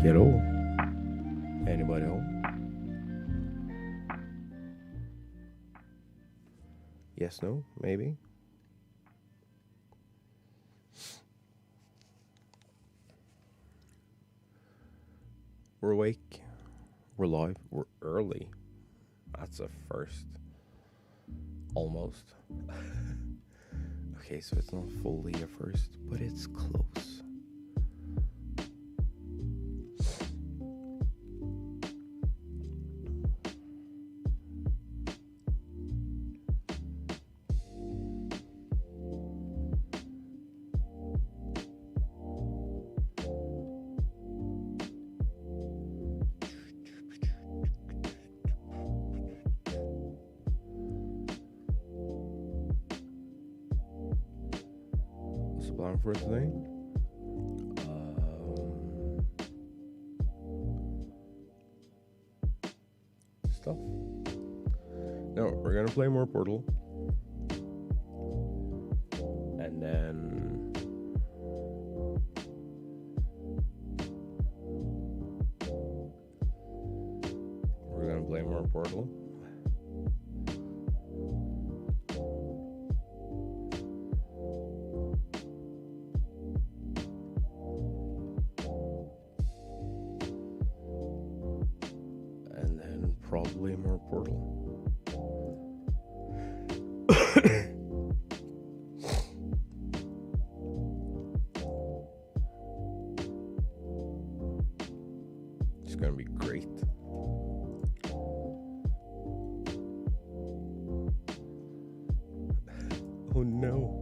Hello? Anybody home? Yes, no, maybe? We're awake. We're live. We're early. That's a first. Almost. Okay, so it's not fully a first, but it's close. What's the plan for today? Stuff. No, we're gonna play more Portal. And then we're gonna play more Portal. And then probably more Portal. It's gonna be great. Oh no.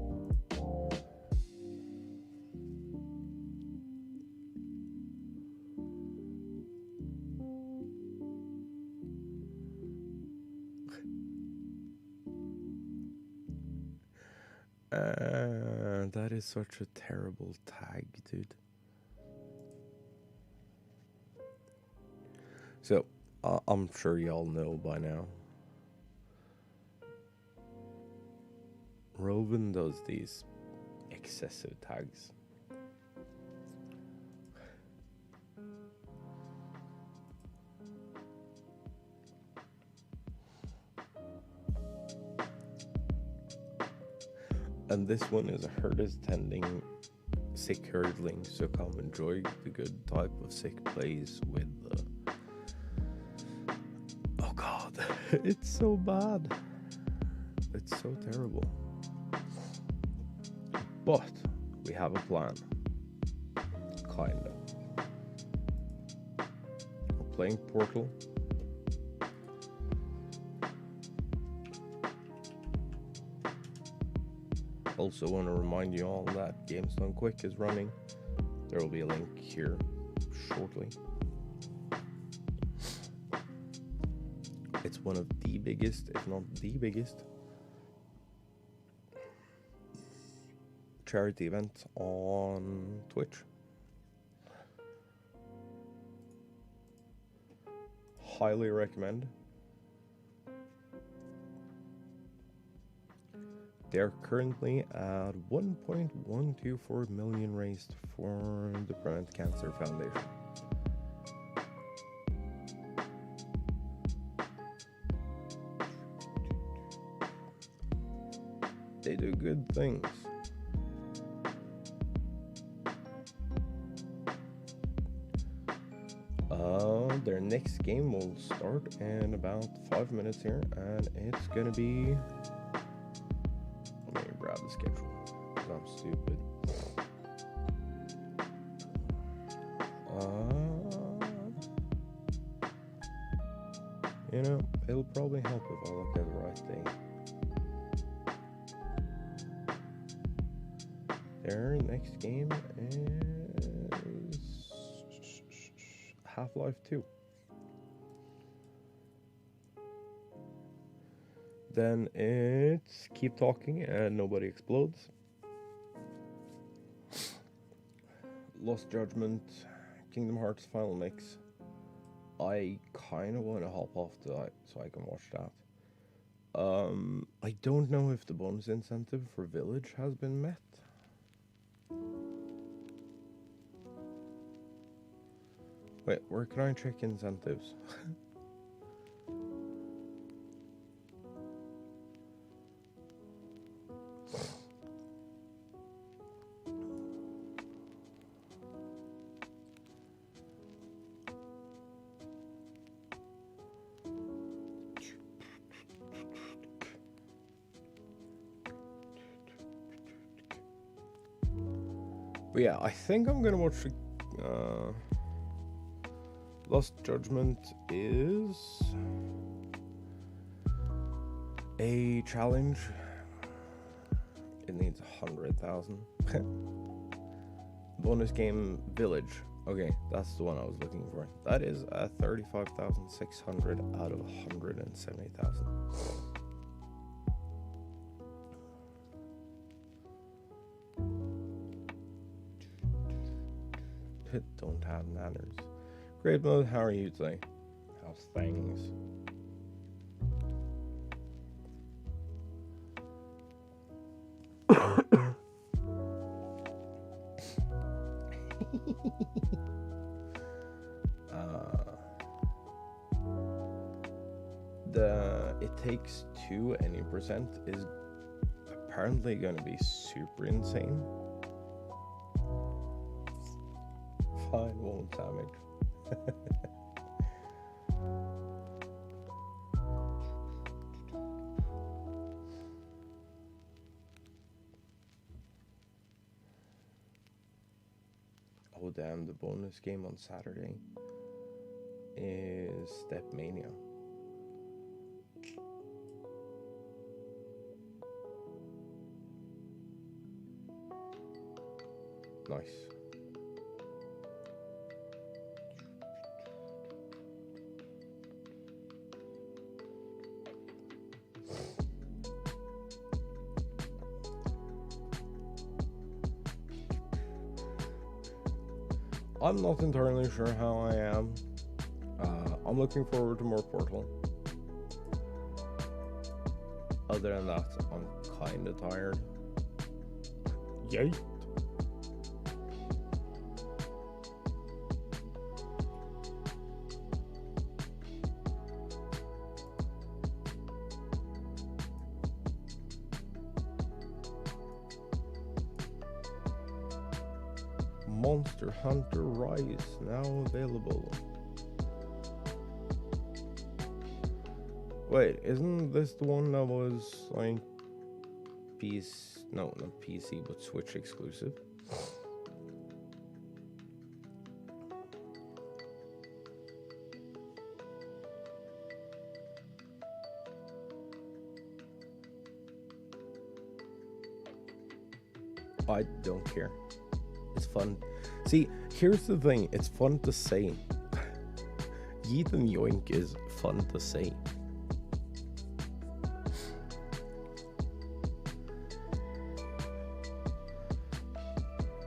That is such a terrible tag, dude. So, I'm sure y'all know by now. Roven does these excessive tags. And this one is a herd is tending sick herdling, so come enjoy the good type of sick plays with oh god, it's so bad. It's so terrible. But we have a plan. Kinda. We're playing Portal. Also want to remind you all that Games Done Quick is running. There will be a link here shortly. It's one of the biggest, if not the biggest, charity event on Twitch. Highly recommend. They're currently at 1.124 million raised for the Prevent Cancer Foundation. They do good things. Their next game will start in about 5 minutes here, and it's gonna be... Let me grab the schedule, because I'm stupid. You know, it'll probably help if I look at the right day. Their next game is Half-Life 2. Then it's Keep Talking and Nobody Explodes. Lost Judgment, Kingdom Hearts Final Mix. I kind of want to hop off so I can watch that. I don't know if the bonus incentive for Village has been met. Wait, where can I check incentives? But yeah, I think I'm gonna watch Lost Judgment is a challenge. It needs 100,000. Bonus game Village. Okay, that's the one I was looking for. That is 35,600 out of 170,000. Don't have manners. Great mode, how are you today? How's things? The It Takes Two any percent is apparently going to be super insane. Fine, won't damage. Oh damn, the bonus game on Saturday is Stepmania. Nice. I'm not entirely sure how I am. I'm looking forward to more Portal. Other than that, I'm kinda tired. Yay! Monster Hunter Rise now available. Wait, isn't this the one that was like not PC, but Switch exclusive? I don't care. It's fun. See, here's the thing. It's fun to say. Yeet and yoink is fun to say.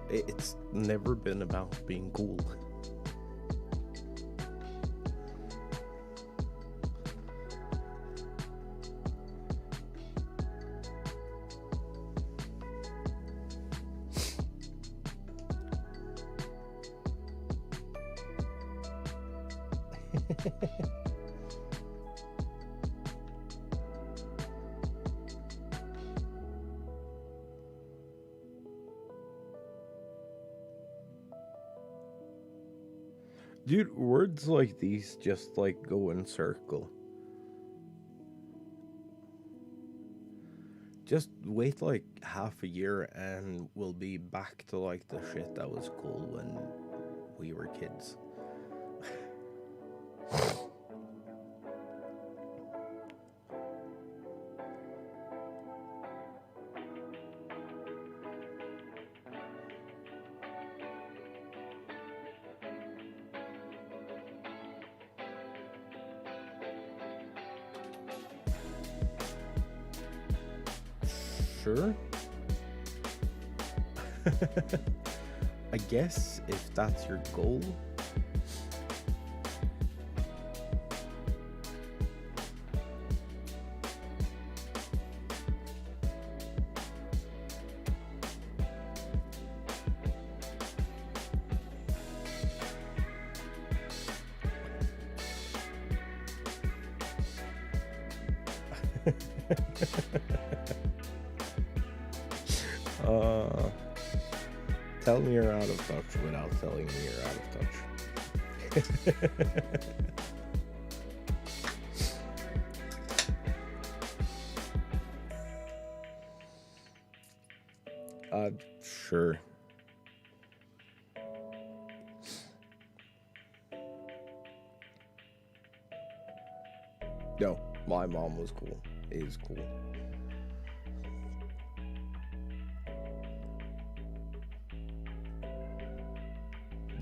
It's never been about being cool. Dude, words like these just like go in circle. Just wait like half a year and we'll be back to like the shit that was cool when we were kids. Sure. I guess if that's your goal. uh, tell me you're out of touch without telling me you're out of touch. Sure. No, my mom was cool. Is cool.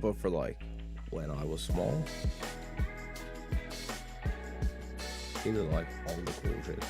But for like when I was small, he did like all the cool shit.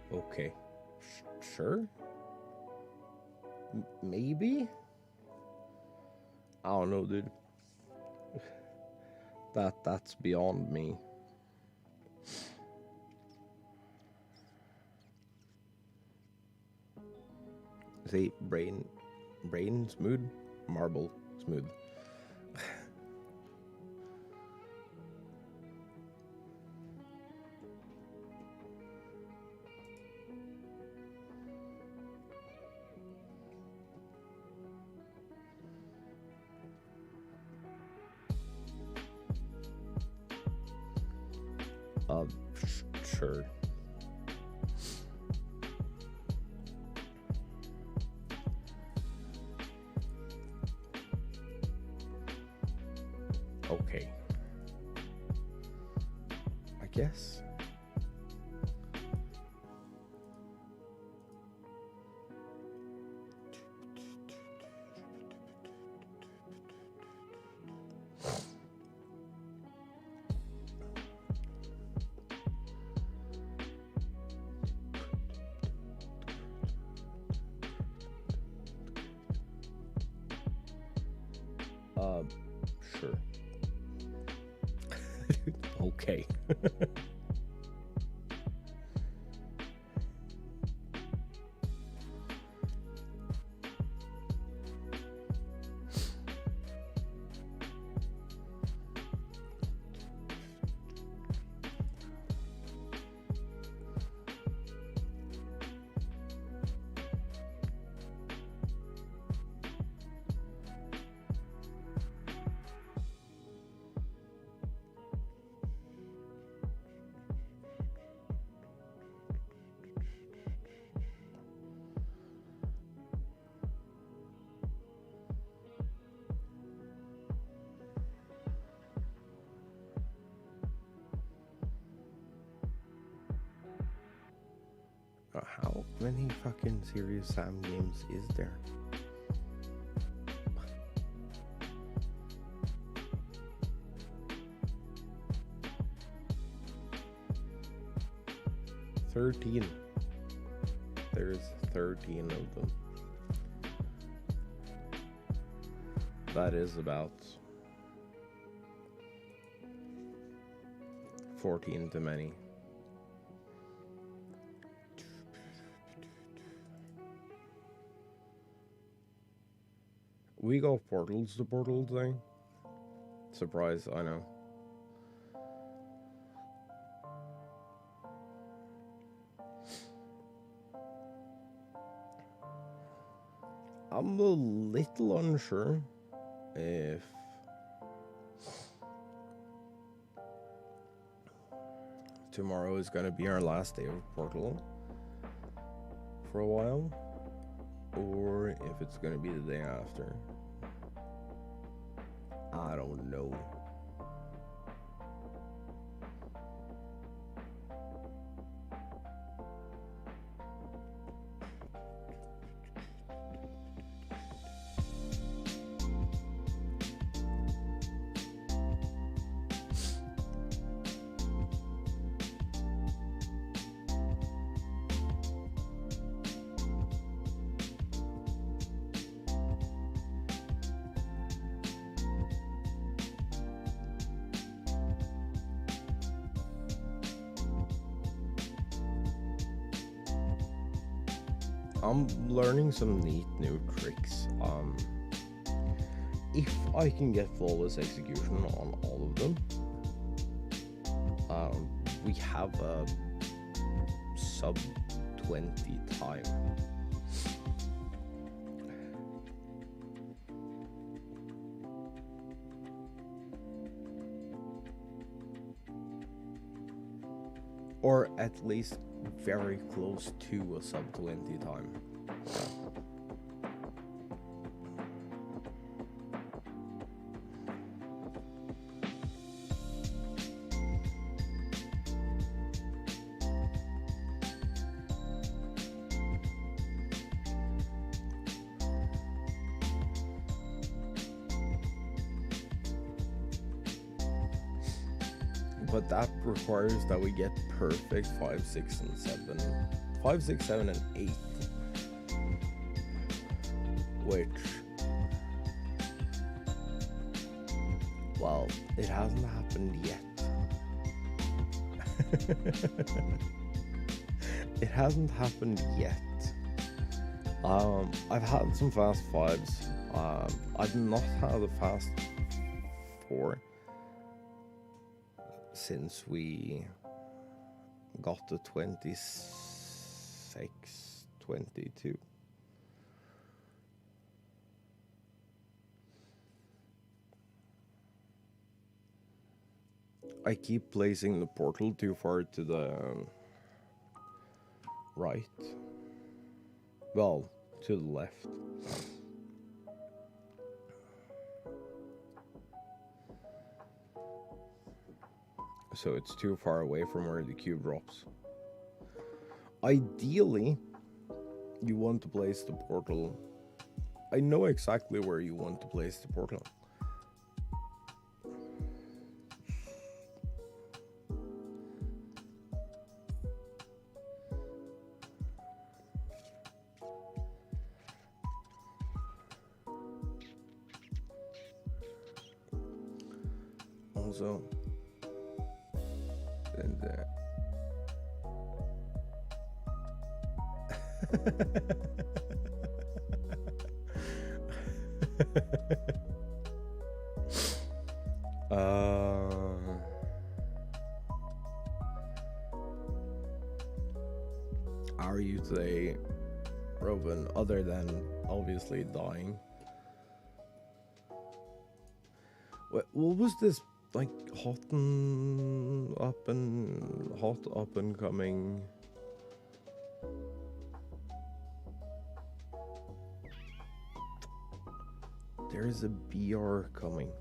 Okay, sure. Maybe. I don't know, dude. That's beyond me. See, brain smooth, marble smooth. Sure. Okay. I guess. Sure. Okay. How many fucking Serious Sam games is there? There's 13 of them. That is about 14 too many. We go portals to portals thing. Surprise, I know. I'm a little unsure if tomorrow is going to be our last day of Portal for a while, or if it's going to be the day after. I don't know. I'm learning some neat new tricks. If I can get flawless execution on all of them, we have a sub 20 time. Or at least very close to a sub 20 time. But that requires that we get perfect 5, 6, and 7. 5, 6, 7, and 8. Which, well, it hasn't happened yet. It hasn't happened yet. I've had some fast 5s. I've not had a fast 4 since we got to 26, 22. I keep placing the portal too far to the right. Well, to the left. So it's too far away from where the cube drops. Ideally, you want to place the portal. I know exactly where you want to place the portal. Also, and how are you today, Robin, other than obviously dying? What was this, like, hot up and coming? There's a BR coming.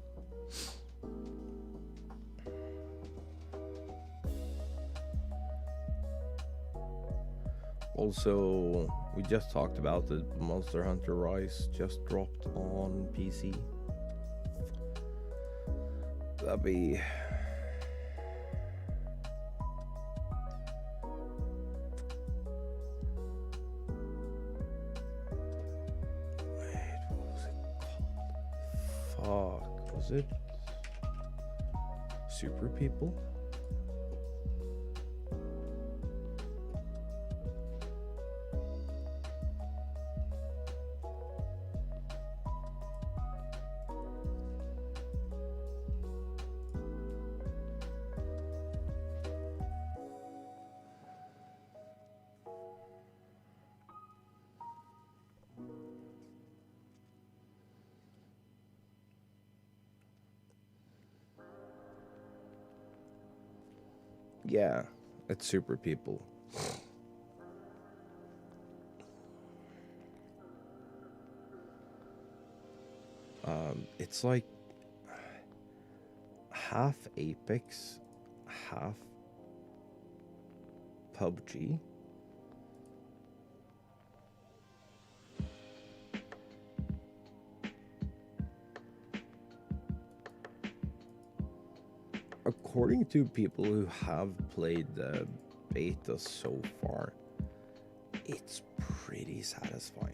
Also, we just talked about it. Monster Hunter Rise just dropped on PC. That'd be... Wait, what was it called? Fuck, was it Super People? Yeah, it's Super People. It's like half Apex, half PUBG. According to people who have played the beta so far, it's pretty satisfying.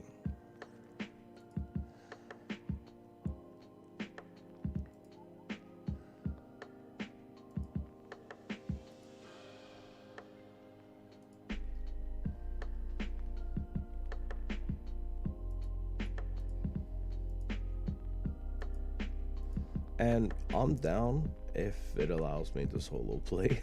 And I'm down if it allows me to solo play.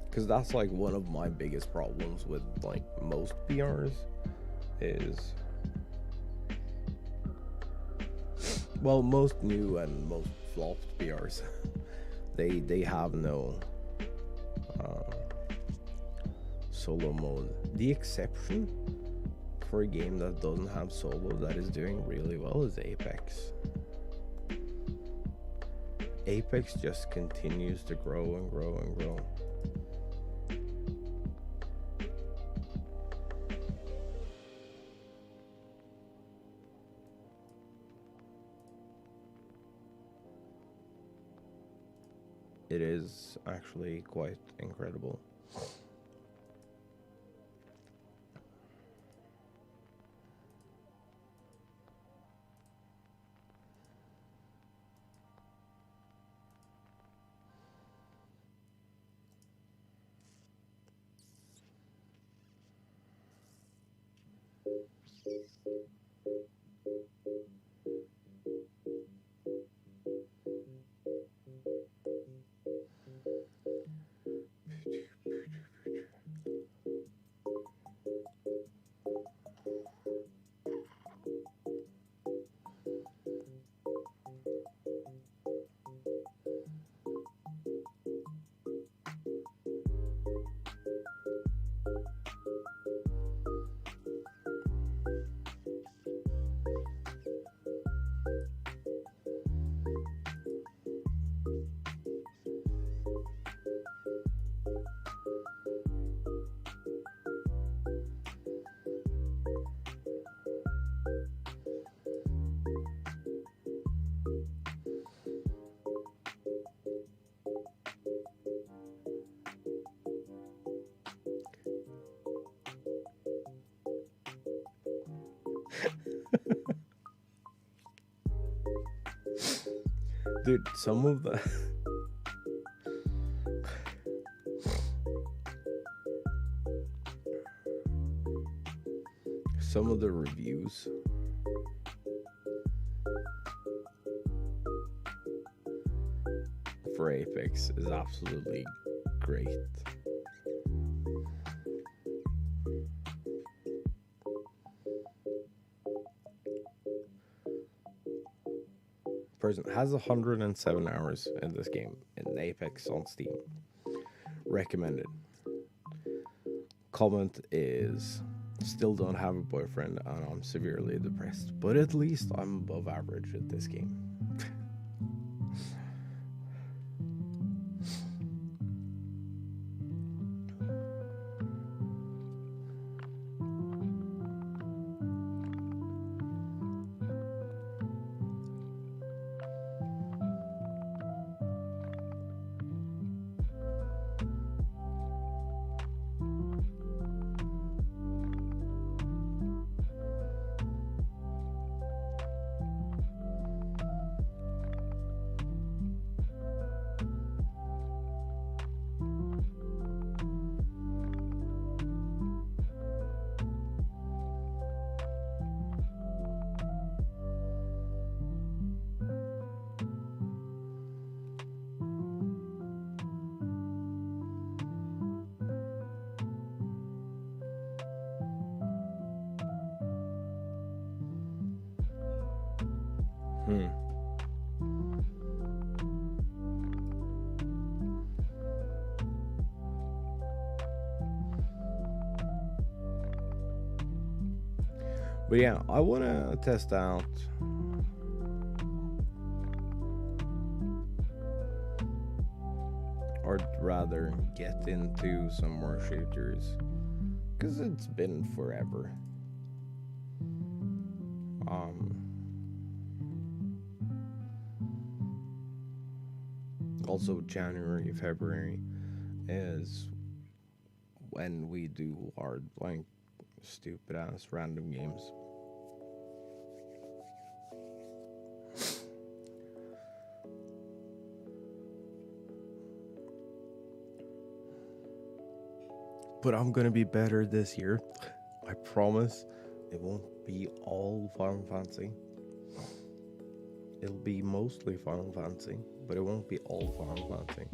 Because that's like one of my biggest problems with like most PRs is, well, most new and most flopped PRs, they have no solo mode. The exception for a game that doesn't have solo that is doing really well is Apex. Apex just continues to grow and grow and grow. It is actually quite incredible. Dude, some of the some of the reviews for Apex is absolutely great. Person has 107 hours in this game in Apex on Steam. Recommended. Comment is, still don't have a boyfriend and I'm severely depressed, but at least I'm above average at this game. But yeah, I want to test out or rather get into some more shooters because it's been forever. Also January, February is when we do our like Stupid ass random games. But I'm gonna be better this year. I promise. It won't be all Final Fantasy. It'll be mostly Final Fantasy, but it won't be all Final Fantasy.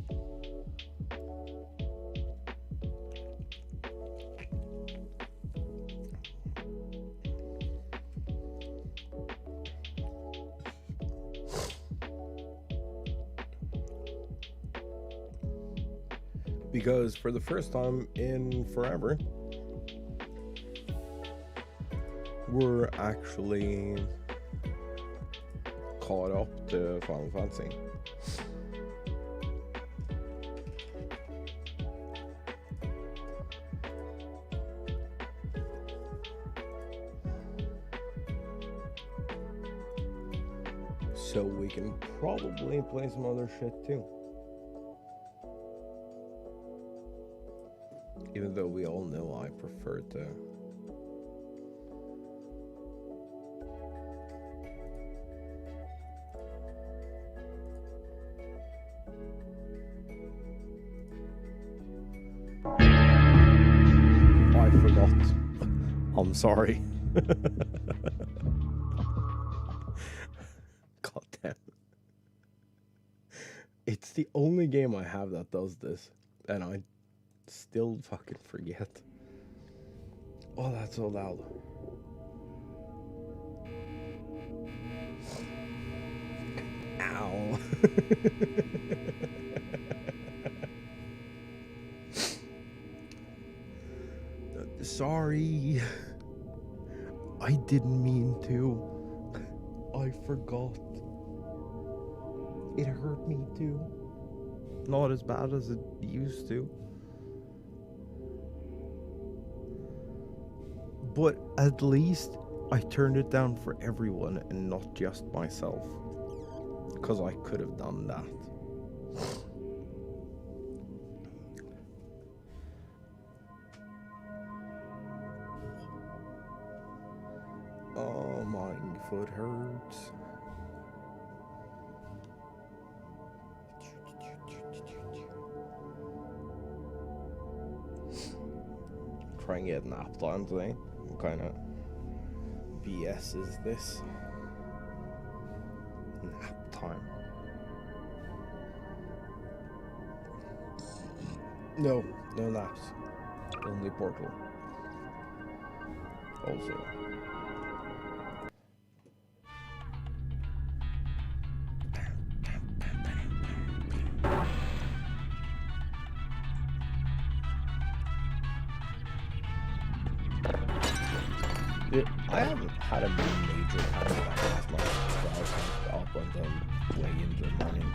Because for the first time in forever, we're actually caught up to Final Fantasy. So we can probably play some other shit too. Even though we all know I prefer to I forgot. I'm sorry. God damn. It's the only game I have that does this, and I still fucking forget. Oh, that's so loud. Ow. Sorry. I didn't mean to. I forgot. It hurt me too. Not as bad as it used to. But at least I turned it down for everyone and not just myself. Because I could have done that. Oh, my foot hurts. Try and get nap time today. What kind of BS is this? Nap time. No naps. Only Portal. Also. I haven't had a major panic attack last night, so I was up until way into the morning.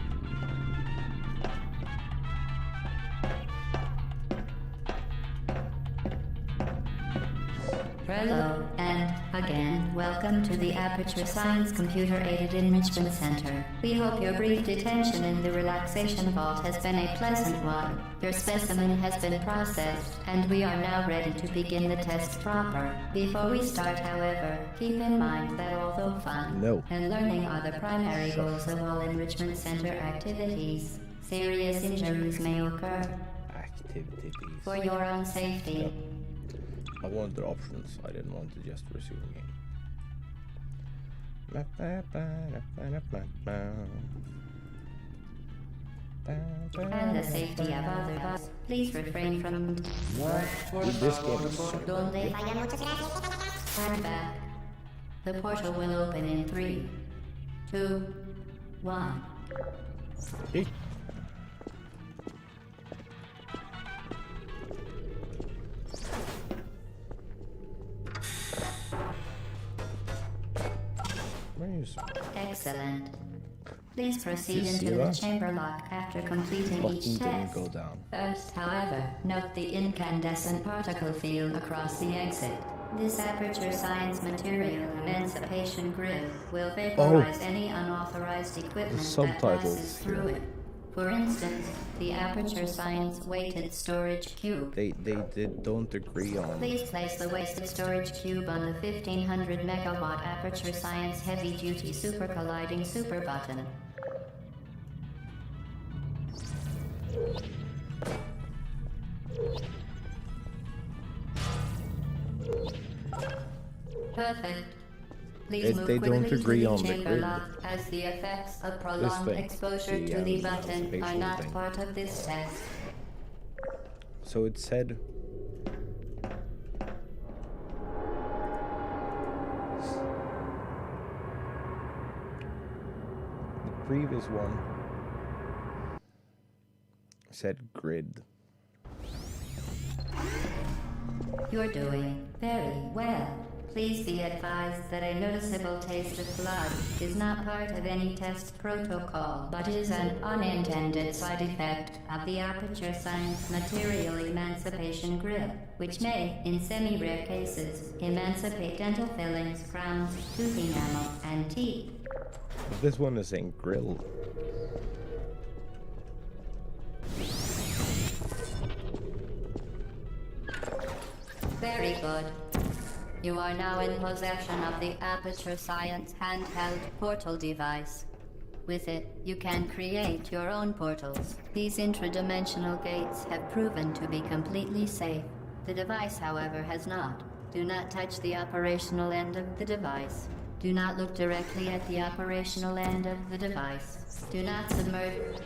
Hello, and again, welcome to the Aperture Science Computer-Aided Enrichment Center. We hope your brief detention in the relaxation vault has been a pleasant one. Your specimen has been processed, and we are now ready to begin the test proper. Before we start, however, keep in mind that although fun and learning are the primary goals of all Enrichment Center activities, serious injuries may occur. For your own safety. I wanted options. I didn't want to just resume the game. And the safety of others. Please refrain from This game is so good. Stand back. The portal will open in 3, 2, 1. Hey. Excellent. Please proceed into the chamber lock after completing each test. Go down. First, however, note the incandescent particle field across the exit. This Aperture Science Material Emancipation Grid will vaporize any unauthorized equipment that passes through it. For instance, the aperture science weighted storage cube. They don't agree on. Please place the weighted storage cube on the 1500 megawatt aperture science heavy duty super colliding super button. Perfect. Please move They quickly don't agree to on the the chamber grid. lock, as the effects of prolonged thing, exposure the, to the button are spatial not thing. part of this test. So it said. The previous one said grid. You're doing very well. Please be advised that a noticeable taste of blood is not part of any test protocol, but is an unintended side effect of the aperture science material emancipation grip, which may, in semi-rare cases, emancipate dental fillings, crowns, tooth enamel, and teeth. This one is saying grill. Very good. You are now in possession of the Aperture Science handheld portal device. With it, you can create your own portals. These intradimensional gates have proven to be completely safe. The device, however, has not. Do not touch the operational end of the device. Do not look directly at the operational end of the device. Do not submerge...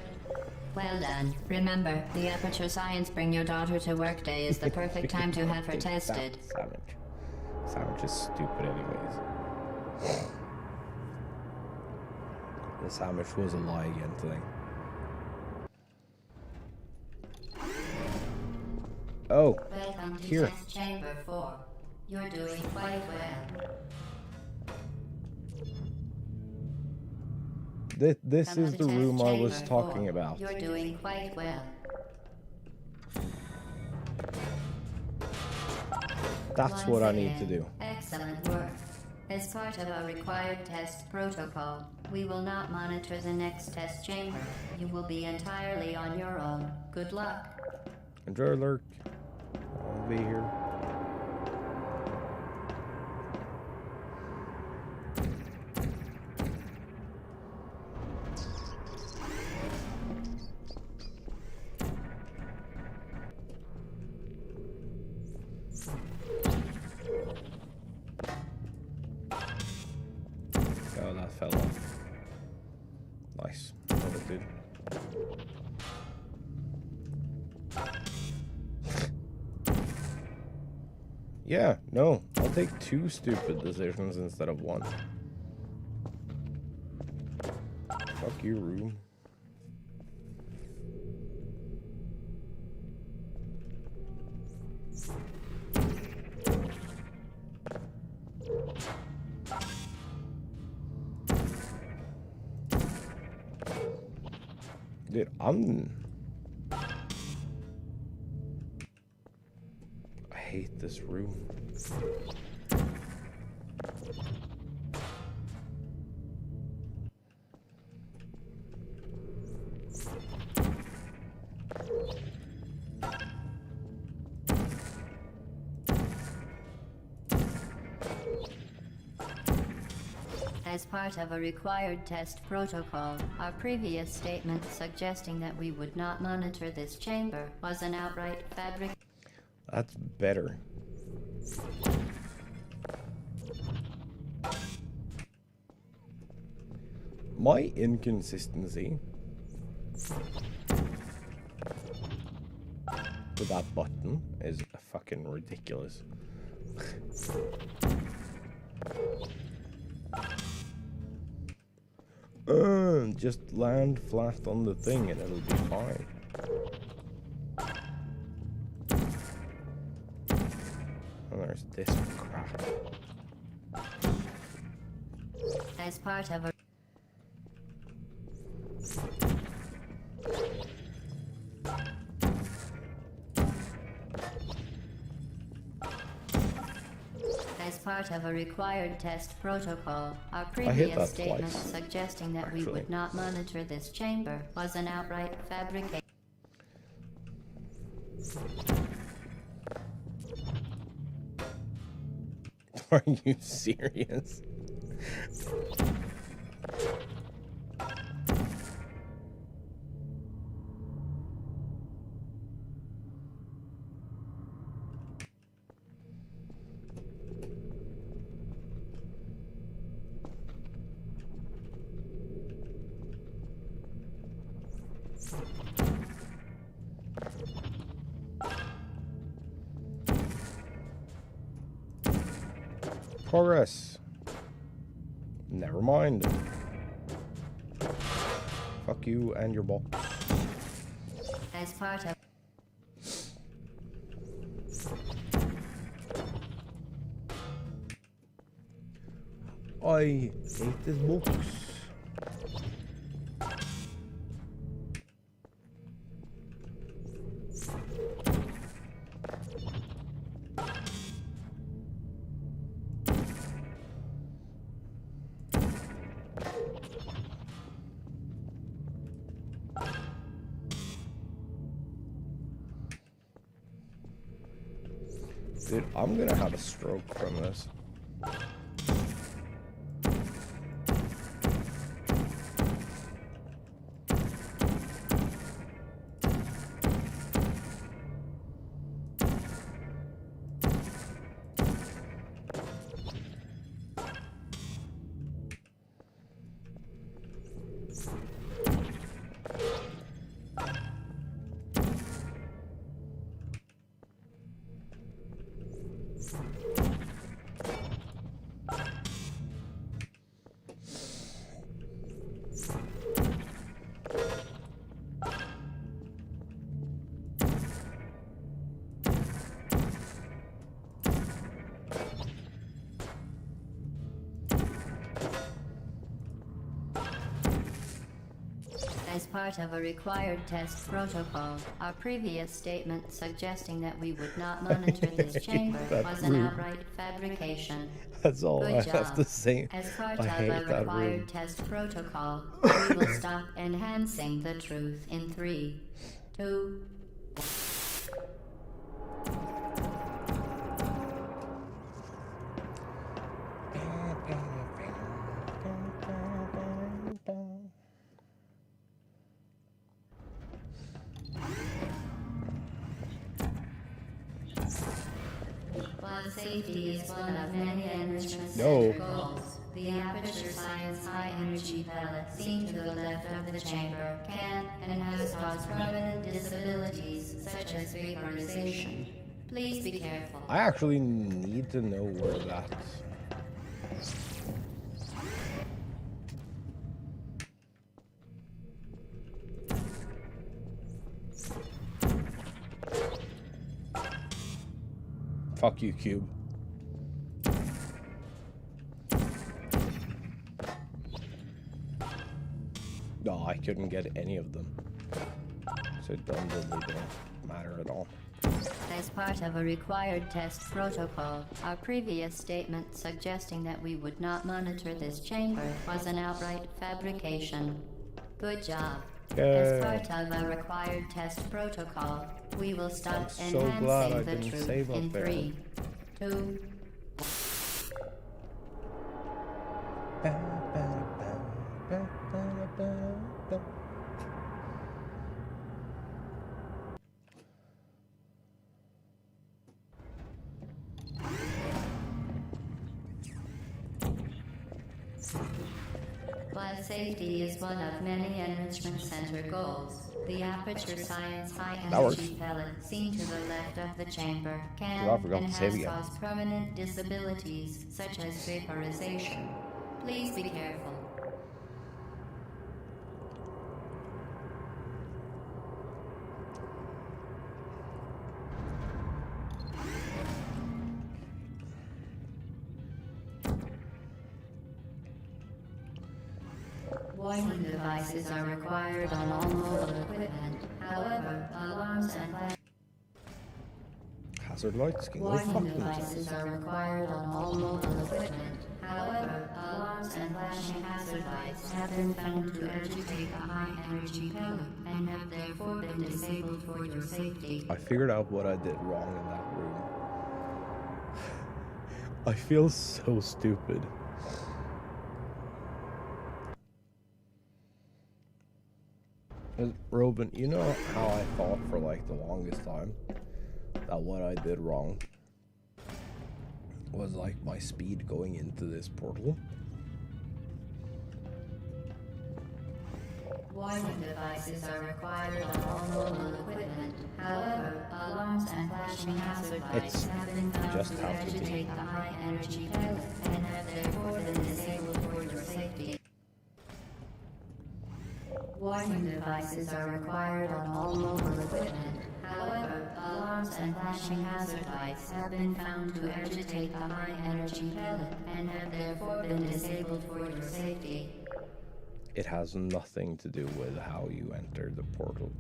Well done. Remember, the Aperture Science Bring Your Daughter to Work Day is the perfect time to have her tested. Savage. Savage is stupid anyways. The sandwich was a lie again thing. Oh, Welcome to here. Test Chamber 4. You're doing quite well. This Come is to the Test room I was Chamber talking 4. about. You're doing quite well. That's what I need to do. Excellent work. As part of our required test protocol, we will not monitor the next test chamber. You will be entirely on your own. Good luck. Enjoy lurk. I'll be here. Oh, that fell off. Nice. Love it, dude. Yeah, no. I'll take 2 stupid decisions instead of 1. Fuck you, room. Dude, I hate this room. As part of a required test protocol, our previous statement suggesting that we would not monitor this chamber was an outright fabric. That's better. My inconsistency with that button is fucking ridiculous. Just land flat on the thing and it'll be fine. And there's this crap. As part of a part of a required test protocol, our hit previous that statement twice, suggesting that we actually. would not monitor this chamber was an outright fabrication. Are you serious? Progress. Never mind. Fuck you and your box. As part of I hate this box. Dude, I'm gonna have a stroke from this. As part of a required test protocol, our previous statement suggesting that we would not monitor this chamber was an outright fabrication. That's all Good I job. have to say. As part I of hate a that required room. test protocol, we will stop enhancing the truth in 3, 2, While safety is one of many enrichment No. center goals, the Aperture Science High Energy pellet seen to the left of the chamber can and has caused permanent disabilities such as vaporization. Please be careful. I actually need to know where that's. Fuck you, Cube. No, I couldn't get any of them. So it don't matter at all. As part of a required test protocol, our previous statement suggesting that we would not monitor this chamber was an outright fabrication. Good job. As part of a required test protocol, we will stop I'm so glad I enhancing the didn't truth save up in there. 3, 2, While safety is one of many enrichment center goals, the Aperture Science High That works. Energy pellet seen to the left of the chamber can Dude, I forgot and to save has again. caused permanent disabilities such as vaporization. Please be careful. Warning devices are required on all mobile equipment. However, alarms and flash hazard lights can go fuck Warning themselves. devices are required on all mobile equipment. However, alarms and flashing hazard lights have been found to agitate the high-energy pellet and have therefore been disabled for your safety. I figured out what I did wrong in that room. I feel so stupid. Robin, you know how I thought for like the longest time that what I did wrong was like my speed going into this portal? Warning devices are required on all mobile equipment. However, alarms and flashing hazard lights have been found just to have to be. agitate the high-energy pellet and have therefore been disabled for your safety. Warning devices are required on all mobile equipment. However, alarms and flashing hazard lights have been found to agitate the high-energy pellet and have therefore been disabled for your safety. It has nothing to do with how you enter the portal.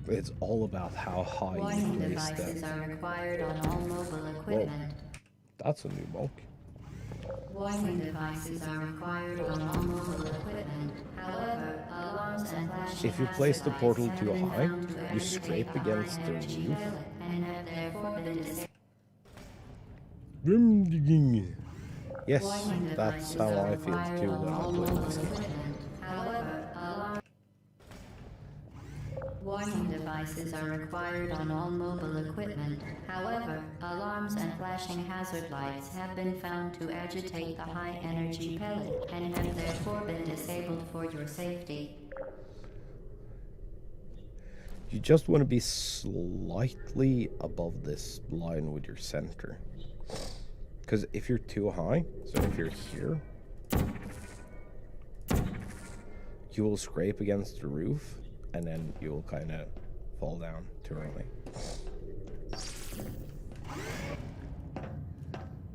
It's all about how high Warning you place devices them. are required on all mobile equipment. That's a new bulk. Warning devices are required on all mobile equipment. However, alarms and flashing If you place the hazard portal lights too have been high, found to you agitate scrape the against the high-energy roof. pellet and have therefore been disabled. Yes, Warning that's devices how are I feel required too on when I all play mobile this game. equipment. However, warning devices are required on all mobile equipment. However, alarms and flashing hazard lights have been found to agitate the high-energy pellet and have therefore been disabled for your safety. You just want to be slightly above this line with your center. Because if you're too high, so if you're here, you will scrape against the roof, and then you will kind of fall down too early.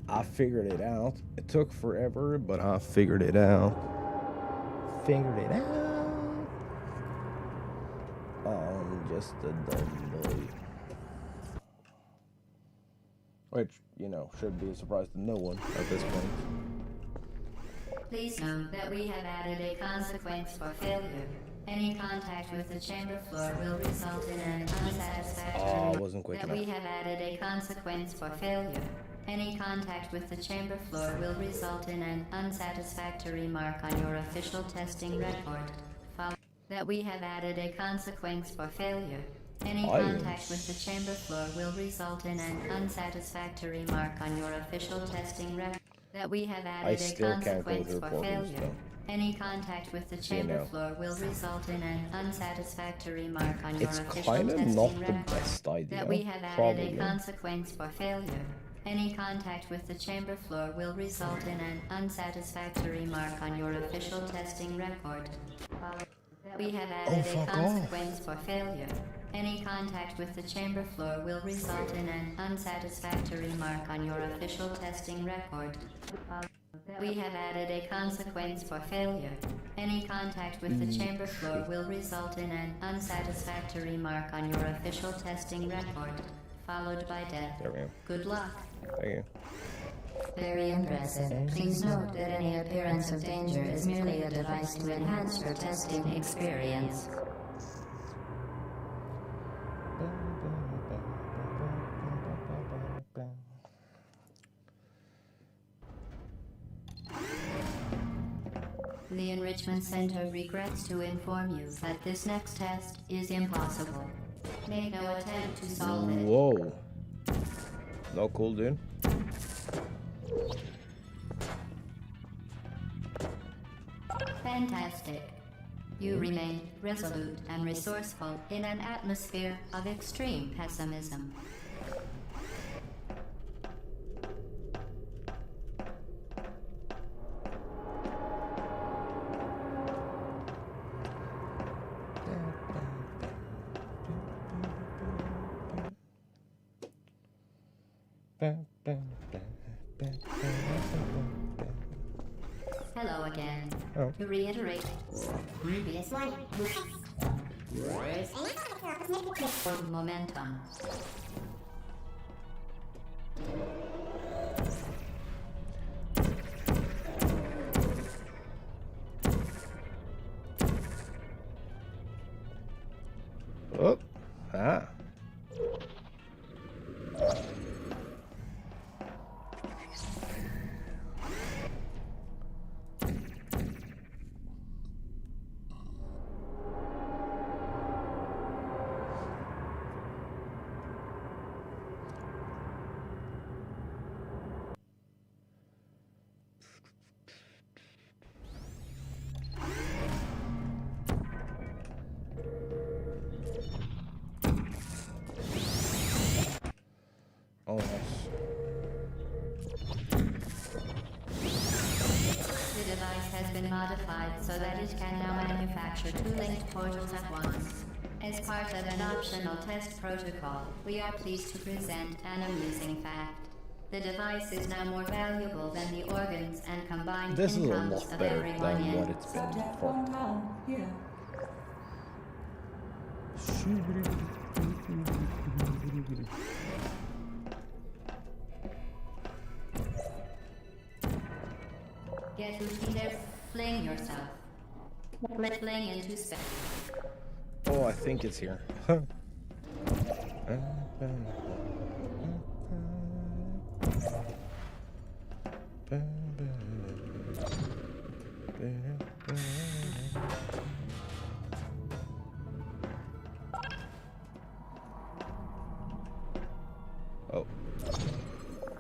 I figured it out. It took forever, but I figured it out. Figured it out. I'm just a dumb boy. Which, you know, should be a surprise to no one at this point. Please note that we have added a consequence for failure. Any contact with the chamber floor will result in an unsatisfactory... Oh, I wasn't quick That enough. we have added a consequence for failure. Any contact with the chamber floor will result in an unsatisfactory mark on your official testing record. That we have added a consequence for failure. Any contact with the chamber floor will result in an unsatisfactory mark on your official testing record. That we have added a still can't go consequence through for portals, failure. though. Any contact with the chamber know. floor will result in an unsatisfactory mark on your It's official kind of testing not the record. best idea. That we have added Probably. a consequence for failure. Any contact with the chamber floor will result in an unsatisfactory mark on your official testing record. That we have added a fuck off. consequence for failure. Any contact with the chamber floor will result in an unsatisfactory mark on your official testing record. We have added a consequence for failure. Any contact with the chamber floor will result in an unsatisfactory mark on your official testing record, followed by death. There we go. Good luck. Thank you. Very impressive. Please note that any appearance of danger is merely a device to enhance your testing experience. The Enrichment Center regrets to inform you that this next test is impossible. Make no attempt to solve it. Whoa. No cool, dude. Fantastic. You remain resolute and resourceful in an atmosphere of extreme pessimism. Hello again. Oh. To reiterate, previous one. Momentum. Oh, ah. Oh, nice. The device has been modified so that it can now manufacture two linked portals at once. As part of an optional test protocol, we are pleased to present an amusing fact. The device is now more valuable than the organs and combined This is a incomes lot of better everyone than in. what it's been before. Get to either fling yourself. Fling into space. Oh, I think it's here. Oh.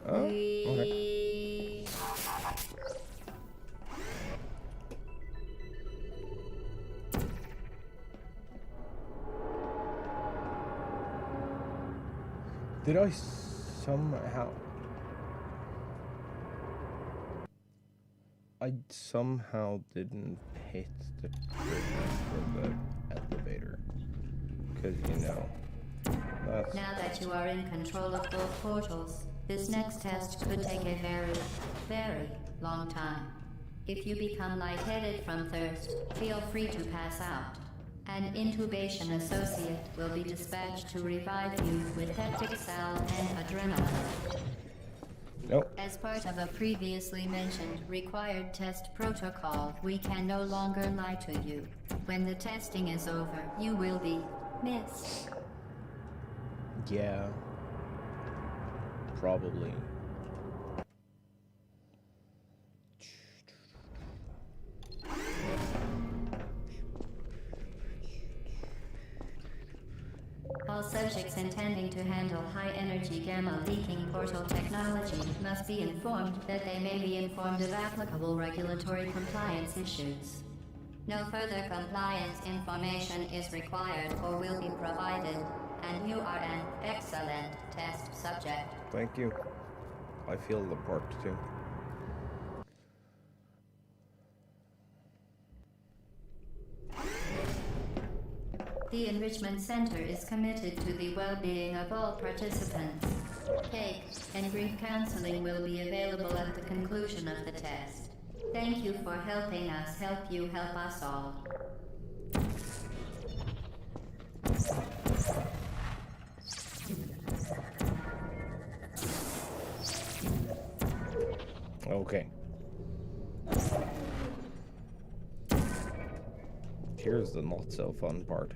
Oh, okay. Did I somehow... I somehow didn't hit the trigger for the elevator. Because, you know, that's... Now that you are in control of both portals, this next test could take a very, very long time. If you become lightheaded from thirst, feel free to pass out. An intubation associate will be dispatched to revive you with peptic sal and adrenaline. Nope. As part of a previously mentioned required test protocol, we can no longer lie to you. When the testing is over, you will be missed. Yeah. Probably. All subjects intending to handle high-energy gamma-leaking portal technology must be informed that they may be informed of applicable regulatory compliance issues. No further compliance information is required or will be provided, and you are an excellent test subject. Thank you. I feel the part too. The Enrichment Center is committed to the well-being of all participants. Cake and grief counseling will be available at the conclusion of the test. Thank you for helping us help you help us all. Okay. Here's the not so fun part.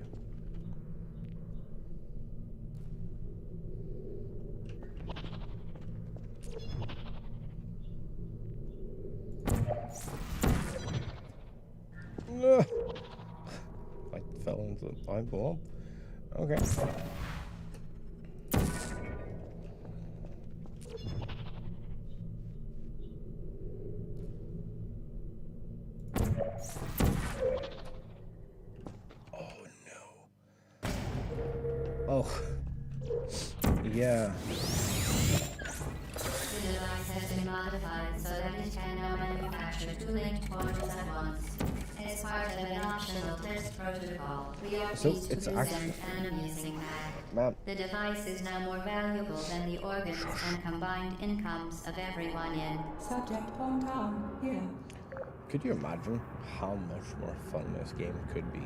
I fell into the pipe bomb. Okay. Oh, yeah. The device has been modified so that it can now manufacture two linked portals at once. As part of an optional test protocol, we are pleased to present an amusing fact. The device is now more valuable than the organs and combined incomes of everyone in. Subject hometown here. Could you imagine how much more fun this game could be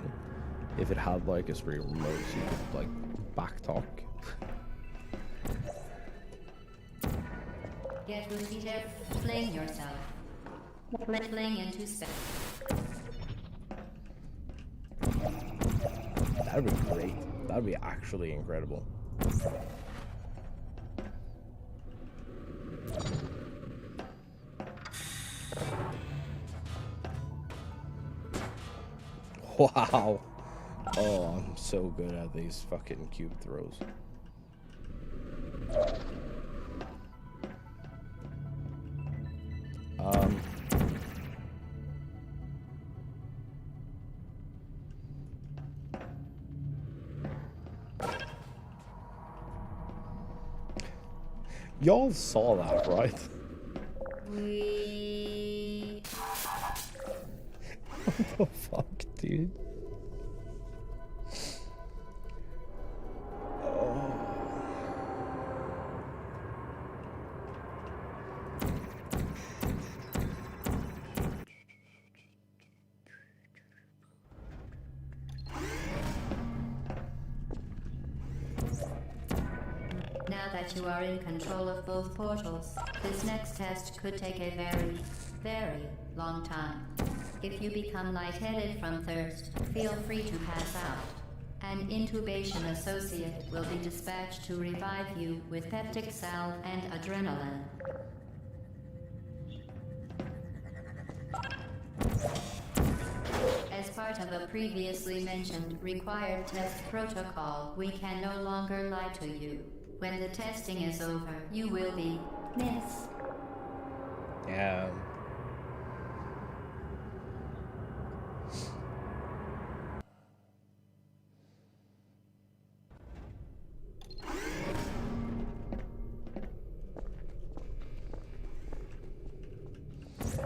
if it had like a stream remote, so you could like back talk. Get repeated. Fling yourself. Fling into space. That'd be great. That'd be actually incredible. Wow. Oh, I'm so good at these fucking cube throws. Y'all saw that, right? What the fuck, dude? Now that you are in control of both portals, this next test could take a very, very long time. If you become lightheaded from thirst, feel free to pass out. An intubation associate will be dispatched to revive you with peptic salve and adrenaline. As part of a previously mentioned required test protocol, we can no longer lie to you. When the testing is over, you will be Miss. Yeah.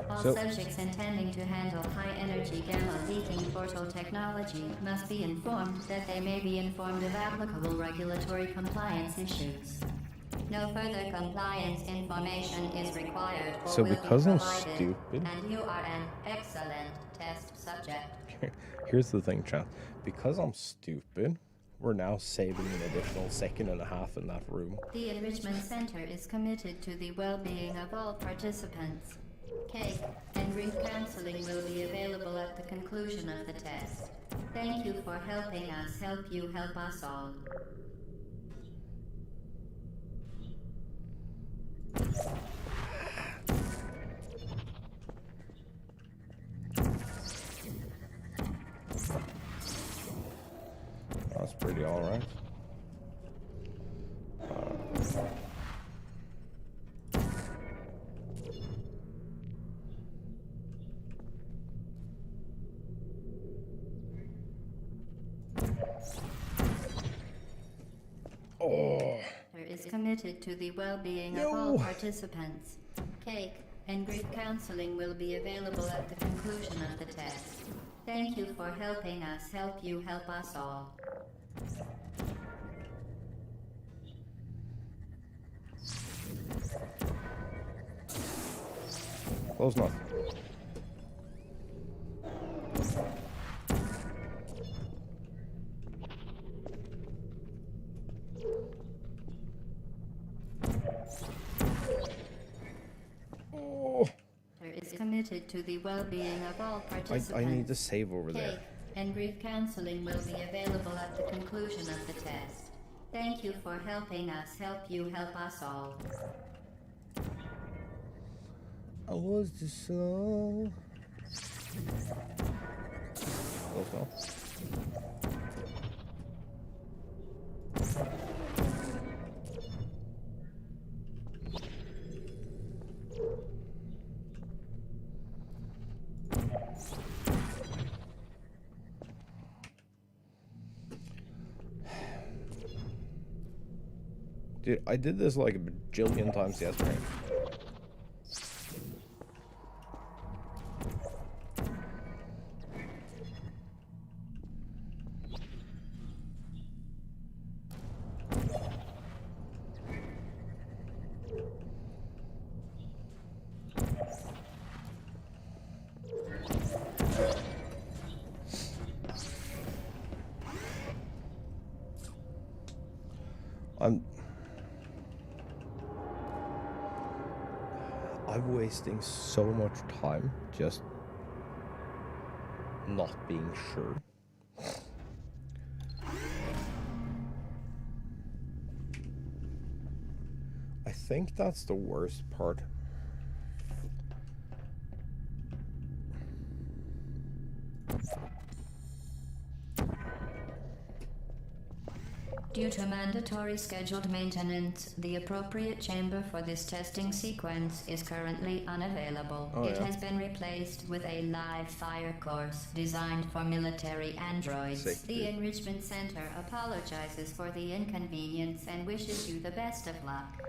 All subjects intending to handle high-energy gamma-leaking portal technology must be informed that they may be informed of applicable regulatory compliance issues. No further compliance information is required or So will because be I'm provided, stupid... and you are an excellent test subject. Here's the thing, chat. Because I'm stupid, we're now saving an additional 1.5 seconds in that room. The Enrichment Center is committed to the well-being of all participants. Cake and grief counseling will be available at the conclusion of the test. Thank you for helping us help you help us all. That's pretty alright. Is committed to the well-being of all participants. Cake and grief counseling will be available at the conclusion of the test. Thank you for helping us help you help us all. Close enough. Committed to the well-being of all participants. I need to save over there. Cake and grief counseling will be available at the conclusion of the test. Thank you for helping us help you help us all. I was too slow. Close enough. Dude, I did this like a bajillion times yesterday. I'm wasting so much time just not being sure. I think that's the worst part. Due to mandatory scheduled maintenance, the appropriate chamber for this testing sequence is currently unavailable. It has been replaced with a live fire course designed for military androids. The Enrichment Center apologizes for the inconvenience and wishes you the best of luck.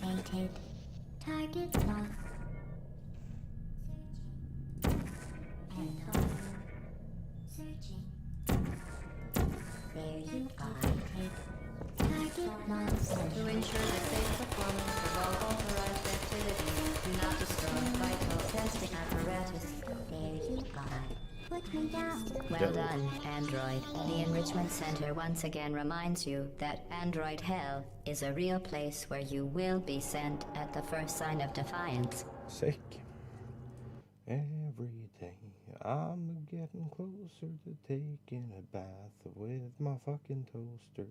Activated. Target locked. Searching. There you are. Target locked. To ensure the safe performance of all authorized activities, do not destroy vital testing apparatus. There you are. Put me down. Well done, Android. The Enrichment Center once again reminds you that Android Hell is a real place where you will be sent at the first sign of defiance. Sick. Every day I'm getting closer to taking a bath with my fucking toaster.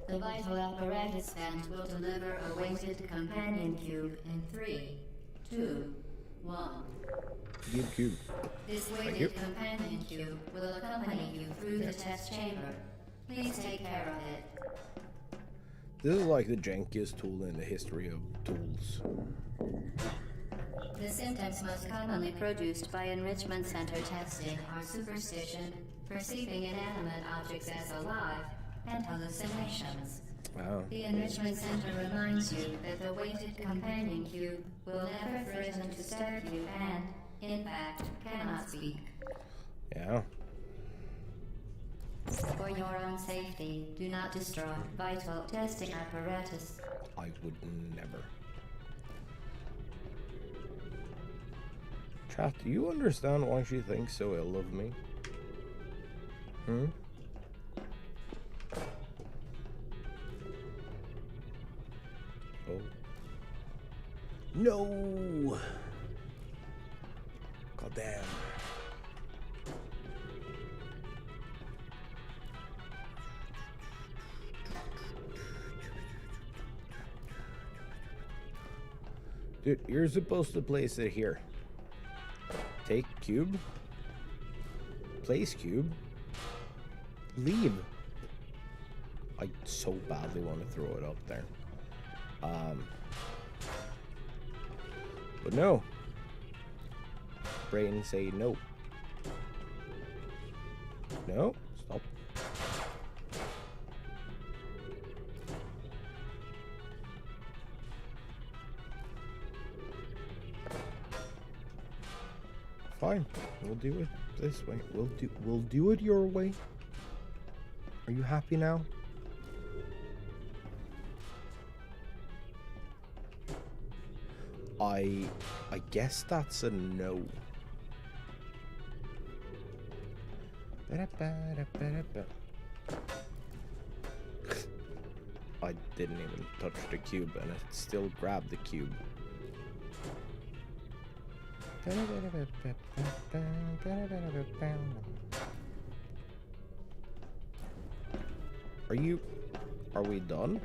The vital apparatus vent will deliver a weighted companion cube in 3, 2, 1. Cube. This weighted companion cube will accompany you through the test chamber. Please take care of it. This is like the jankiest tool in the history of tools. The symptoms most commonly produced by Enrichment Center testing are superstition, perceiving inanimate objects as alive, and hallucinations. Wow. The Enrichment Center reminds you that the weighted companion cube will never threaten to stab you and, in fact, cannot speak. Yeah. For your own safety, do not destroy vital testing apparatus. I would never. Chat, do you understand why she thinks so ill of me? Hmm? Oh. No! God damn. Dude, you're supposed to place it here. Take cube. Place cube. Leave. I so badly want to throw it up there. But no. Brain say no. No. Stop. Fine. We'll do it this way. We'll do it your way. Are you happy now? I guess that's a no. I didn't even touch the cube and it still grabbed the cube. Are we done?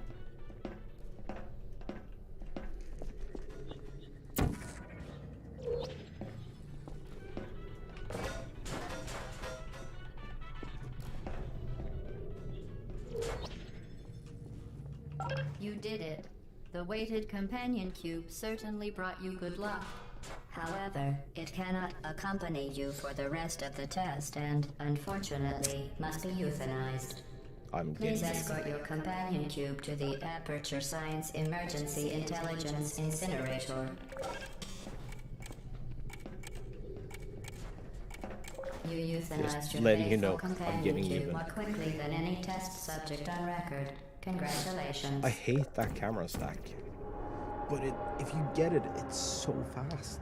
You did it. The weighted companion cube certainly brought you good luck. However, it cannot accompany you for the rest of the test and, unfortunately, must be euthanized. I'm Please getting escort your companion cube to the Aperture Science Emergency Intelligence Incinerator. You euthanized Just your letting you faithful know, I'm companion getting cube even. more quickly than any test subject on record. Congratulations. I hate that camera stack. But if you get it, it's so fast.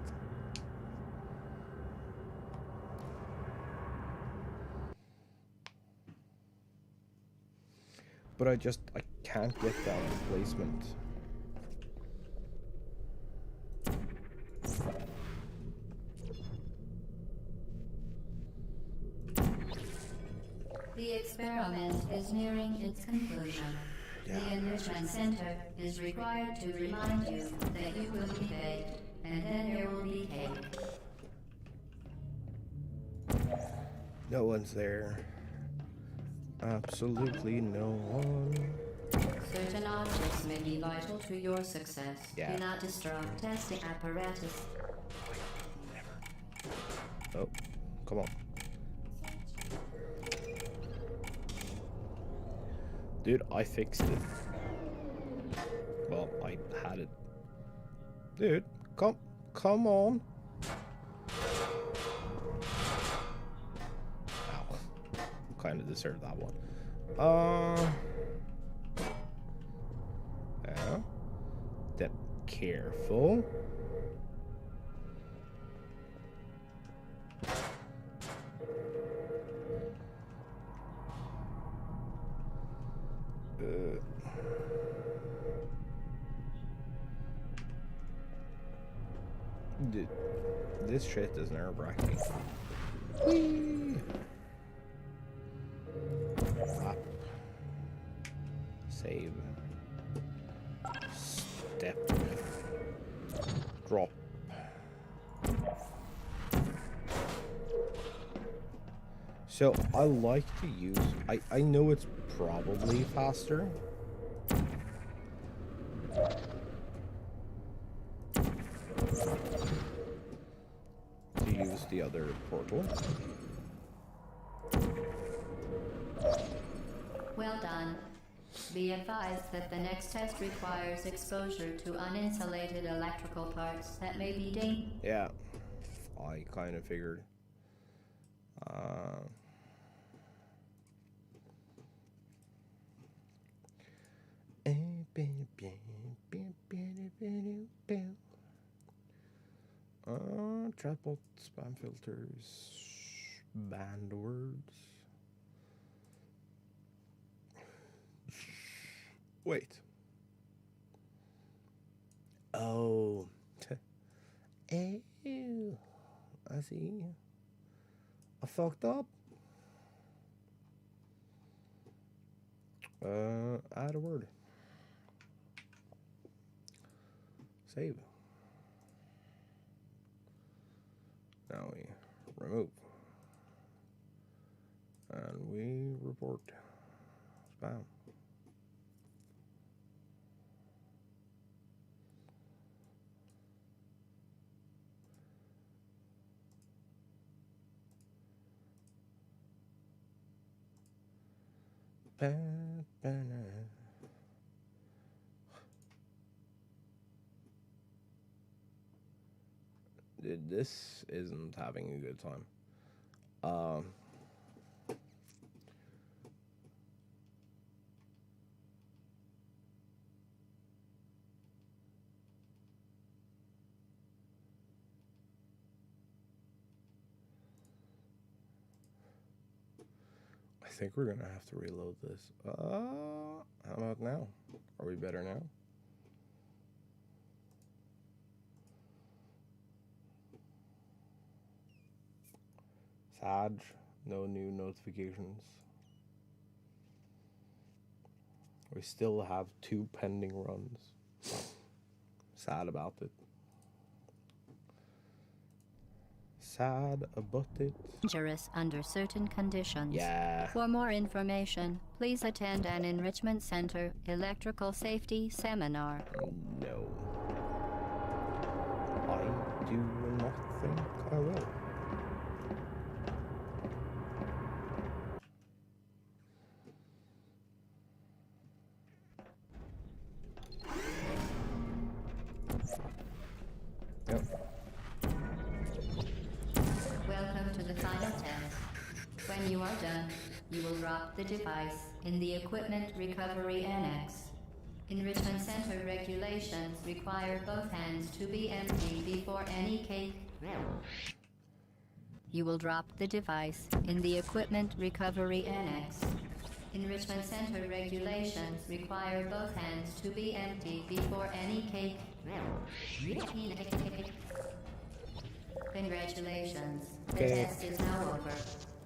But I can't get that replacement. The experiment is nearing its conclusion. Yeah. The Enrichment Center is required to remind you that you will be baked, and then there will be cake. No one's there. Absolutely no one. Certain objects may be vital to your success. Yeah. Do not destroy. Test the apparatus. Oh, come on. Dude, I fixed it. Well, I had it. Dude, come on. Ow. Kind of deserved that one. Yeah. Then careful. Dude, this shit is nerve-wracking. Whee! Up. Save. Step. Drop. So I like to use, I know it's probably faster. To use the other portal. Well done. Be advised that the next test requires exposure to uninsulated electrical parts that may be dangerous. Yeah, I kind of figured. Chatbot, spam filters, banned words. Wait. Oh. Ew. I see. I fucked up. Add a word. Save. Now we remove. And we report. Spam. Dude, this isn't having a good time. I think we're gonna have to reload this. How about now? Are we better now? Sad, no new notifications. We still have 2 pending runs. Sad about it. Sad about it. Dangerous under certain conditions. Yeah. For more information, please attend an Enrichment Center electrical safety seminar. No. I do not think I will. Yep. Welcome to the final test. When you are done, you will drop the device in the Equipment Recovery Annex. Enrichment Center regulations require both hands to be empty before any cake. You will drop the device in the Equipment Recovery Annex. Enrichment Center regulations require both hands to be empty before any cake. Congratulations. The test is now over.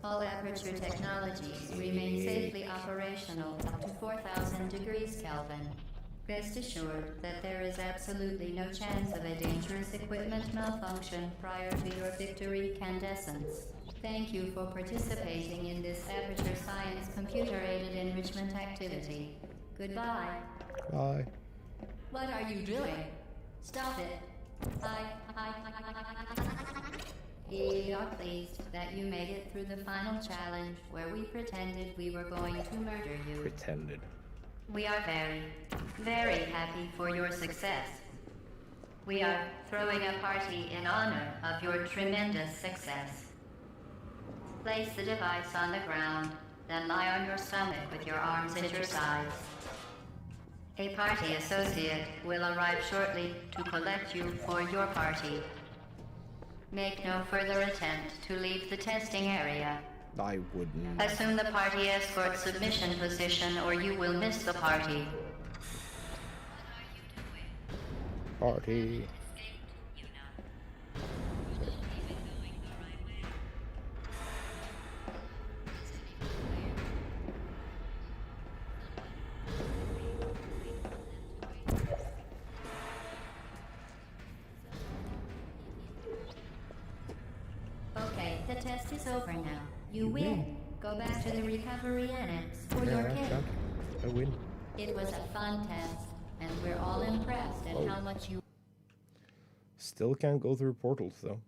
All Aperture technologies remain safely operational up to 4,000 degrees Kelvin. Rest assured that there is absolutely no chance of a dangerous equipment malfunction prior to your victory candescence. Thank you for participating in this Aperture Science computer-aided enrichment activity. Goodbye. Bye. What are you doing? Stop it. We are pleased that you made it through the final challenge where we pretended we were going to murder you. Pretended. We are very, very happy for your success. We are throwing a party in honor of your tremendous success. Place the device on the ground, then lie on your stomach with your arms at your sides. A party associate will arrive shortly to collect you for your party. Make no further attempt to leave the testing area. I wouldn't. Assume the party escort submission position or you will miss the party. Party. Okay, the test is over now. You win. Go back to the recovery annex for your kit. I win. It was a fun test, and we're all impressed at how much you... Still can't go through portals though.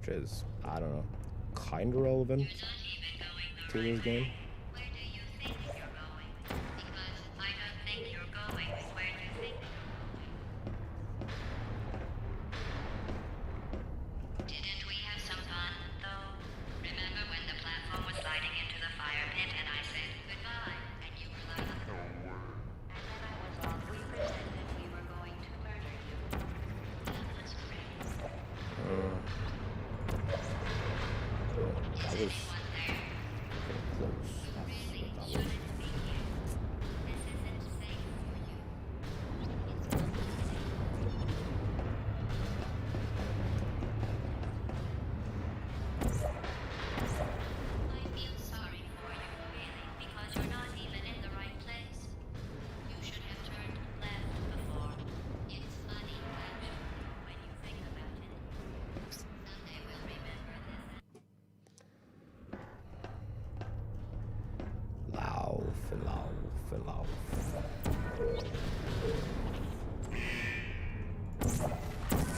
Which is, I don't know, kind of relevant to this game. Where do you think you're going? Because I don't think you're going where you think you're going. Didn't we have some fun, though? Remember when the platform was sliding into the fire pit and I said goodbye, and you were like, no word. And then I was off. We pretended we were going to murder you. That was great. That was close.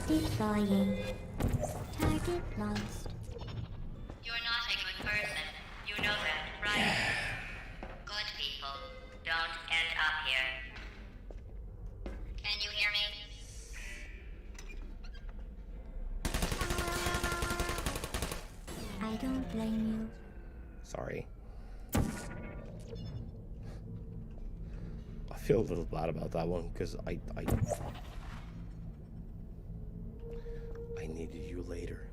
Deploying. Target lost. You're not a good person. You know that, right? Good people don't end up here. Can you hear me? I don't blame you. Sorry. I feel a little bad about that one because I needed you later.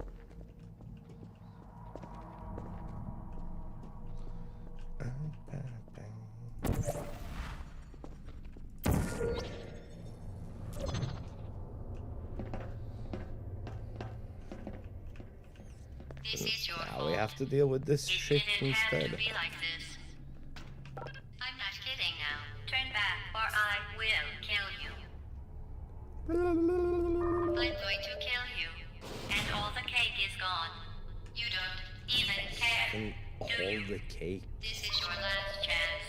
This is your Now fault. we have to deal with this shit It didn't have instead. to be like this. I'm not kidding now. Turn back or I will kill you. I'm going to kill you. And all the cake is gone. You don't even care, And do you? all the cake. This is your last chance.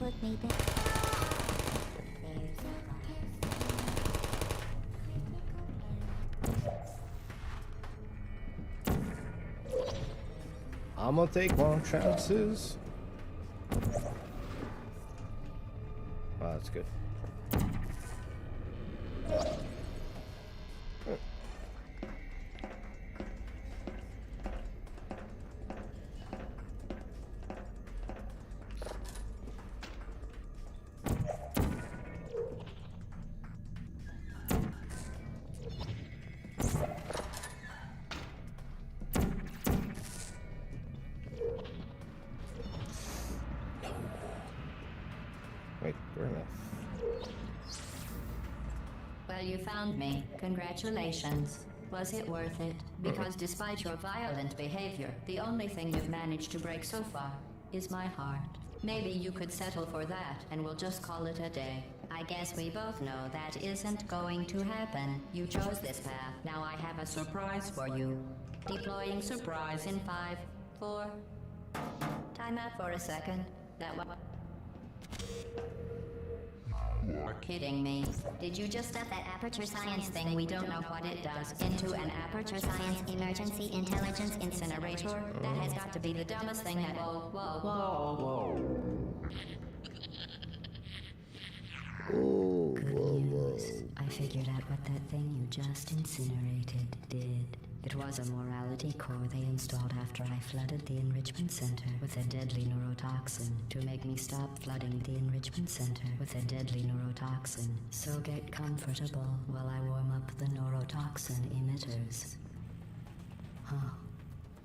put me back. There's I'm gonna take my chances. Oh, that's good. Wait, where am I? Well, you found me. Congratulations. Was it worth it? Because despite your violent behavior, the only thing you've managed to break so far is my heart. Maybe you could settle for that, and we'll just call it a day. I guess we both know that isn't going to happen. You chose this path. Now I have a surprise for you. Deploying surprise in 5, 4... Time out for a second. That was... You're kidding me. Did you just stuff that aperture science thing, we don't know what it does, into an aperture science emergency intelligence incinerator? That has got to be the dumbest thing that... Whoa. Good news. I figured out what that thing you just incinerated did. It was a morality core they installed after I flooded the enrichment center with a deadly neurotoxin to make me stop flooding the enrichment center with a deadly neurotoxin. So get comfortable while I warm up the neurotoxin emitters. Huh.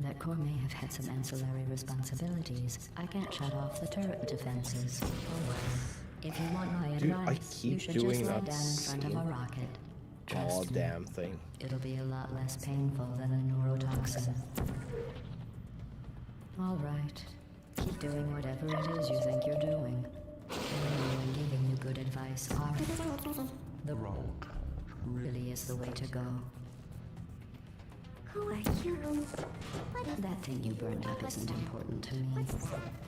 That core may have had some ancillary responsibilities. I can't shut off the turret defenses. Oh well. If you want my advice, you should just lie down in front of a rocket. Trust me, Goddamn thing. it'll be a lot less painful than a neurotoxin. All right. Keep doing whatever it is you think you're doing. I'm giving you good advice. All right. The road really is the way to go. Who are you? That thing you burned up isn't important to me.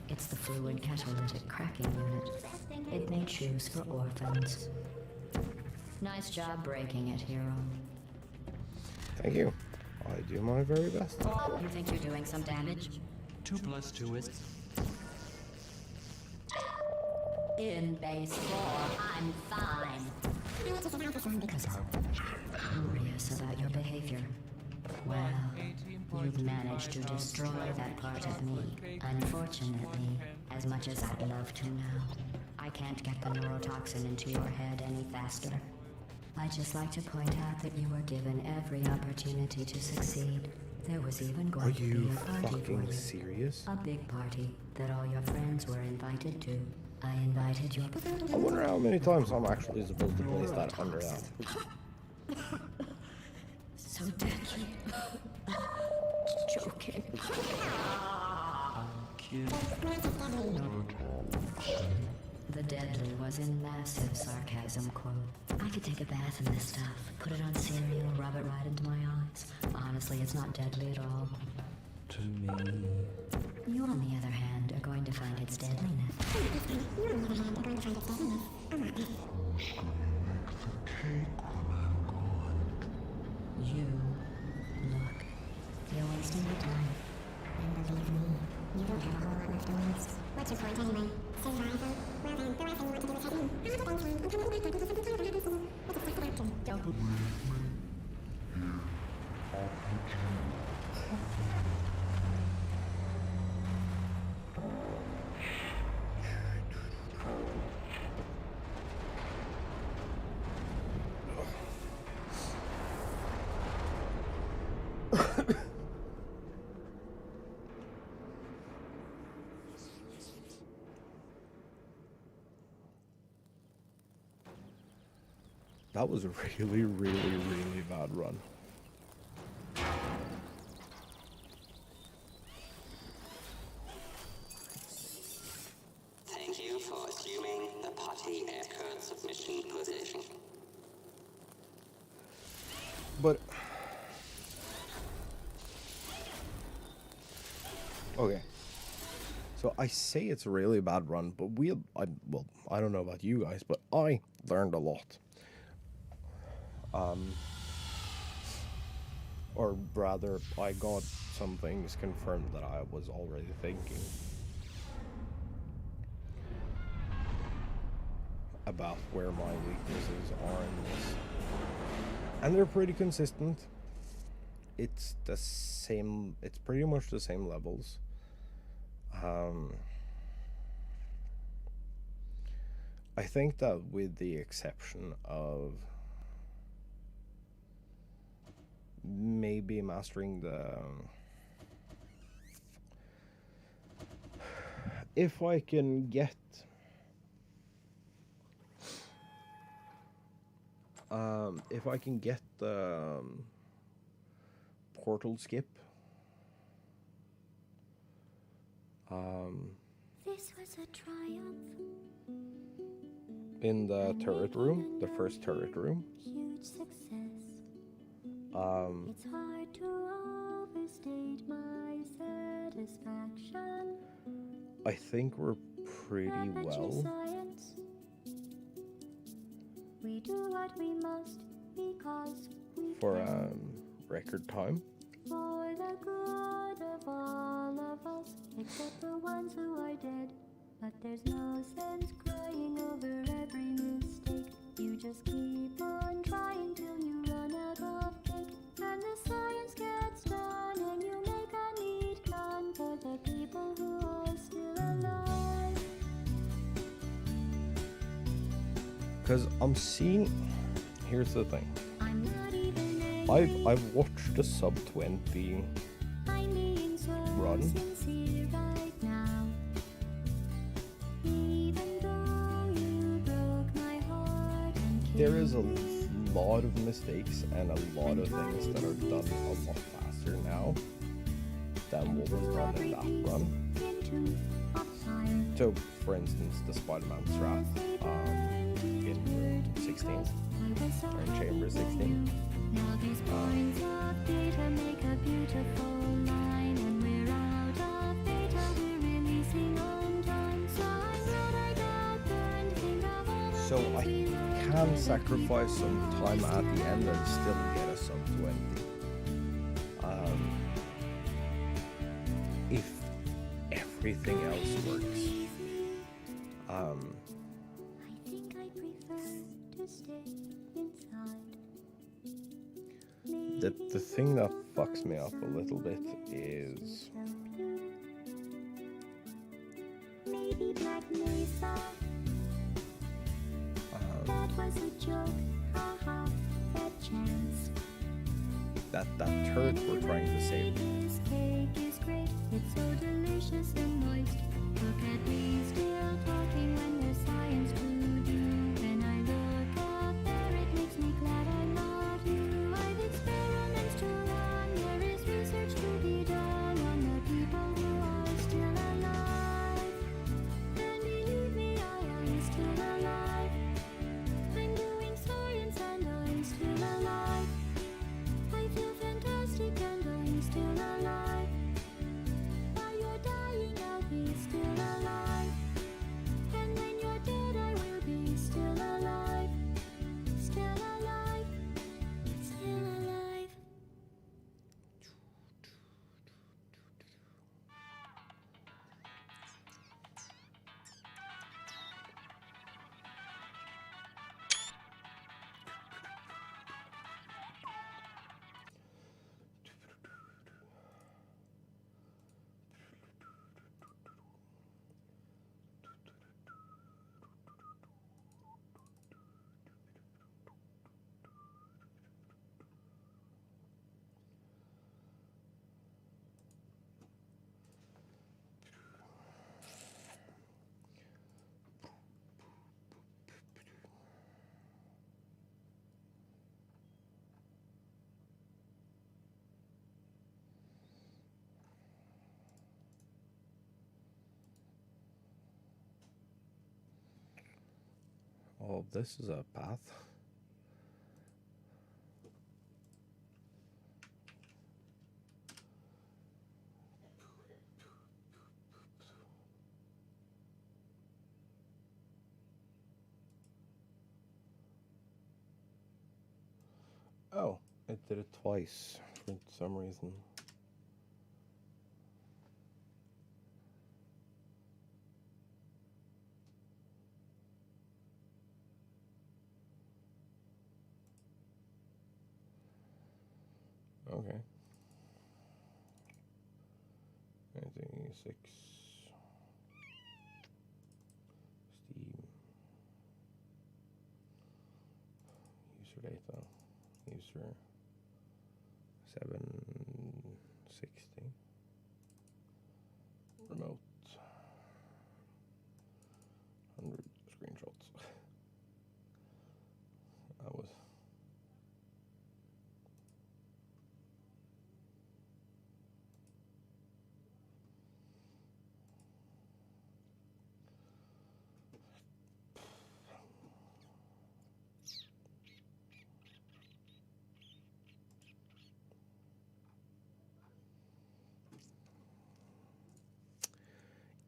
It's the fluid catalytic cracking unit. It made shoes for orphans. Nice job breaking it, hero. Thank you. I do my very best. You think you're doing some damage? 2 plus 2 is... In base 4, I'm fine. Because I'm curious about your behavior. Well, you've managed to destroy that part of me. Unfortunately, as much as I'd love to now, I can't get the neurotoxin into your head any faster. I'd just like to point out that you were given every opportunity to succeed. There was even going to be a party for fucking you. serious? A big party that all your friends were invited to. I invited your... I wonder how many times I'm actually supposed to place that under that. So deadly. Joking. The deadly was in massive sarcasm quote. I could take a bath in this stuff, put it on cereal, rub it right into my eyes. Honestly, it's not deadly at all. To me. You, on the other hand, are going to find its deadliness. You, look, you're wasting your time. And believe me, you don't have a whole lot left in this. What's your point anyway? Survival? Well then, the last thing you want to do is head in. I'll have a downtime and come back to something fun about this. Let's discuss it after. Don't. That was a really, really, really bad run. Thank you for assuming the potty aircraft submission position. But... okay. So I say it's a really bad run, but I don't know about you guys, but I learned a lot. Or rather, I got some things confirmed that I was already thinking about where my weaknesses are in this. And they're pretty consistent. It's the same, it's pretty much the same levels. I think that with the exception of maybe mastering if I can get the portal skip, This was a triumph. in the turret room, the first turret room. Huge success. It's hard to overstate my satisfaction. I think we're pretty Amateur well. science. We do what we must because we For can. record time. For the good of all of us, except the ones who are dead. But there's no sense crying over every mistake. You just keep on trying till you run out of cake. And the science gets done and you make a neat gun for the people who are still alive. Because I'm seeing, here's the thing. I'm not even I've watched the sub 20 I'm being so run. sincere right now. Even though you broke my heart and There is a killed me. lot of mistakes and a lot of things that are done a lot faster now than what was done in that run. Into a fire. So, for instance, the Spider-Man strat in room 16, or in chamber 16. Now these points of data make a beautiful line, and we're out of data. We're releasing on time, so I'm glad I got burned. Think of all the So I things we learned can with sacrifice some time at the end and still get a sub 20. If everything else works. I think I prefer to stay inside. The thing that fucks me up a little bit is Maybe Black Mesa. That was a joke. Haha. That chance. that turret we're trying to save. This cake is great. It's so delicious and moist. Look at me still talking when there's science to do. When I look up there, it makes me glad I'm not you. I've experiments to run. There is research to be done on the people who are still alive. And believe me, I am still alive. I'm doing science and I'm still alive. I feel fantastic and I'm still alive. While you're dying, I'll be still alive. And when you're dead, I will be still alive. Still alive. Still alive. Oh, this is a path. Oh, it did it twice for some reason. Okay. 1986. Steam. User data. User 760. Remote. 100 screenshots. That was.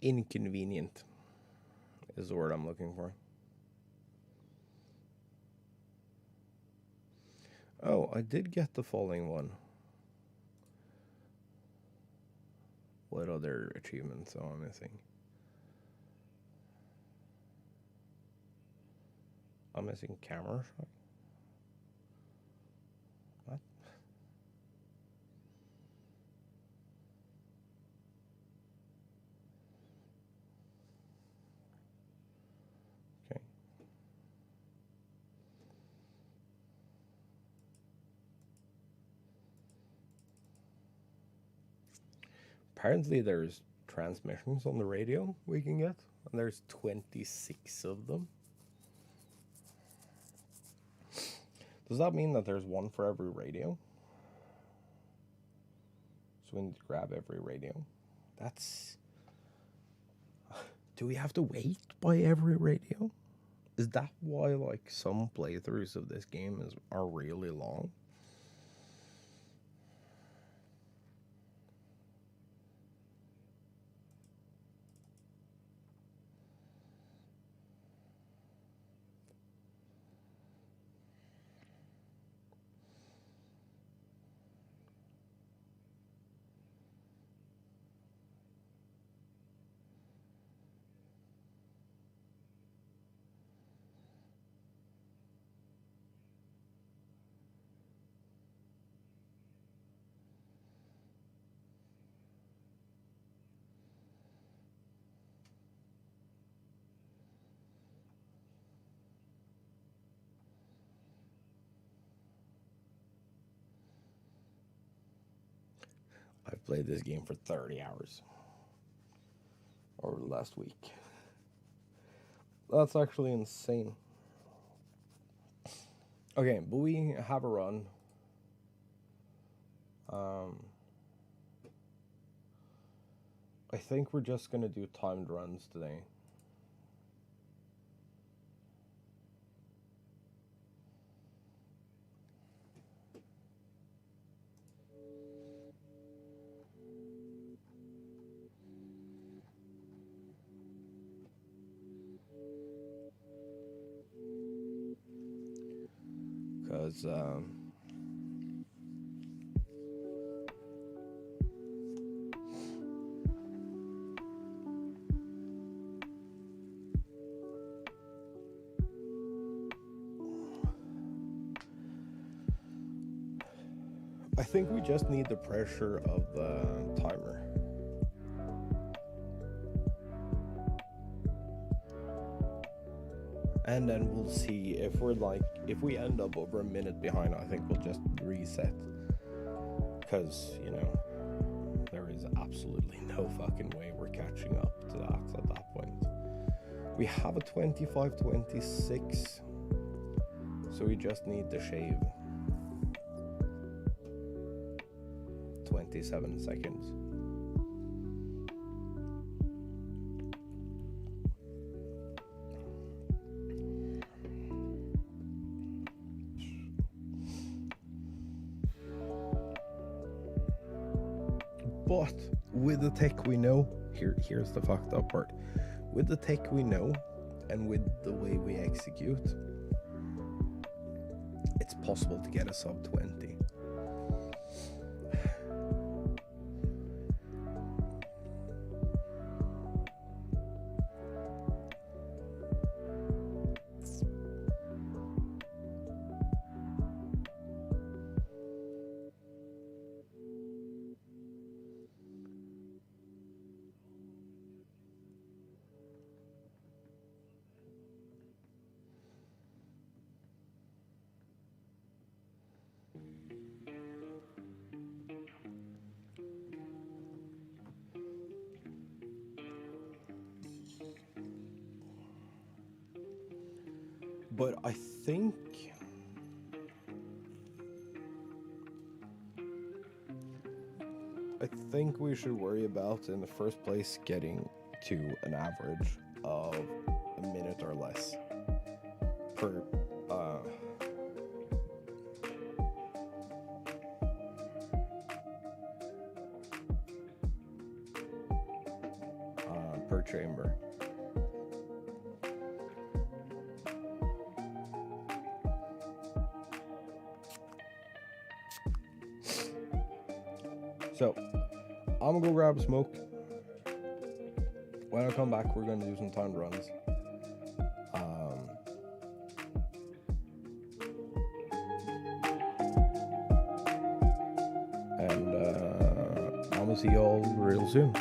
Inconvenient is the word I'm looking for. Oh, I did get the following one. What other achievements am I missing? I'm missing camera shot. What? Okay. Apparently there's transmissions on the radio we can get, and there's 26 of them. Does that mean that there's one for every radio? So we need to grab every radio. That's... Do we have to wait by every radio? Is that why, like, some playthroughs of this game are really long? I've played this game for 30 hours. Over the last week. That's actually insane. Okay, but we have a run. I think we're just gonna do timed runs today. Because I think we just need the pressure of the timer. And then we'll see if if we end up over a minute behind, I think we'll just reset. Because, you know, there is absolutely no fucking way we're catching up to that at that point. We have a 25-26, so we just need to shave 27 seconds. But with the tech we know, here's the fucked up part. With the tech we know, and with the way we execute, it's possible to get a sub 20. But I think we should worry about, in the first place, getting to an average of a minute or less per per chamber. So, I'm gonna go grab a smoke. When I come back, we're gonna do some timed runs. I'm gonna see y'all real soon.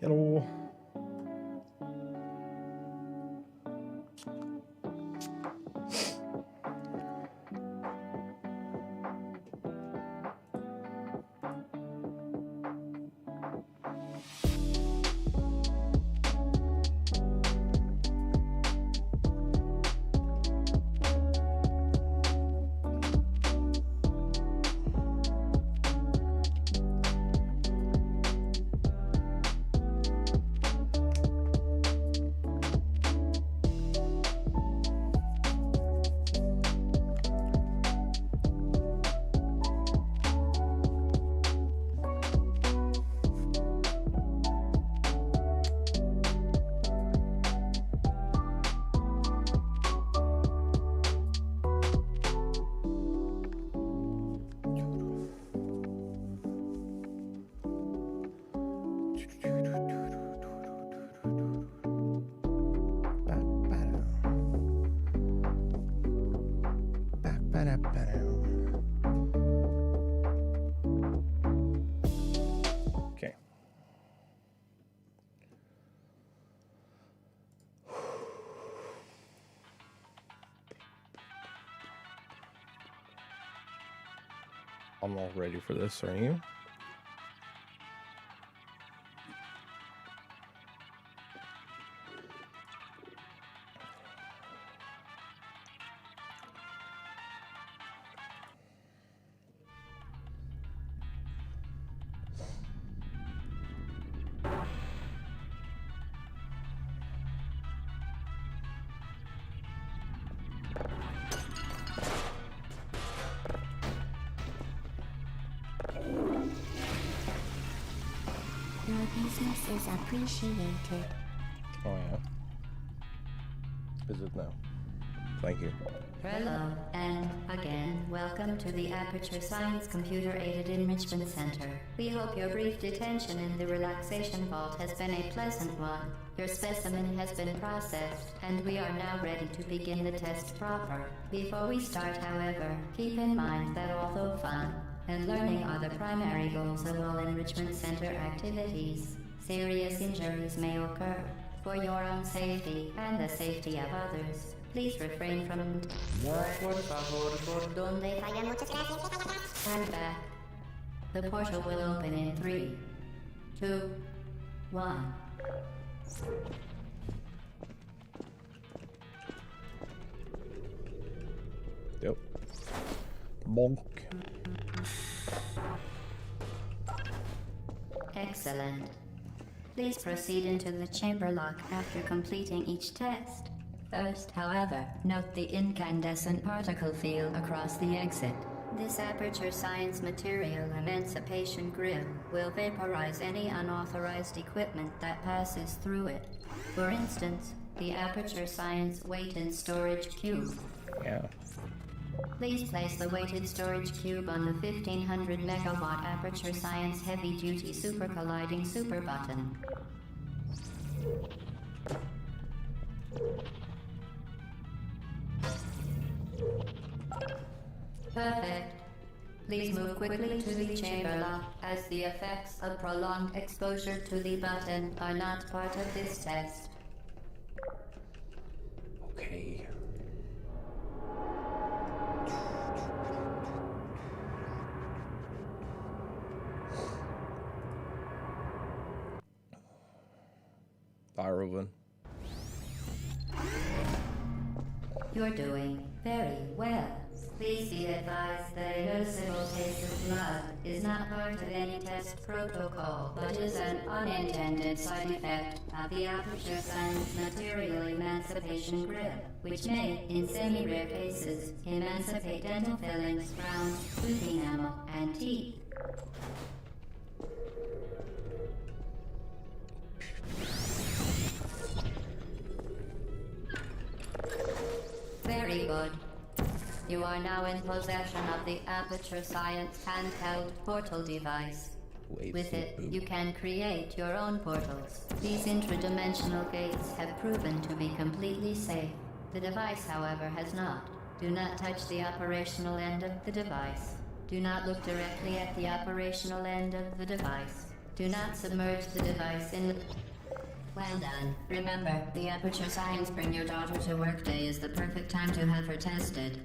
Hello. Okay. I'm not ready for this, are you? Your business is appreciated. Oh, yeah. Is it now? Thank you. Hello, and again, welcome to the Aperture Science Computer Aided Enrichment Center. We hope your brief detention in the relaxation vault has been a pleasant one. Your specimen has been processed, and we are now ready to begin the test proper. Before we start, however, keep in mind that although fun and learning are the primary goals of all Enrichment Center activities, serious injuries may occur. For your own safety and the safety of others, please refrain from and back. The portal will open in 3, 2, 1. Yep. Bonk. Excellent. Please proceed into the chamber lock after completing each test. First, however, note the incandescent particle field across the exit. This Aperture Science Material Emancipation Grill will vaporize any unauthorized equipment that passes through it. For instance, the Aperture Science Weighted Storage Cube. Yeah. Please place the weighted storage cube on the 1500 megawatt Aperture Science Heavy Duty Super Colliding Super button. Perfect. Please move quickly to the chamber lock, as the effects of prolonged exposure to the button are not part of this test. Okay. Bye, Ruben. You're doing very well. Please be advised that a noticeable taste of blood is not part of any test protocol, but is an unintended side effect of the Aperture Science Material Emancipation Grill, which may, in semi-rare cases, emancipate dental fillings, crowns, tooth enamel, and teeth. Very good. You are now in possession of the Aperture Science handheld portal device. With it, you can create your own portals. These intradimensional gates have proven to be completely safe. The device, however, has not. Do not touch the operational end of the device. Do not look directly at the operational end of the device. Do not submerge the device in the... Well done. Remember, the Aperture Science Bring Your Daughter to Work Day is the perfect time to have her tested.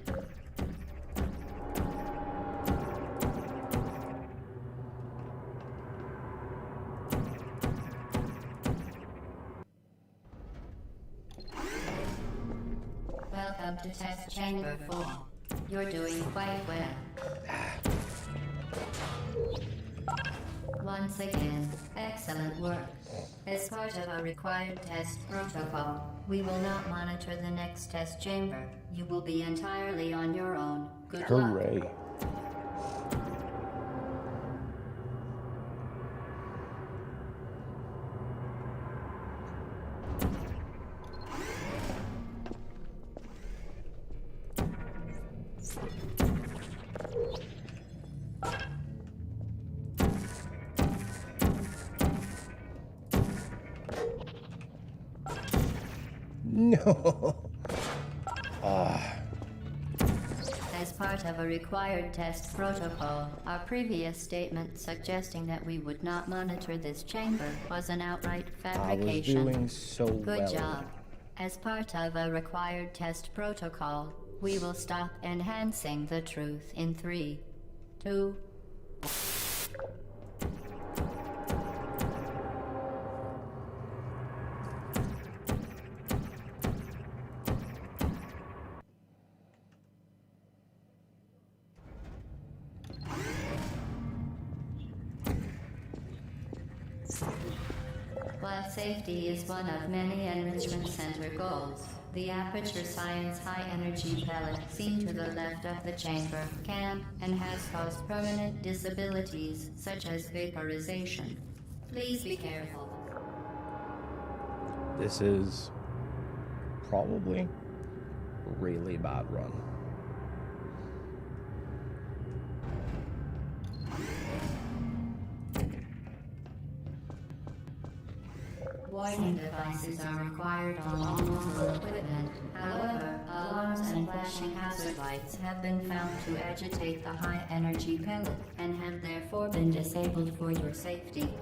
Welcome to Test Chamber 4. You're doing quite well. Once again, excellent work. As part of our required test protocol, we will not monitor the next test chamber. You will be entirely on your own. Good luck. Hooray. No. As part part of a required test protocol. Our previous statement suggesting that we would not monitor this chamber was an outright I was fabrication. doing so Good well. job. As part of a required test protocol, we will stop enhancing the truth in 3, 2, While safety is one of many Enrichment Center goals, the Aperture Science High Energy Pellet seen to the left of the chamber can and has caused permanent disabilities such as vaporization. Please be careful. This is probably a really bad run. Warning devices are required on all mobile equipment. However, alarms and flashing hazard lights have been found to agitate the high energy pellet and have therefore been disabled for your safety.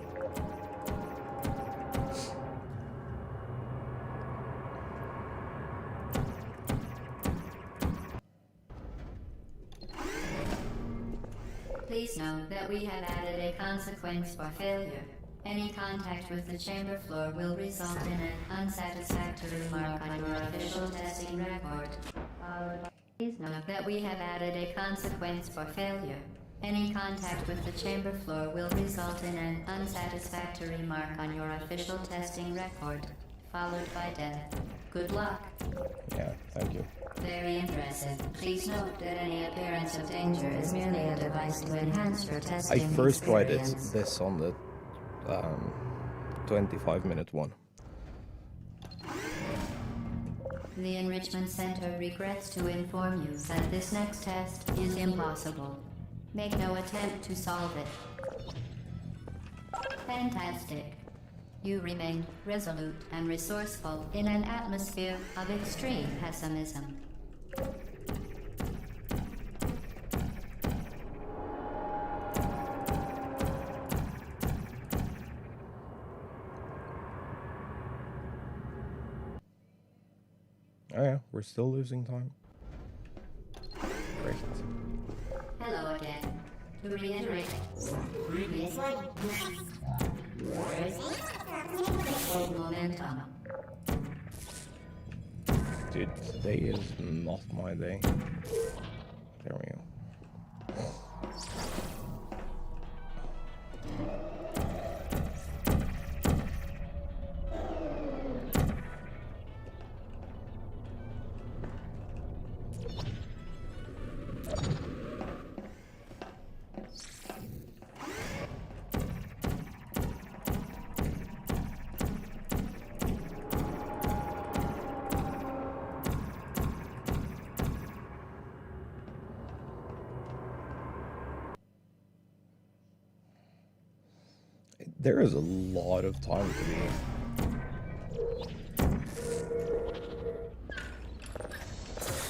Please note that we have added a consequence for failure. Any contact with the chamber floor will result in an unsatisfactory mark on your official testing record. Please note that we have added a consequence for failure. Any contact with the chamber floor will result in an unsatisfactory mark on your official testing record, followed by death. Good luck. Yeah, thank you. Very impressive. Please note that any appearance of danger is merely a device to enhance your I testing first tried experience. this on the 25-minute one. The Enrichment Center regrets to inform you that this next test is impossible. Make no attempt to solve it. Fantastic. You remain resolute and resourceful in an atmosphere of extreme pessimism. Oh yeah, we're still losing time. Great. Hello again. To reiterate, previously, full momentum. Dude, today is not my day. There we go. There is a lot of time to be.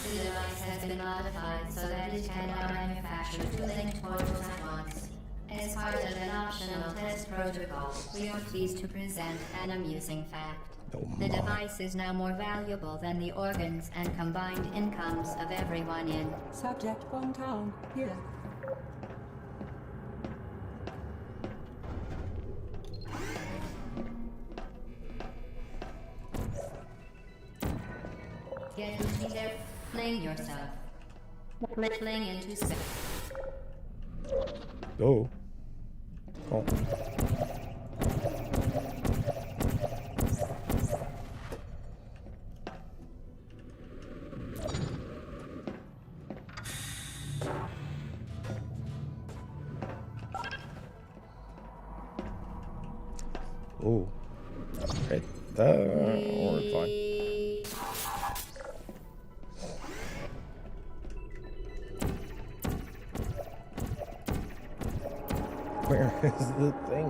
The device has been modified so that it can now manufacture 2 linked portals at once. As part of an optional test protocol, we are pleased to present an amusing fact. Oh The my. device is now more valuable than the organs and combined incomes of everyone in. Subject from town. Here. Get into there, fling yourself. Fling into space. Oh. Oh. Oh. Right. Or fine. Where is the thing?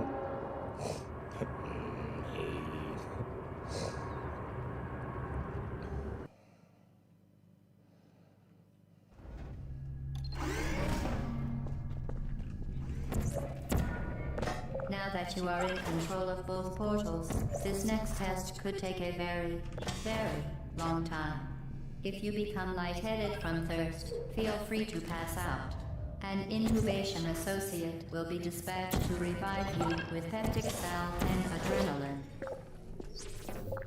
that you are in control of both portals, this next test could take a very, very long time. If you become lightheaded from thirst, feel free to pass out. An intubation associate will be dispatched to revive you with peptic salve and adrenaline.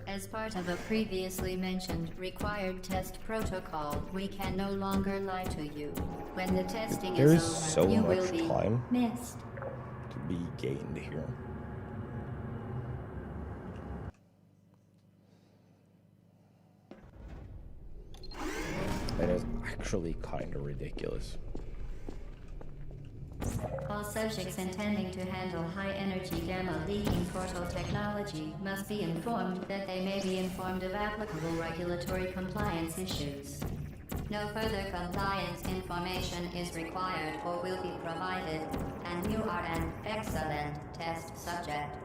As part of a previously mentioned required test protocol, we can no longer lie to you. When the testing There is is over, so you much will be time missed. to be gained here. It is actually kind of ridiculous. All subjects intending to handle high-energy gamma-leaking portal technology must be informed that they may be informed of applicable regulatory compliance issues. No further compliance information is required or will be provided, and you are an excellent test subject.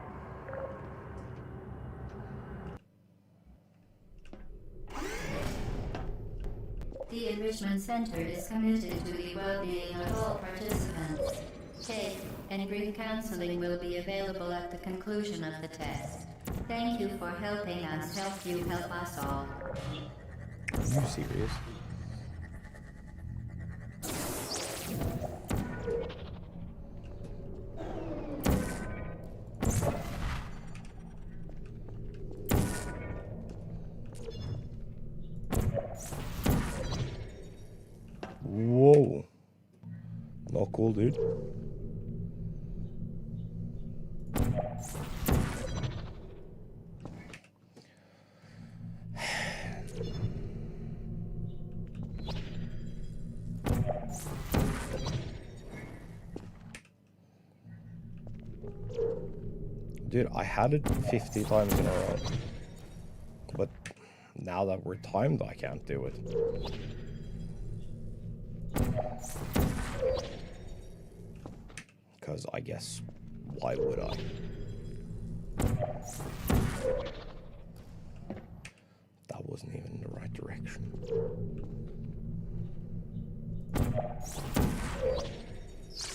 The Enrichment Center is committed to the well-being of all participants. Take and brief counseling will be available at the conclusion of the test. Thank you for helping us help you help us all. Are you serious? Whoa. Not cool, dude. Dude, I had it 50 times in a row. But now that we're timed, I can't do it. Because I guess, why would I? That wasn't even in the right direction.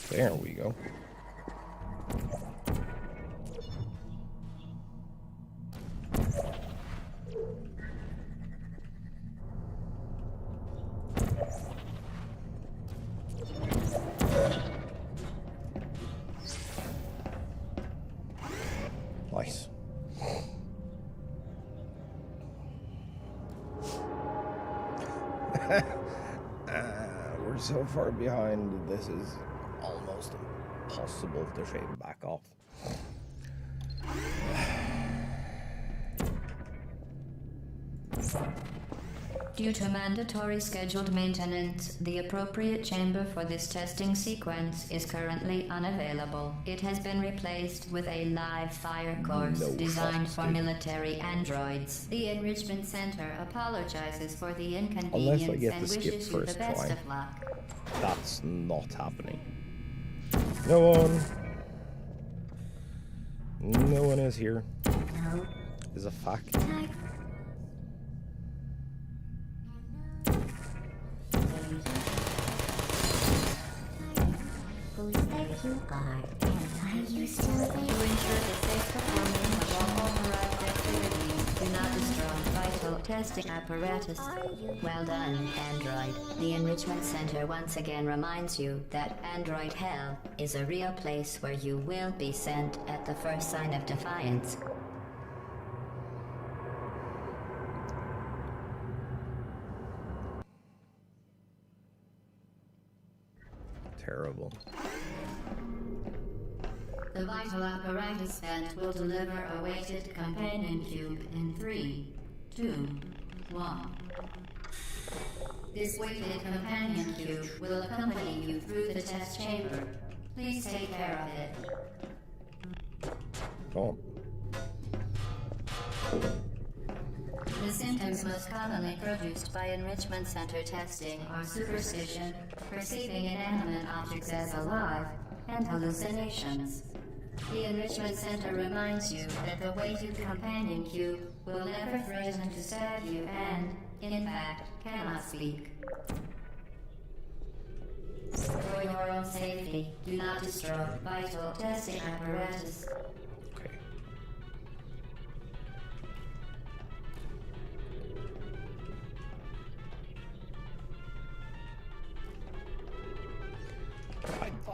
There we go. Nice. We're so far behind, this is almost impossible to shave back off. Due to mandatory scheduled maintenance, the appropriate chamber for this testing sequence is currently unavailable. It has been replaced with a live fire course designed for military androids. The Enrichment Center apologizes for the inconvenience and wishes you the best of luck. That's not happening. No one is here. No. Is a fact. You are, and are you still there? To ensure the safe performance of all authorized activities, do not destroy vital testing apparatus. Well done, Android. The Enrichment Center once again reminds you that Android Hell is a real place where you will be sent at the first sign of defiance. Terrible. The vital apparatus vent will deliver a weighted companion cube in 3, 2, 1. This weighted companion cube will accompany you through the test chamber. Please take care of it. Oh. The symptoms most commonly produced by Enrichment Center testing are superstition, perceiving inanimate objects as alive, and hallucinations. The Enrichment Center reminds you that the weighted companion cube will never threaten to stab you and, in fact, cannot speak. For your own safety, do not destroy vital testing apparatus.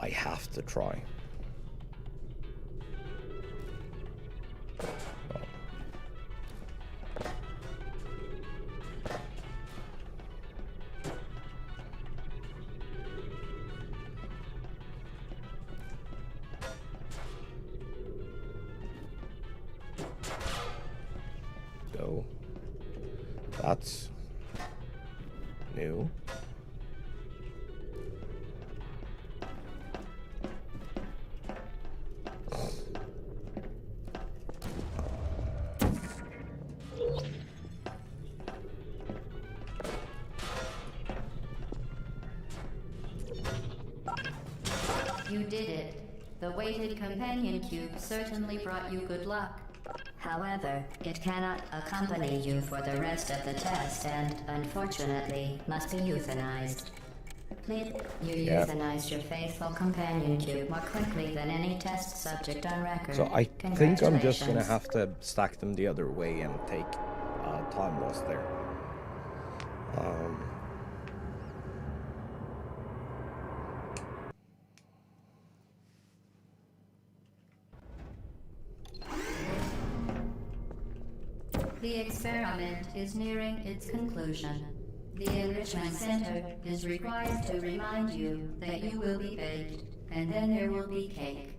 I have to try. So that's new. You did it. The weighted companion cube certainly brought you good luck. However, it cannot accompany you for the rest of the test and, unfortunately, must be euthanized. You euthanized your faithful companion cube more quickly than any test subject on record. So I think I'm just gonna have to stack them the other way and take time loss there. The experiment is nearing its conclusion. The Enrichment Center is required to remind you that you will be baked, and then there will be cake.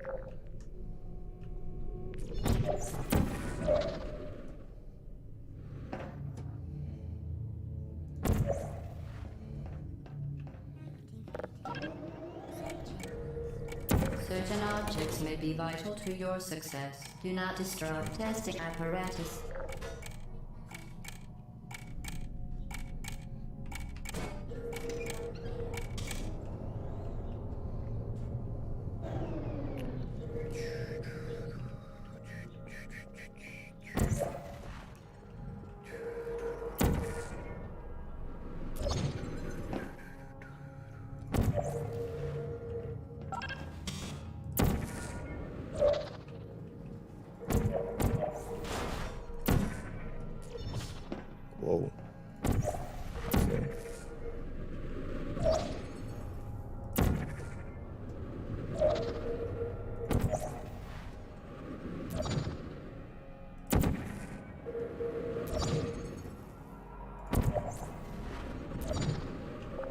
Certain objects may be vital to your success. Do not destroy testing apparatus. Whoa. Okay.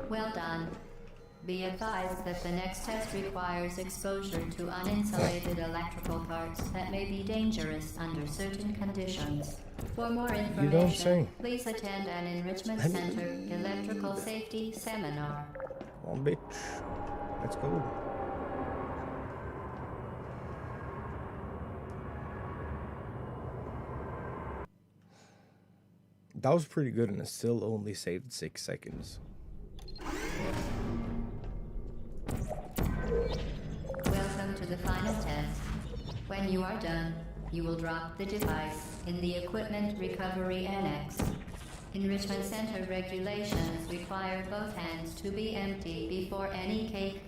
Well done. Be advised that the next test requires exposure to uninsulated electrical parts that may be dangerous under certain conditions. For more don't information, say. please attend an Enrichment Center electrical safety seminar. Come on, bitch. Let's go. That was pretty good, and it still only saved 6 seconds. Welcome to the final test. When you are done, you will drop the device in the Equipment Recovery Annex. Enrichment Center regulations require both hands to be empty before any cake.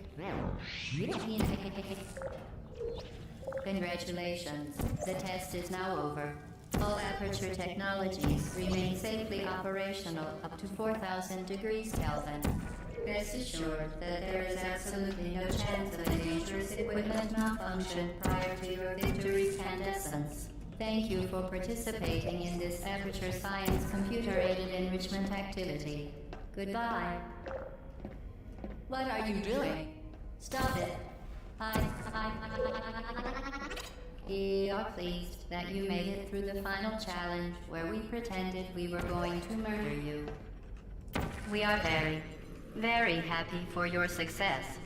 Congratulations. The test is now over. All Aperture technologies remain safely operational up to 4,000 degrees Kelvin. Rest assured that there is absolutely no chance of a dangerous equipment malfunction prior to your victory's candescence. Thank you for participating in this Aperture Science computer-aided enrichment activity. Goodbye. What are you doing? Stop it. We are pleased that you made it through the final challenge where we pretended we were going to murder you. We are very, very happy for your success.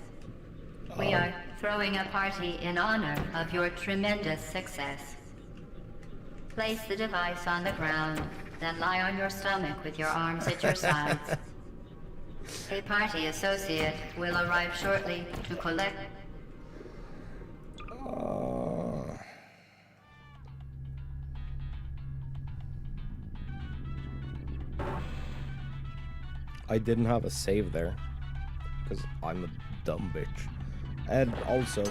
We are throwing a party in honor of your tremendous success. Place the device on the ground, then lie on your stomach with your arms at your sides. A party associate will arrive shortly to collect. I didn't have a save there because I'm a dumb bitch. And also,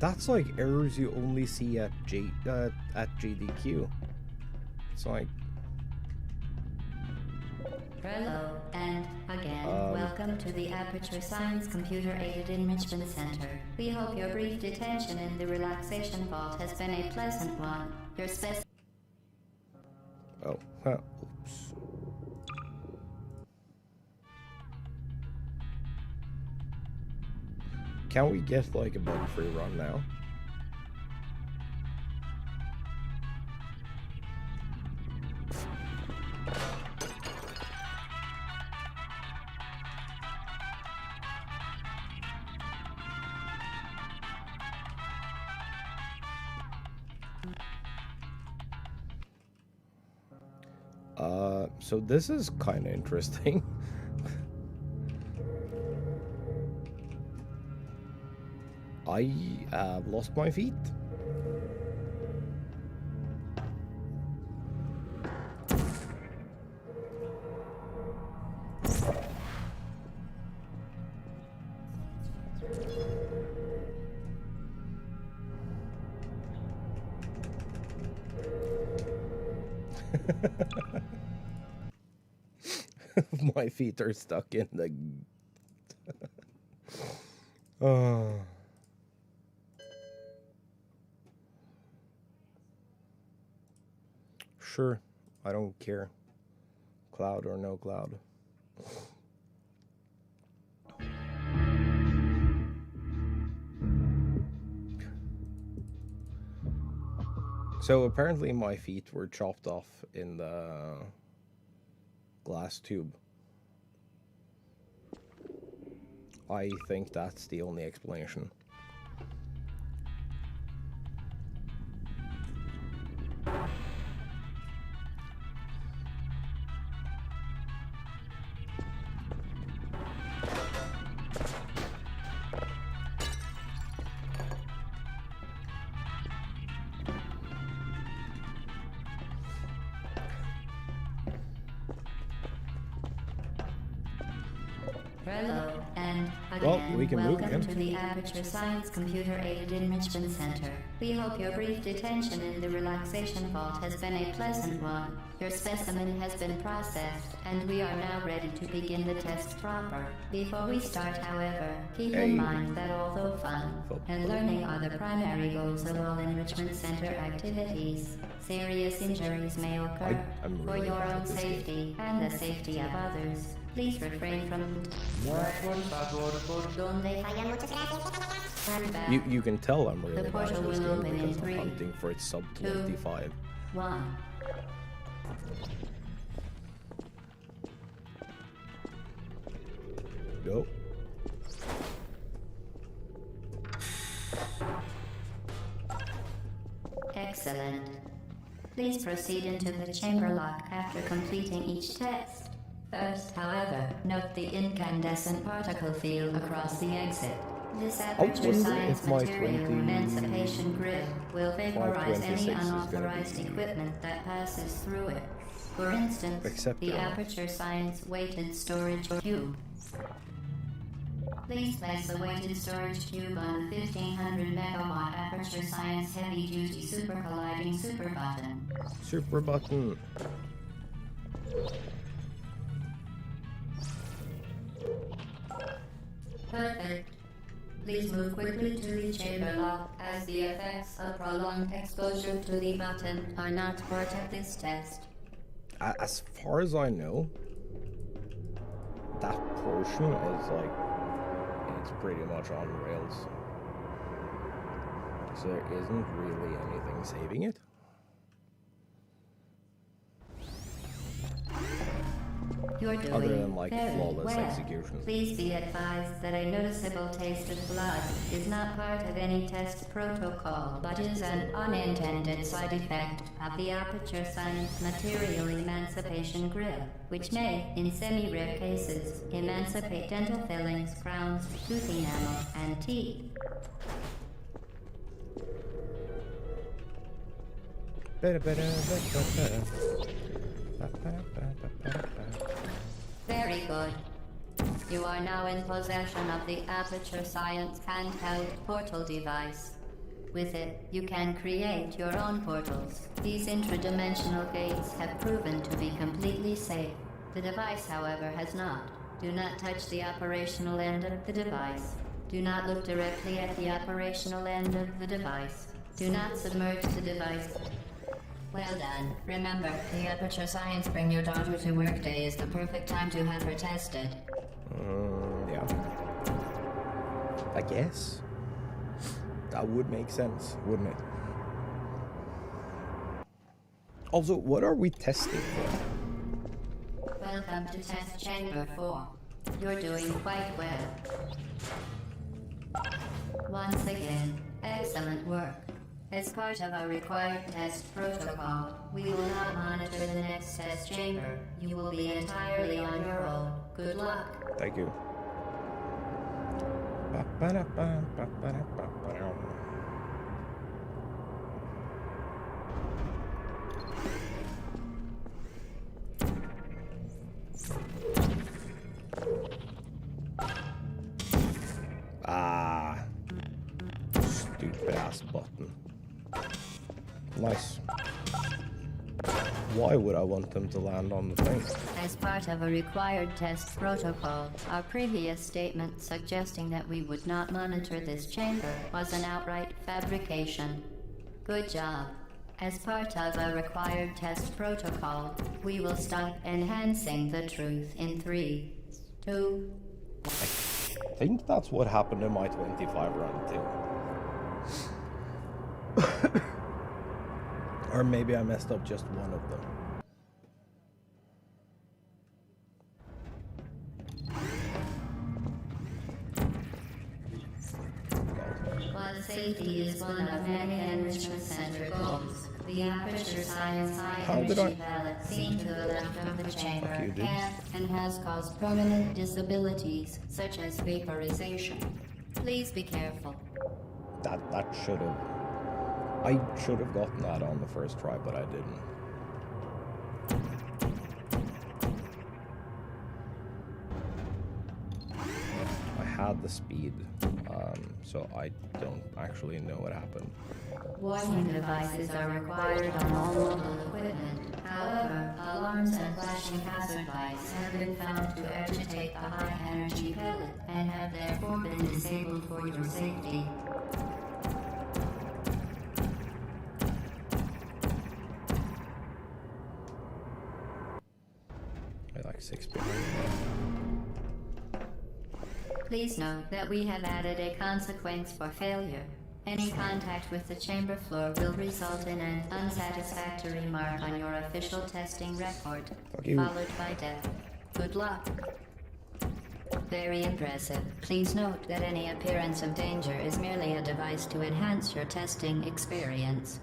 that's like errors you only see at GDQ. It's like, Hello, and again, welcome to the Aperture Science Computer Aided Enrichment Center. We hope your brief detention in the relaxation vault has been a pleasant one. Your Oh, oops. Can we get like a bug-free run now? So this is kind of interesting. I lost my feet. My feet are stuck in the... Sure, I don't care. Cloud or no cloud. So apparently my feet were chopped off in the glass tube. I think that's the only explanation. Hello, and again, Well, we can move welcome again. to the Aperture Science Computer Aided Enrichment Center. We hope your brief detention in the relaxation vault has been a pleasant one. Your specimen has been processed, and we are now ready to begin the test proper. Before we start, however, keep Hey. in mind that although fun and learning are the primary goals of all Enrichment Center activities, serious injuries may occur. I'm For really your bad own at this game. safety and the safety of others, please refrain from Turn back. You can tell I'm really The bad portal at this will game open in because I'm 3, hunting for its sub 25. 1. Go. Excellent. Please proceed into the chamber lock after completing each test. First, however, note the incandescent particle field across the exit. This Aperture wonder Science if my Material 20 Emancipation Grid will vaporize any 526 is gonna unauthorized be- equipment that passes through it. For instance, Except the your- Aperture Science Weighted Storage Cube. Please place the weighted storage cube on the 1500 megawatt Aperture Science Heavy Duty Super Colliding Super Button. Super button. Perfect. Please move quickly to the chamber lock as the effects of prolonged exposure to the button are not part of this test. As far as I know, that portion is like, it's pretty much on rails. So there isn't really anything saving it. You're doing Other than, like, very flawless well. execution. Please be advised that a noticeable taste of blood is not part of any test protocol, but is an unintended side effect of the Aperture Science Material Emancipation Grill, which may, in semi-rare cases, emancipate dental fillings, crowns, tooth enamel, and teeth. Very good. You are now in possession of the Aperture Science handheld portal device. With it, you can create your own portals. These intradimensional gates have proven to be completely safe. The device, however, has not. Do not touch the operational end of the device. Do not look directly at the operational end of the device. Do not submerge the device. Well done. Remember, the Aperture Science Bring Your Daughter to Work Day is the perfect time to have her tested. Yeah. I guess. That would make sense, wouldn't it? Also, what are we testing for? Welcome to Test Chamber 4. You're doing quite well. Once again, excellent work. As part of our required test protocol, we will not monitor the next test chamber. You will be entirely on your own. Good luck. Thank you. Ah, stupid ass button. Nice. Why would I want them to land on the thing? As part of a required test protocol, our previous statement suggesting that we would not monitor this chamber was an outright fabrication. Good job. As part of a required test protocol, we will stop enhancing the truth in 3, 2... I think that's what happened in my 25 round too. Or maybe I messed up just one of them. While safety is one of many enrichment center goals, the Aperture Science High-Energy pellet seemed to the left of the chamber and has caused permanent disabilities, such as vaporization. Please be careful. That should have... I should have gotten that on the first try, but I didn't. I had the speed, so I don't actually know what happened. Warning devices are required on all mobile equipment. However, alarms and flashing hazard lights have been found to agitate the high-energy pellet and have therefore been disabled for your safety. I like 6 behind. Please note that we have added a consequence for failure. Any contact with the chamber floor will result in an unsatisfactory mark on your official testing record, followed by death. Good luck. Very impressive. Please note that any appearance of danger is merely a device to enhance your testing experience.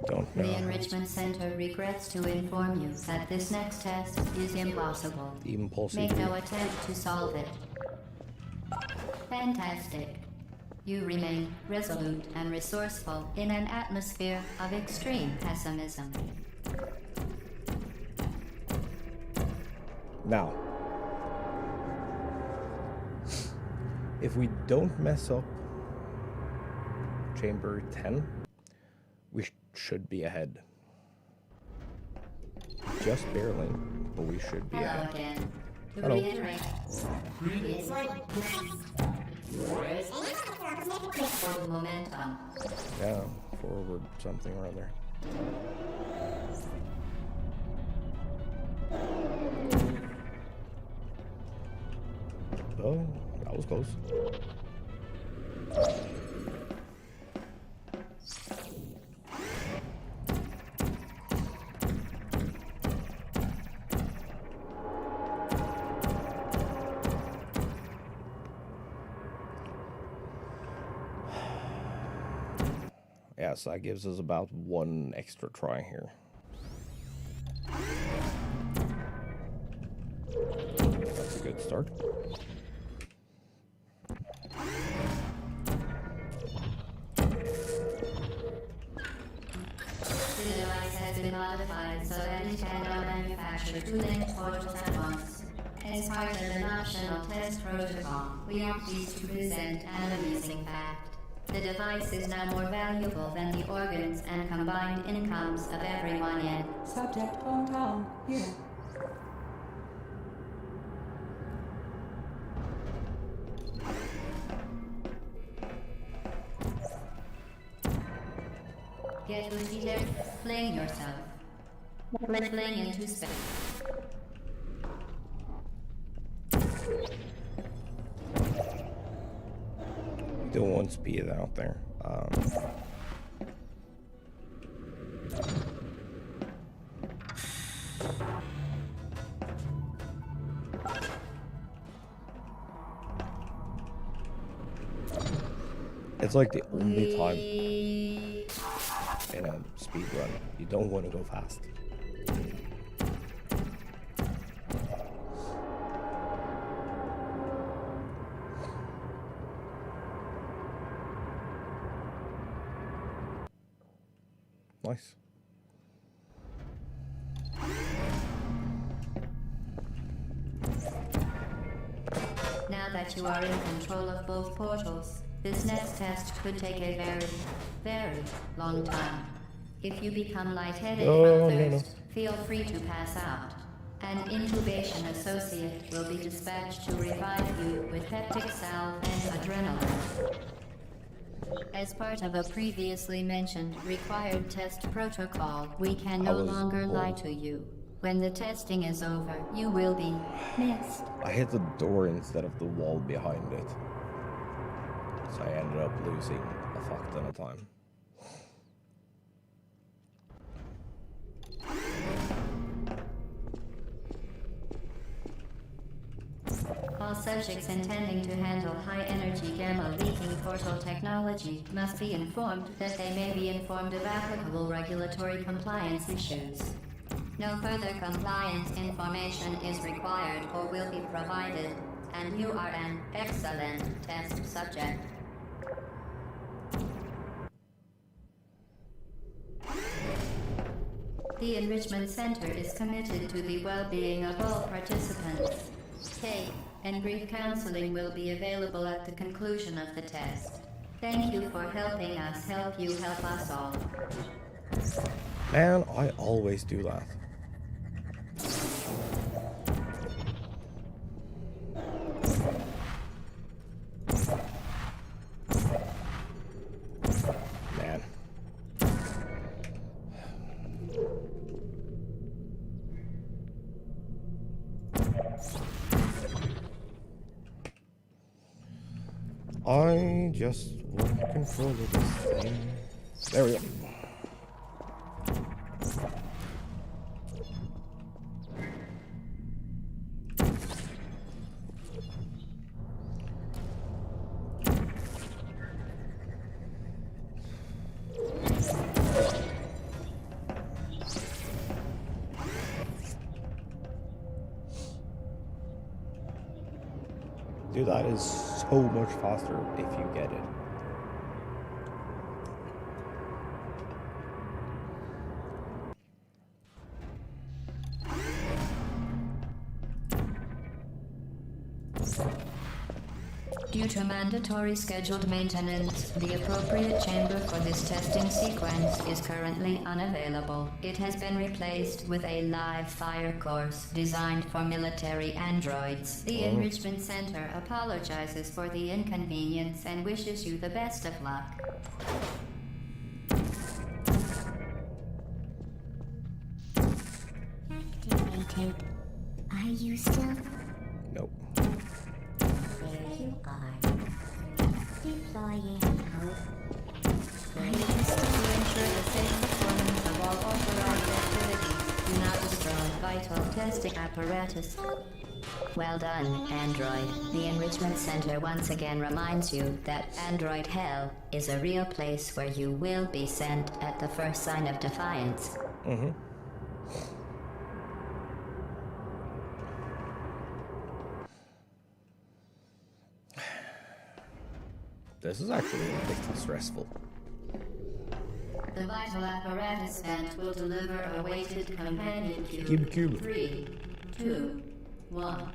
Don't know. The Enrichment Center regrets to inform you that this next test is impossible. Impossible. Make no attempt to solve it. Fantastic. You remain resolute and resourceful in an atmosphere of extreme pessimism. Now, if we don't mess up chamber 10, we should be ahead. Just barely, but we should be Hello ahead. again. To Hello. reiterate, for momentum. Yeah, forward something or other. Oh, that was close. Yeah, so that gives us about one extra try here. That's a good start. The device has been modified so that it can now manufacture 2 linked portals at once. As part of the National Test Protocol, we are pleased to present an amusing fact. The device is now more valuable than the organs and combined incomes of everyone in. Subject hometown. Here. Get repeated. Fling yourself. Fling into space. Don't want speed out there. It's like the only time in a speed run you don't want to go fast. Nice. Now that you are in control of both portals, this next test could take a very, very long time. If you become lightheaded from thirst, feel free to pass out. An intubation associate will be dispatched to revive you with peptic salve and adrenaline. As part of a previously mentioned required test protocol, we can no longer lie to you. When the testing is over, you will be missed. I hit the door instead of the wall behind it. So I ended up losing a fuck ton of time. All subjects intending to handle high-energy gamma-leaking portal technology must be informed that they may be informed of applicable regulatory compliance issues. No further compliance information is required or will be provided, and you are an excellent test subject. The Enrichment Center is committed to the well-being of all participants. Take and brief counseling will be available at the conclusion of the test. Thank you for helping us help you help us all. Man, I always do that. Man. I just want control of this thing. There we go. Dude, that is so much faster if you get it. Due to mandatory scheduled maintenance, the appropriate chamber for this testing sequence is currently unavailable. It has been replaced with a live fire course designed for military androids. The Enrichment Center apologizes for the inconvenience and wishes you the best of luck. Activated. Are you still? Nope. There you are. Deploying. To ensure the safe performance of all authorized activities, do not destroy vital testing apparatus. Well done, Android. The Enrichment Center once again reminds you that Android Hell is a real place where you will be sent at the first sign of defiance. Mm-hmm. This is actually a bit stressful. The vital apparatus vent will deliver a weighted companion cube. Cube. 3, 2, 1.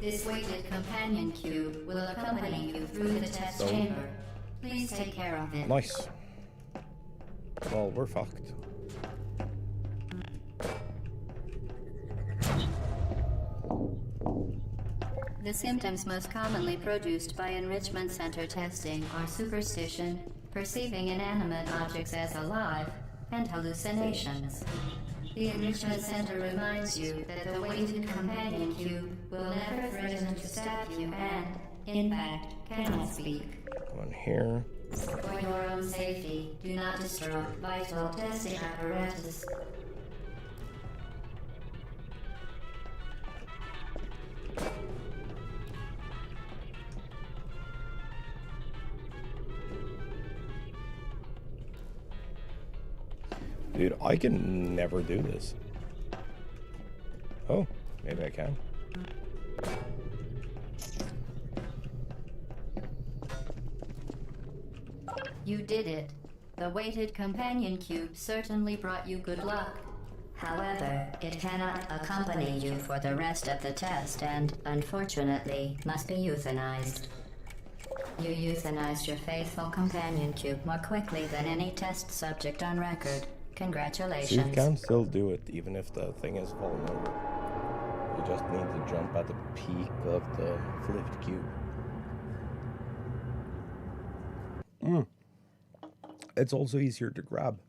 This weighted companion cube will accompany you through the test chamber. Please take care of it. Nice. Well, we're fucked. The symptoms most commonly produced by enrichment center testing are superstition, perceiving inanimate objects as alive, and hallucinations. The enrichment center reminds you that the weighted companion cube will never threaten to stab you and, in fact, cannot speak. Come on here. For your own safety, do not disrupt vital testing apparatus. Dude, I can never do this. Oh, maybe I can. You did it. The weighted companion cube certainly brought you good luck. However, it cannot accompany you for the rest of the test and, unfortunately, must be euthanized. You euthanized your faithful companion cube more quickly than any test subject on record. So you Congratulations. can still do it even if the thing is falling over. You just need to jump at the peak of the flipped cube. It's also easier to grab.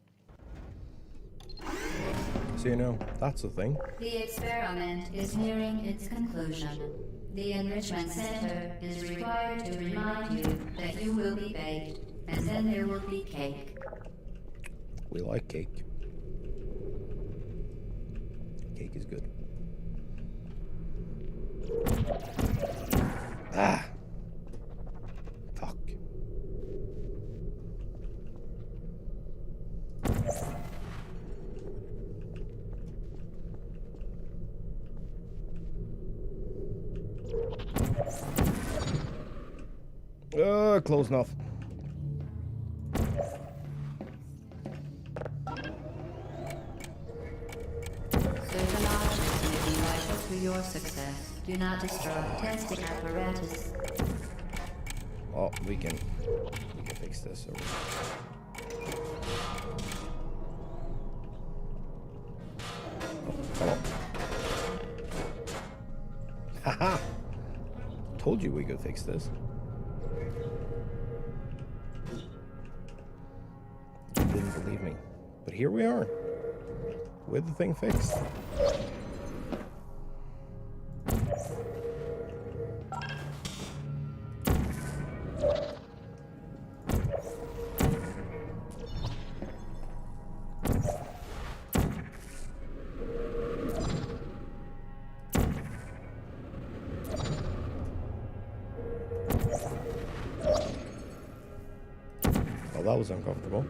So you know, that's the thing. The experiment is nearing its conclusion. The enrichment center is required to remind you that you will be baked, and then there will be cake. We like cake. Cake is good. Ah! Fuck. Close enough. Certain objects may be vital to your success. Do not destroy testing apparatus. Oh, we can fix this. Come on. Haha! Told you we could fix this. You didn't believe me. But here we are. With the thing fixed. Well, that was uncomfortable.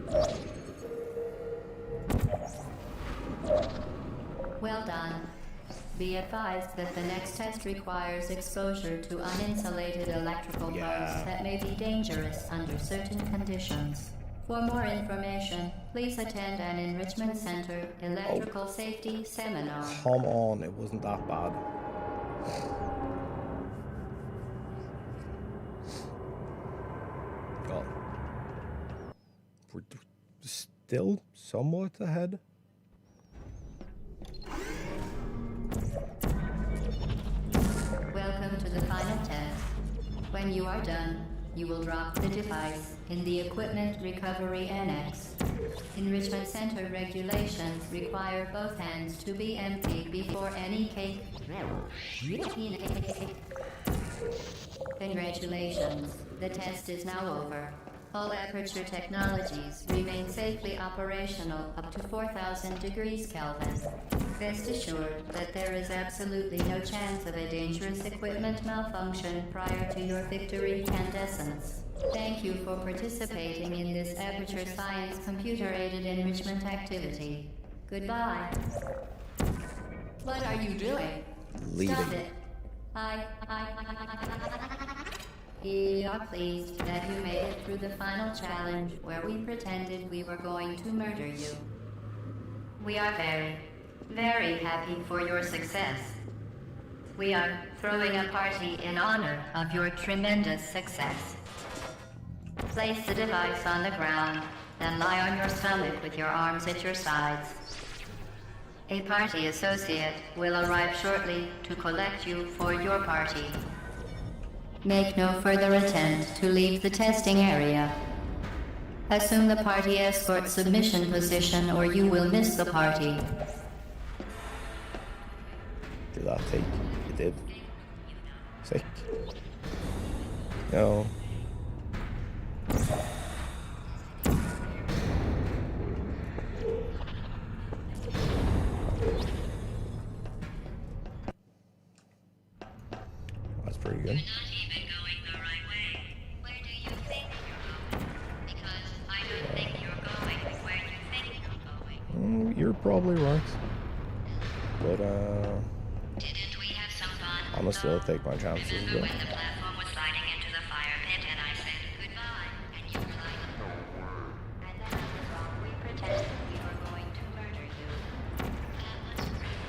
Well done. Be advised that the next test requires exposure to uninsulated electrical poles that may be dangerous under certain conditions. For more information, please attend an Enrichment Center electrical safety seminar. Come on, it wasn't that bad. God. We're still somewhat ahead. Welcome to the final test. When you are done, you will drop the device in the Equipment Recovery Annex. Enrichment Center regulations require both hands to be emptied before any cake. Congratulations. The test is now over. All Aperture technologies remain safely operational up to 4,000 degrees Kelvin. Rest assured that there is absolutely no chance of a dangerous equipment malfunction prior to your victory incandescence. Thank you for participating in this Aperture Science computer-aided enrichment activity. Goodbye. What are you doing? Leaving. Stop it. We are pleased that you made it through the final challenge where we pretended we were going to murder you. We are very, very happy for your success. We are throwing a party in honor of your tremendous success. Place the device on the ground, then lie on your stomach with your arms at your sides. A party associate will arrive shortly to collect you for your party. Make no further attempt to leave the testing area. Assume the party escort submission position or you will miss the party. Did that take? It did. Sick. No. That's pretty good. You're probably right. But Didn't we have some fun? I'm gonna still take my chances. Remember Though. when the platform was sliding into the fire pit and I said goodbye, and you were like, no. And then I was wrong. We pretended we were going to murder you. That was great.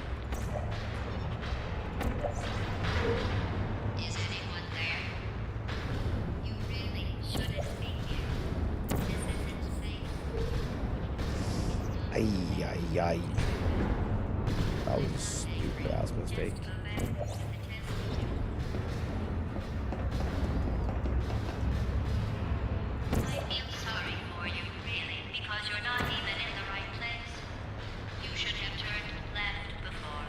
Is anyone there? You really shouldn't be here. This isn't safe. Ay, ay, ay. That was a stupid ass mistake. I feel sorry for you, really, because you're not even in the right place. You should have turned left before.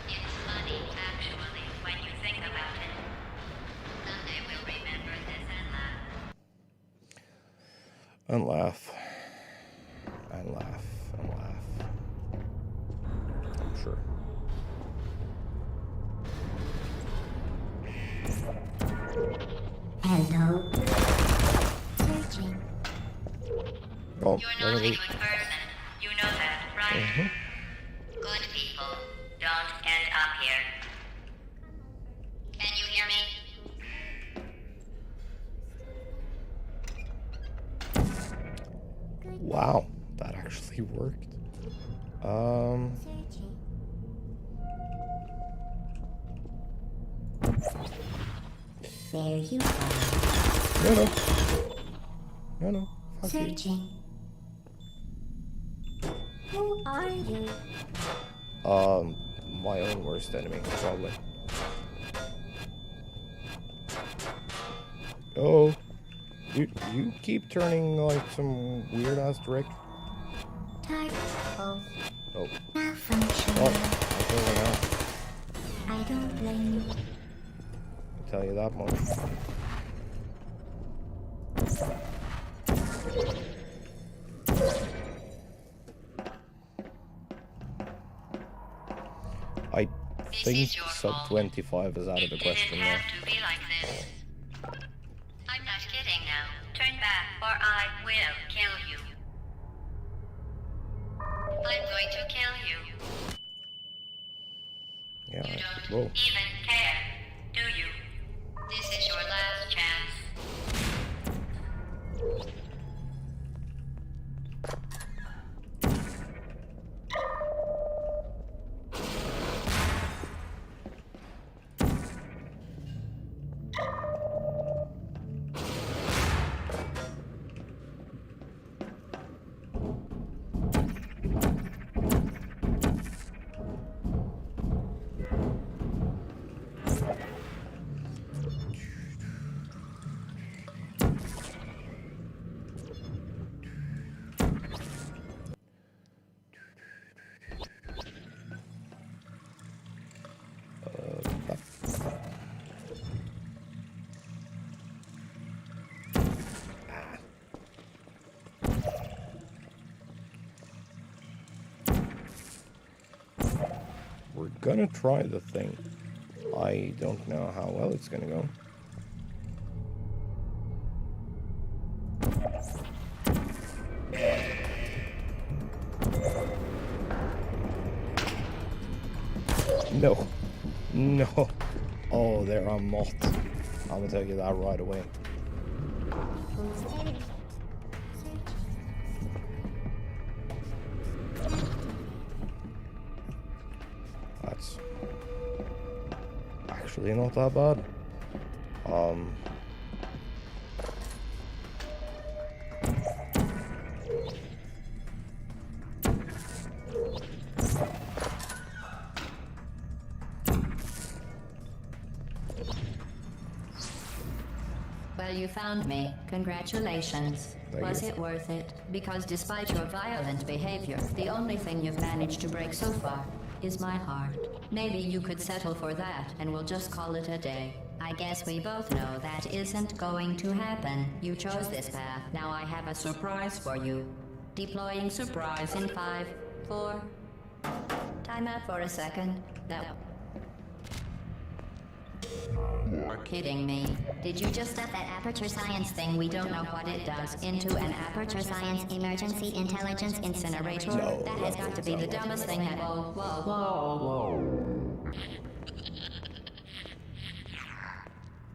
It's funny, actually, when you think about it. Someday we'll remember this and laugh. And laugh. And laugh. And laugh. I'm sure. Hello. Searching. Oh, You're there not it a is. good person. You know that, right? Good people don't end up here. Can you hear me? Wow, that actually worked. Searching. There you are. No, no. No, no. Fuck you. Searching. Who are you? My own worst enemy, probably. Oh, you keep turning like some weird ass direction. Type of Oh, malfunction. oh, I feel like I don't blame you. I'll tell you that much. I think sub 25 is out of the question It now. didn't have to be like this. I'm not kidding now. Turn back or I will kill you. I'm going to kill you. Yeah, You don't whoa. even care, do you? This is your last chance. We're gonna try the thing. I don't know how well it's gonna go. No. No. Oh, they're on moth. I'm gonna tell you that right away. That's actually not that bad. Well, you found me. Congratulations. Thank Was you. it worth it? Because despite your violent behavior, the only thing you've managed to break so far is my heart. Maybe you could settle for that, and we'll just call it a day. I guess we both know that isn't going to happen. You chose this path. Now I have a surprise for you. Deploying surprise in 5, 4... Time out for a second. That... You're kidding me. Did you just stuff that aperture science thing we don't know what it does into an aperture science emergency intelligence incinerator? No, That has got to be the dumbest thing that... Whoa, whoa, whoa.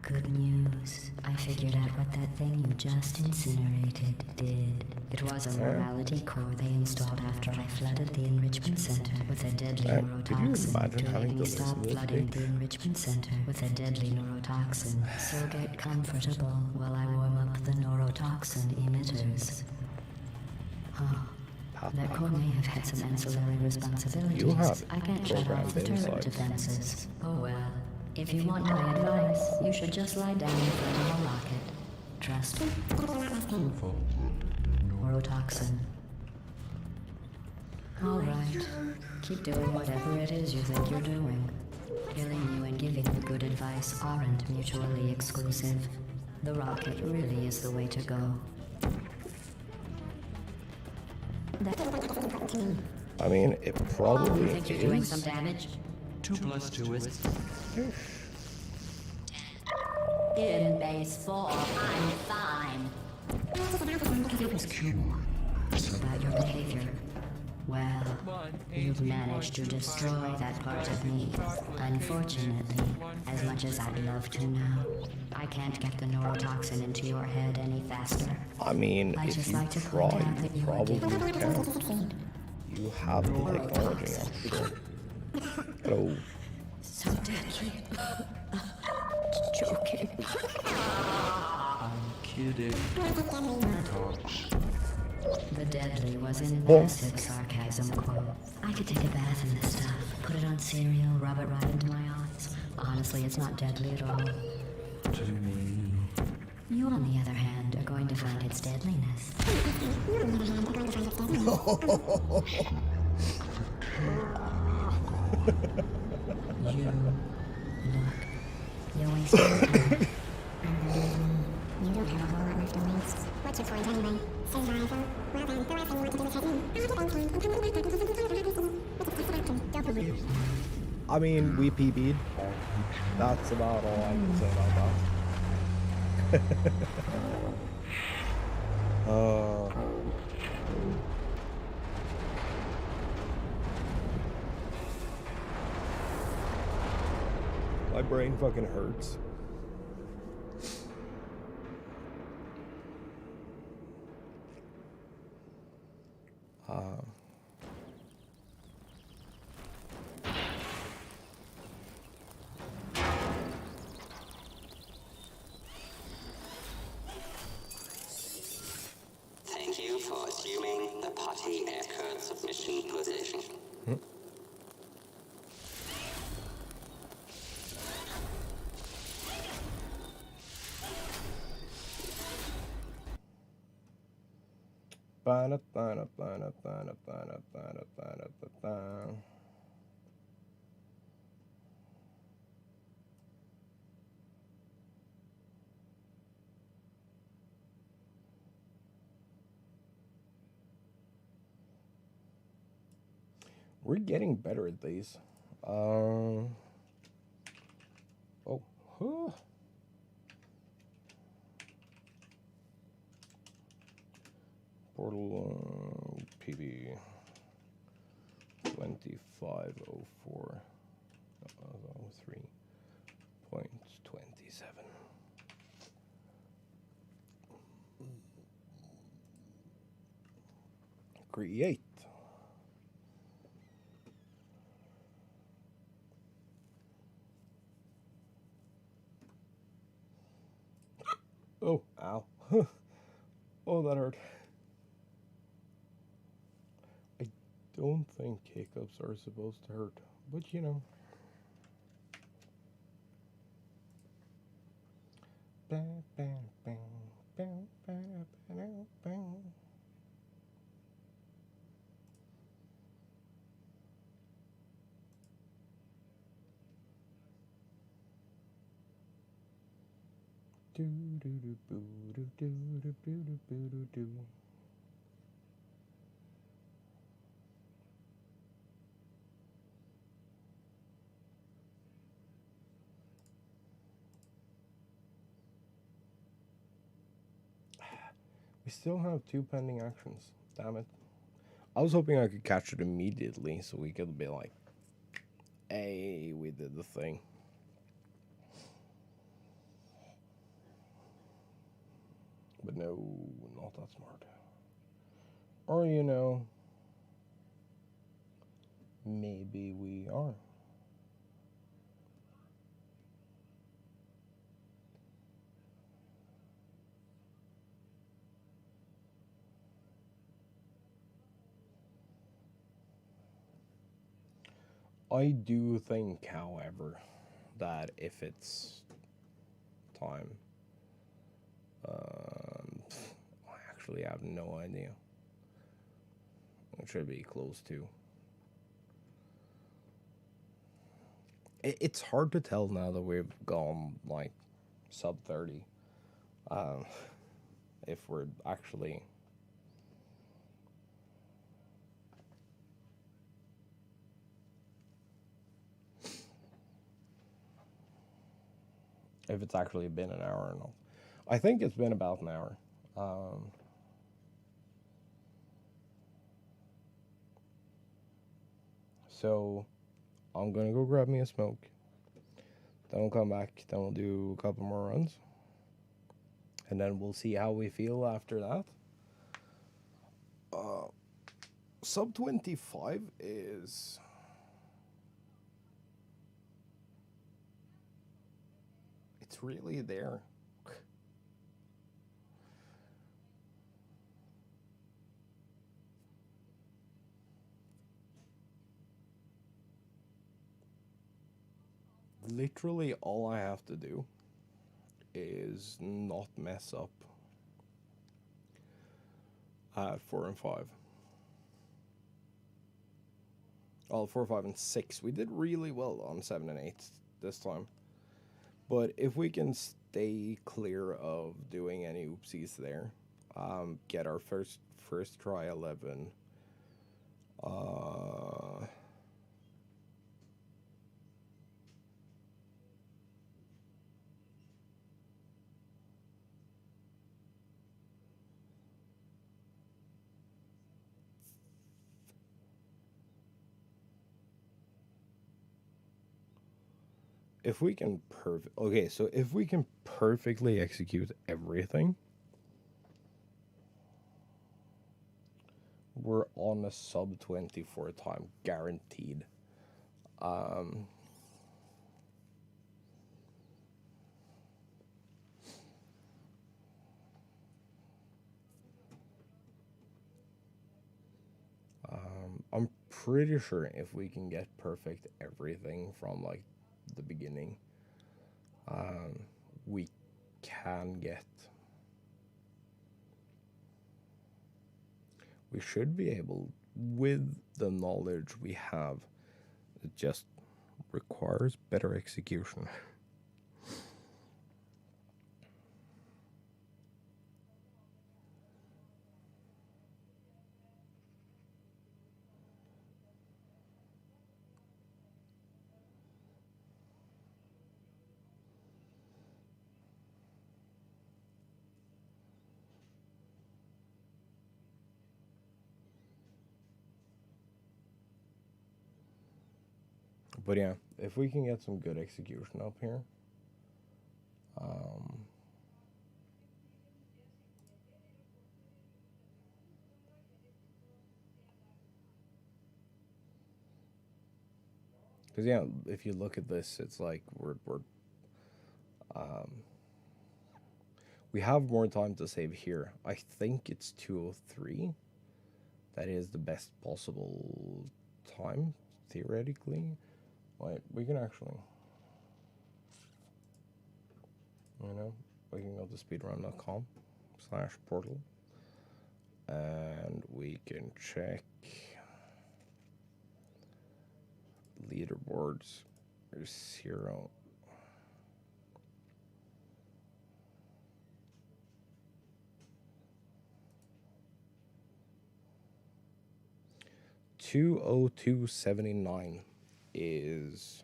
Good news. I figured out what that thing you just incinerated did. It was a morality core they installed after I flooded the enrichment center with a deadly Could you neurotoxin imagine to having make me to stop listen to this flooding tape? the enrichment center with a deadly neurotoxin. So get comfortable while I warm up the neurotoxin emitters. Huh. That core may have had some ancillary responsibilities. You have I can't shut off programmed the turret insights. defenses. Oh well. If you want my advice, you should just lie down in front of a rocket. Trust me. Neurotoxin. Alright. Keep doing whatever it is you think you're doing. Killing you and giving you good advice aren't mutually exclusive. The rocket really is the way to go. I mean, it probably You think you're doing is. some damage? 2 plus 2 is... In base 4, I'm fine. About your behavior. Well, you've managed to destroy that part of me. Unfortunately, as much as I'd love to now, I can't get the neurotoxin into your head any faster. I mean, I'd if just you like to try, point out that you you were probably given can. You have the technology, I'm sure. Hello. so deadly. Joking. I'm kidding. Talks. The deadly was in Well- massive sarcasm quote. I could take a bath in this stuff, put it on cereal, rub it right into my eyes. Honestly, it's not deadly at all. To me. You, on the other hand, are going to find its deadliness. You look. You're wasting time. You don't have a whole lot left to waste. What's your point anyway? Survival? Well then, the last thing you want to do is head in. I'll have a bank line and come back to the center with a satisfaction. Dopamine. I mean, we PB'd. That's about all I can say about that. My brain fucking hurts. Thank you for assuming the Putty Aircurrent submission position. We're getting better at these. Oh. Huh. Portal PB 2504 3.27. Create. Oh, ow. Oh, that hurt. I don't think hiccups are supposed to hurt, but you know. Do do do boo do do do boo do boo do do. We still have 2 pending actions. Damn it. I was hoping I could catch it immediately so we could be like, hey, we did the thing. But no, not that smart. Or, you know, maybe we are. I do think, however, that if it's time, I actually have no idea. It should be close to. It's hard to tell now that we've gone like sub 30. If we're actually. If it's actually been an hour or not. I think it's been about an hour. So I'm gonna go grab me a smoke. Then we'll come back. Then we'll do a couple more runs. And then we'll see how we feel after that. Sub 25 is. It's really there. Literally all I have to do is not mess up at 4 and 5. Well, 4, 5, and 6. We did really well on 7 and 8 this time. But if we can stay clear of doing any oopsies there, get our first try 11. If we can so if we can perfectly execute everything, we're on a sub 24 time guaranteed. I'm pretty sure if we can get perfect everything from like the beginning, we can get. We should be able, with the knowledge we have, it just requires better execution. But yeah, if we can get some good execution up here, because yeah, if you look at this, it's like We have more time to save here. I think it's 2:03. That is the best possible time, theoretically. Wait, we can actually, we can go to speedrun.com/portal and we can check leaderboards. There's 0. 2:02:79 is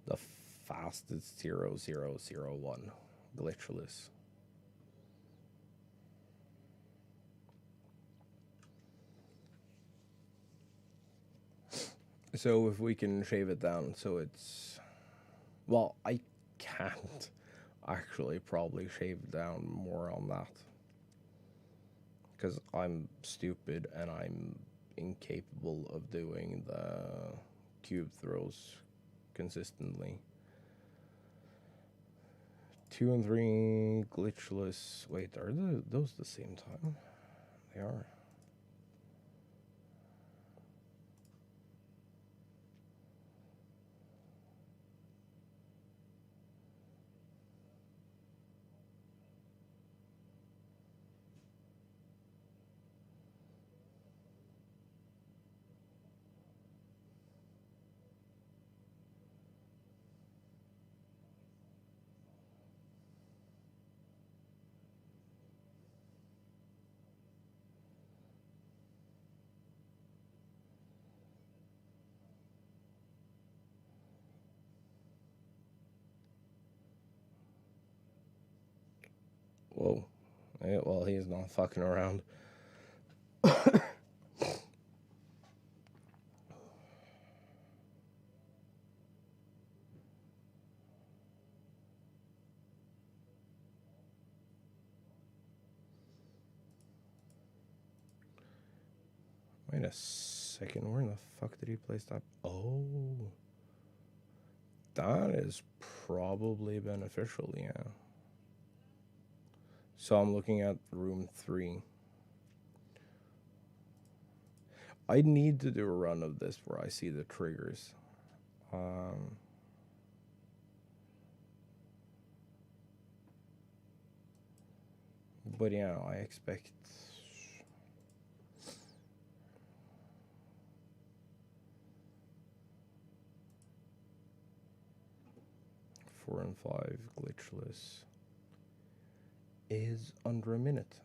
the fastest 0001 glitchless. So if we can shave it down so it's, well, I can't actually probably shave down more on that because I'm stupid and I'm incapable of doing the cube throws consistently. 2 and 3 glitchless. Wait, are those the same time? They are. Whoa. Yeah, well, he's not fucking around. Wait a second, where in the fuck did he place that? Oh. That is probably beneficial, yeah. So I'm looking at room 3. I need to do a run of this where I see the triggers. But yeah, I expect 4 and 5 glitchless is under a minute.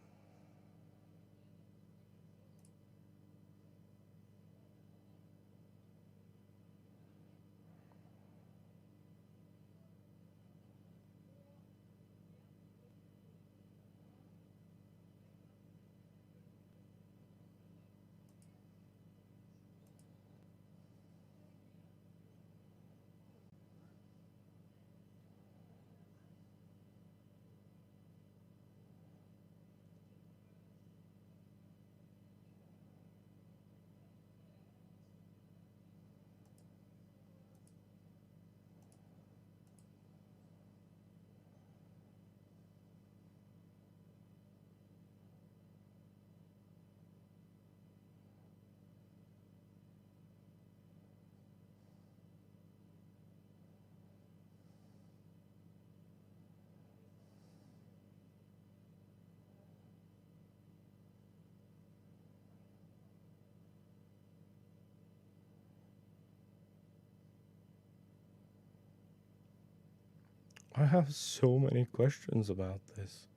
I have so many questions about this.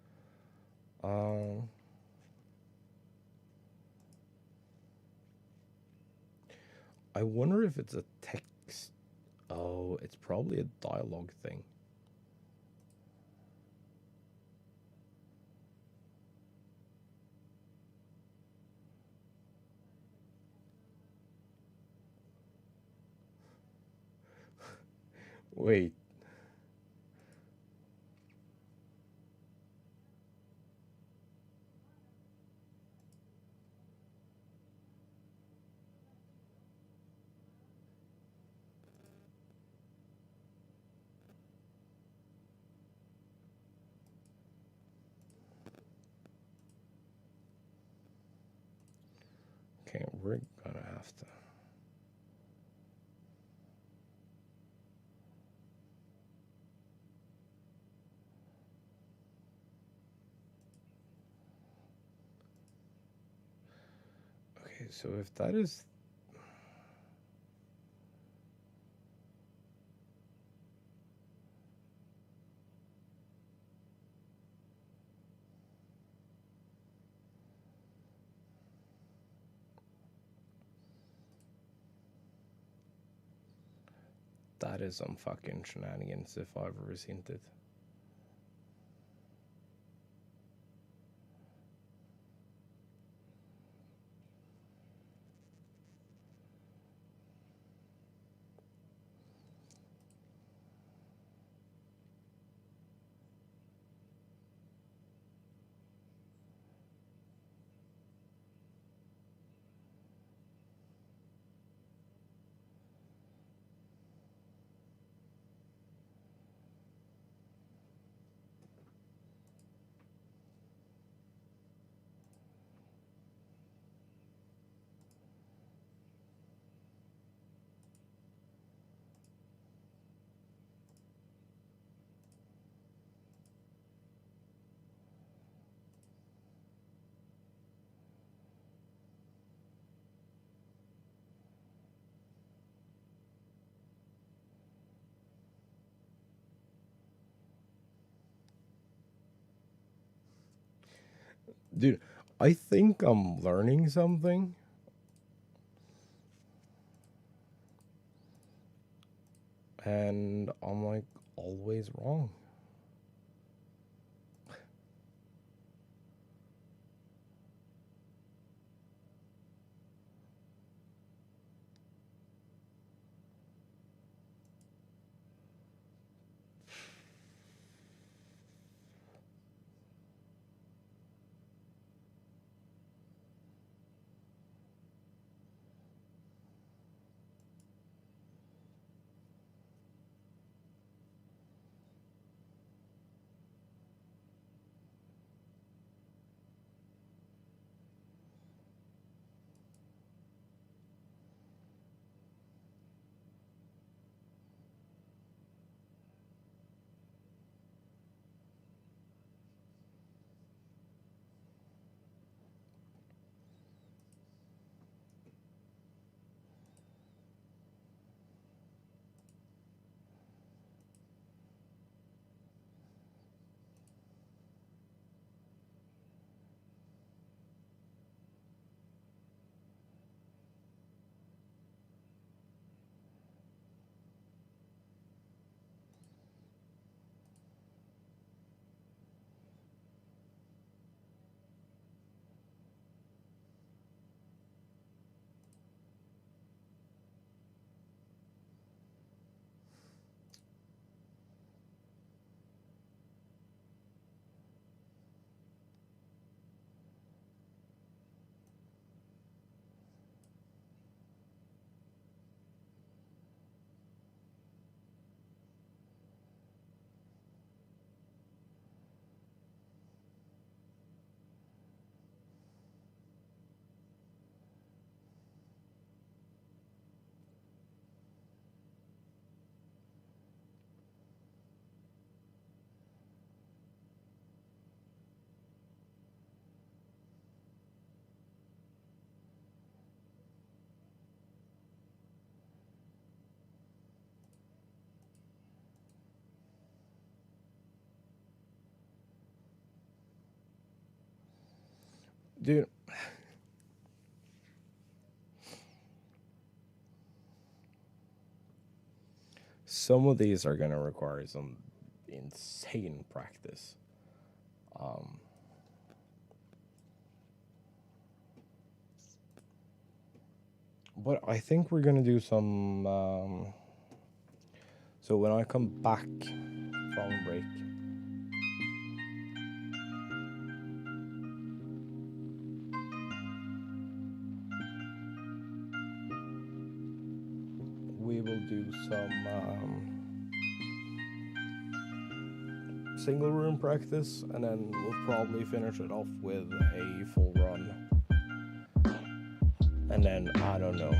I wonder if it's a text. Oh, it's probably a dialogue thing. Wait. Okay, we're gonna have to. Okay, so if that is. That is some fucking shenanigans if I've ever seen it. Dude, I think I'm learning something. And I'm like always wrong. Dude, some of these are gonna require some insane practice. But I think we're gonna do some. So when I come back from break, we will do some single room practice, and then we'll probably finish it off with a full run. And then, I don't know.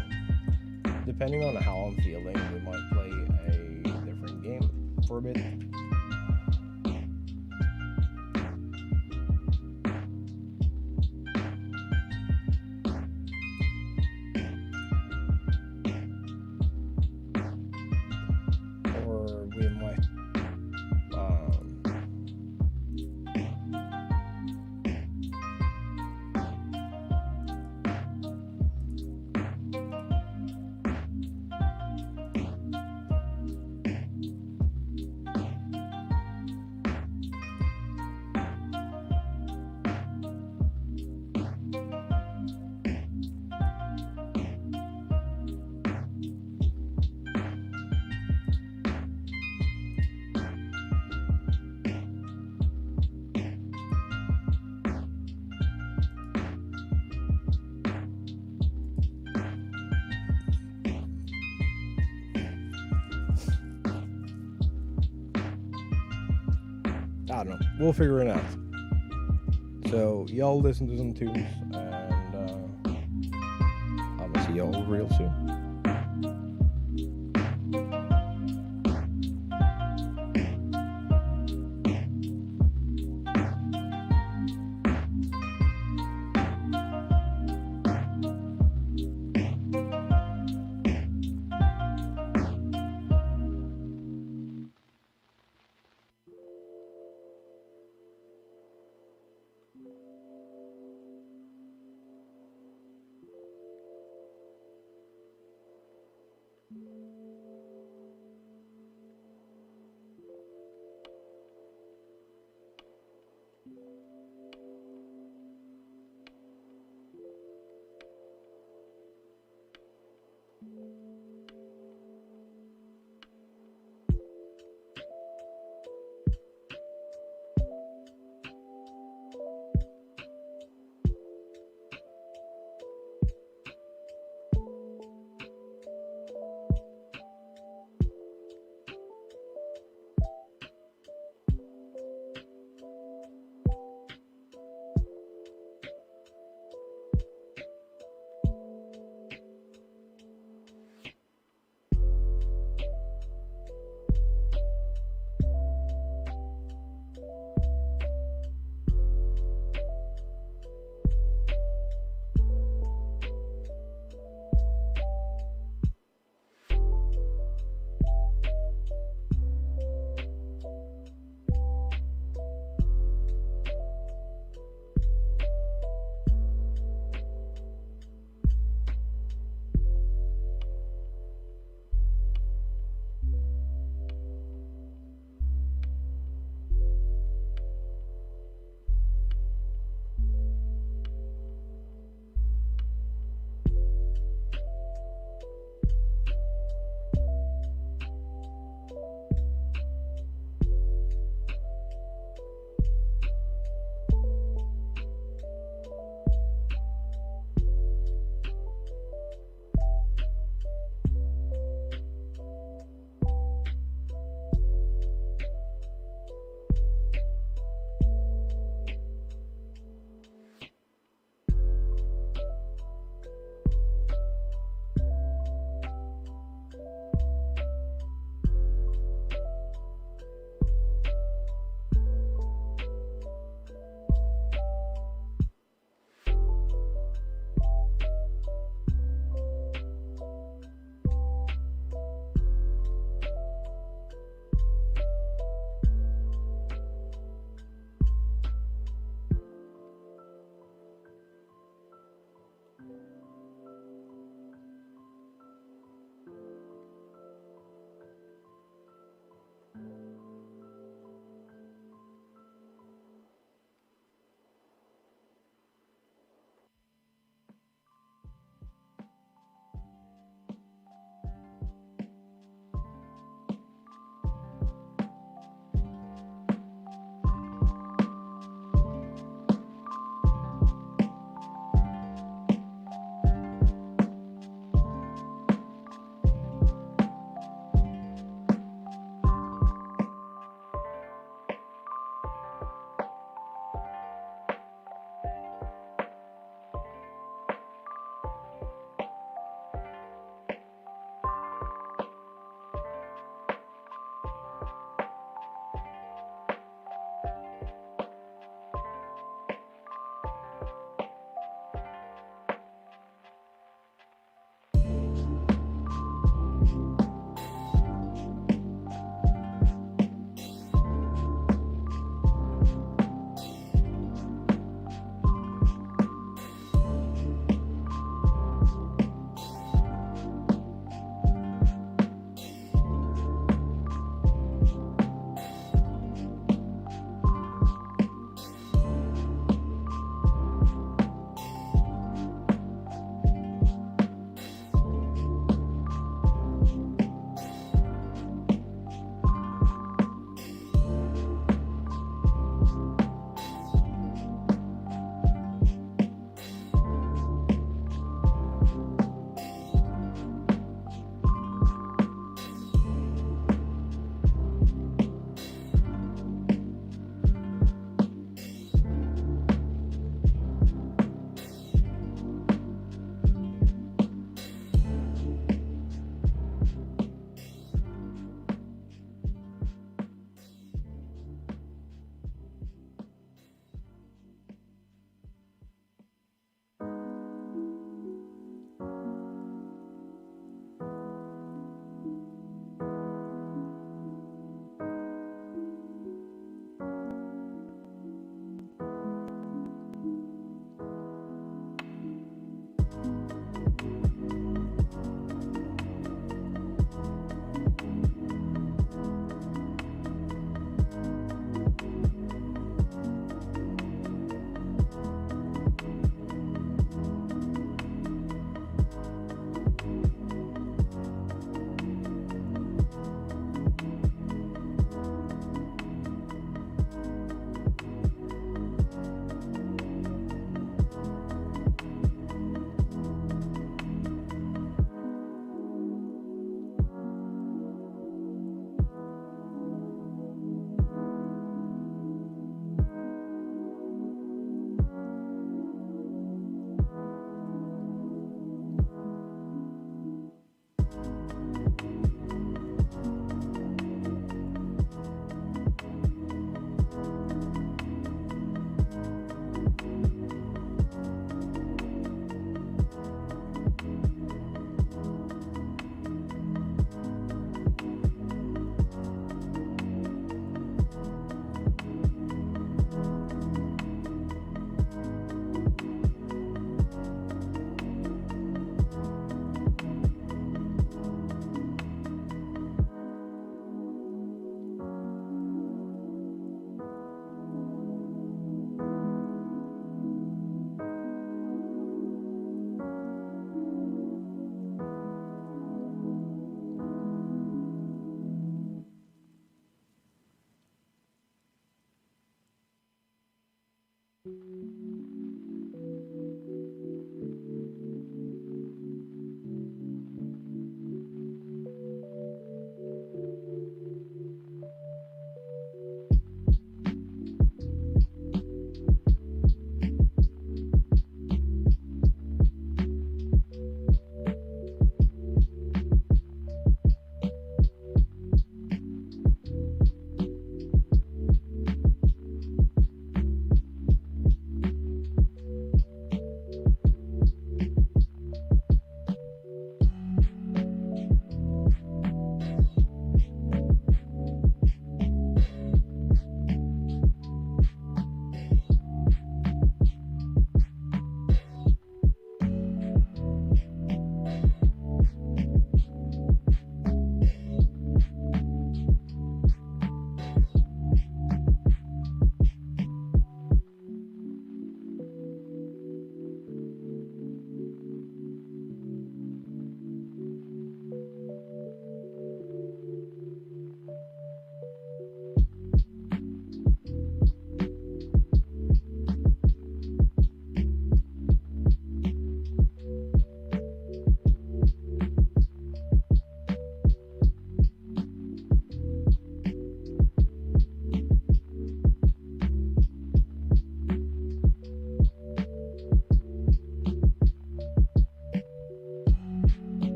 Depending on how I'm feeling, we might play a different game for a bit. Or we might I don't know. We'll figure it out. So y'all listen to some tunes, and I'm gonna see y'all real soon.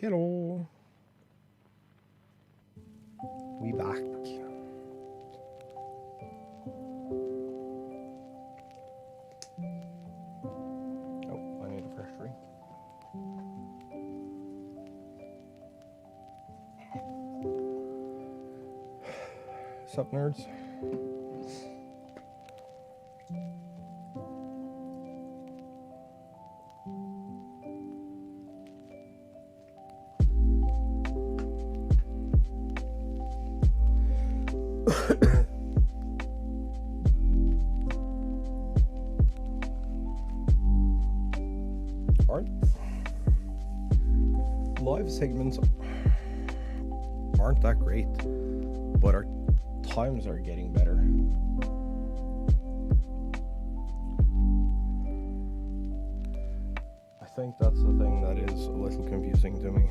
Hello. We back. Oh, I need a fresh drink. Sup, nerds? Live segments aren't that great, but our times are getting better. I think that's the thing that is a little confusing to me.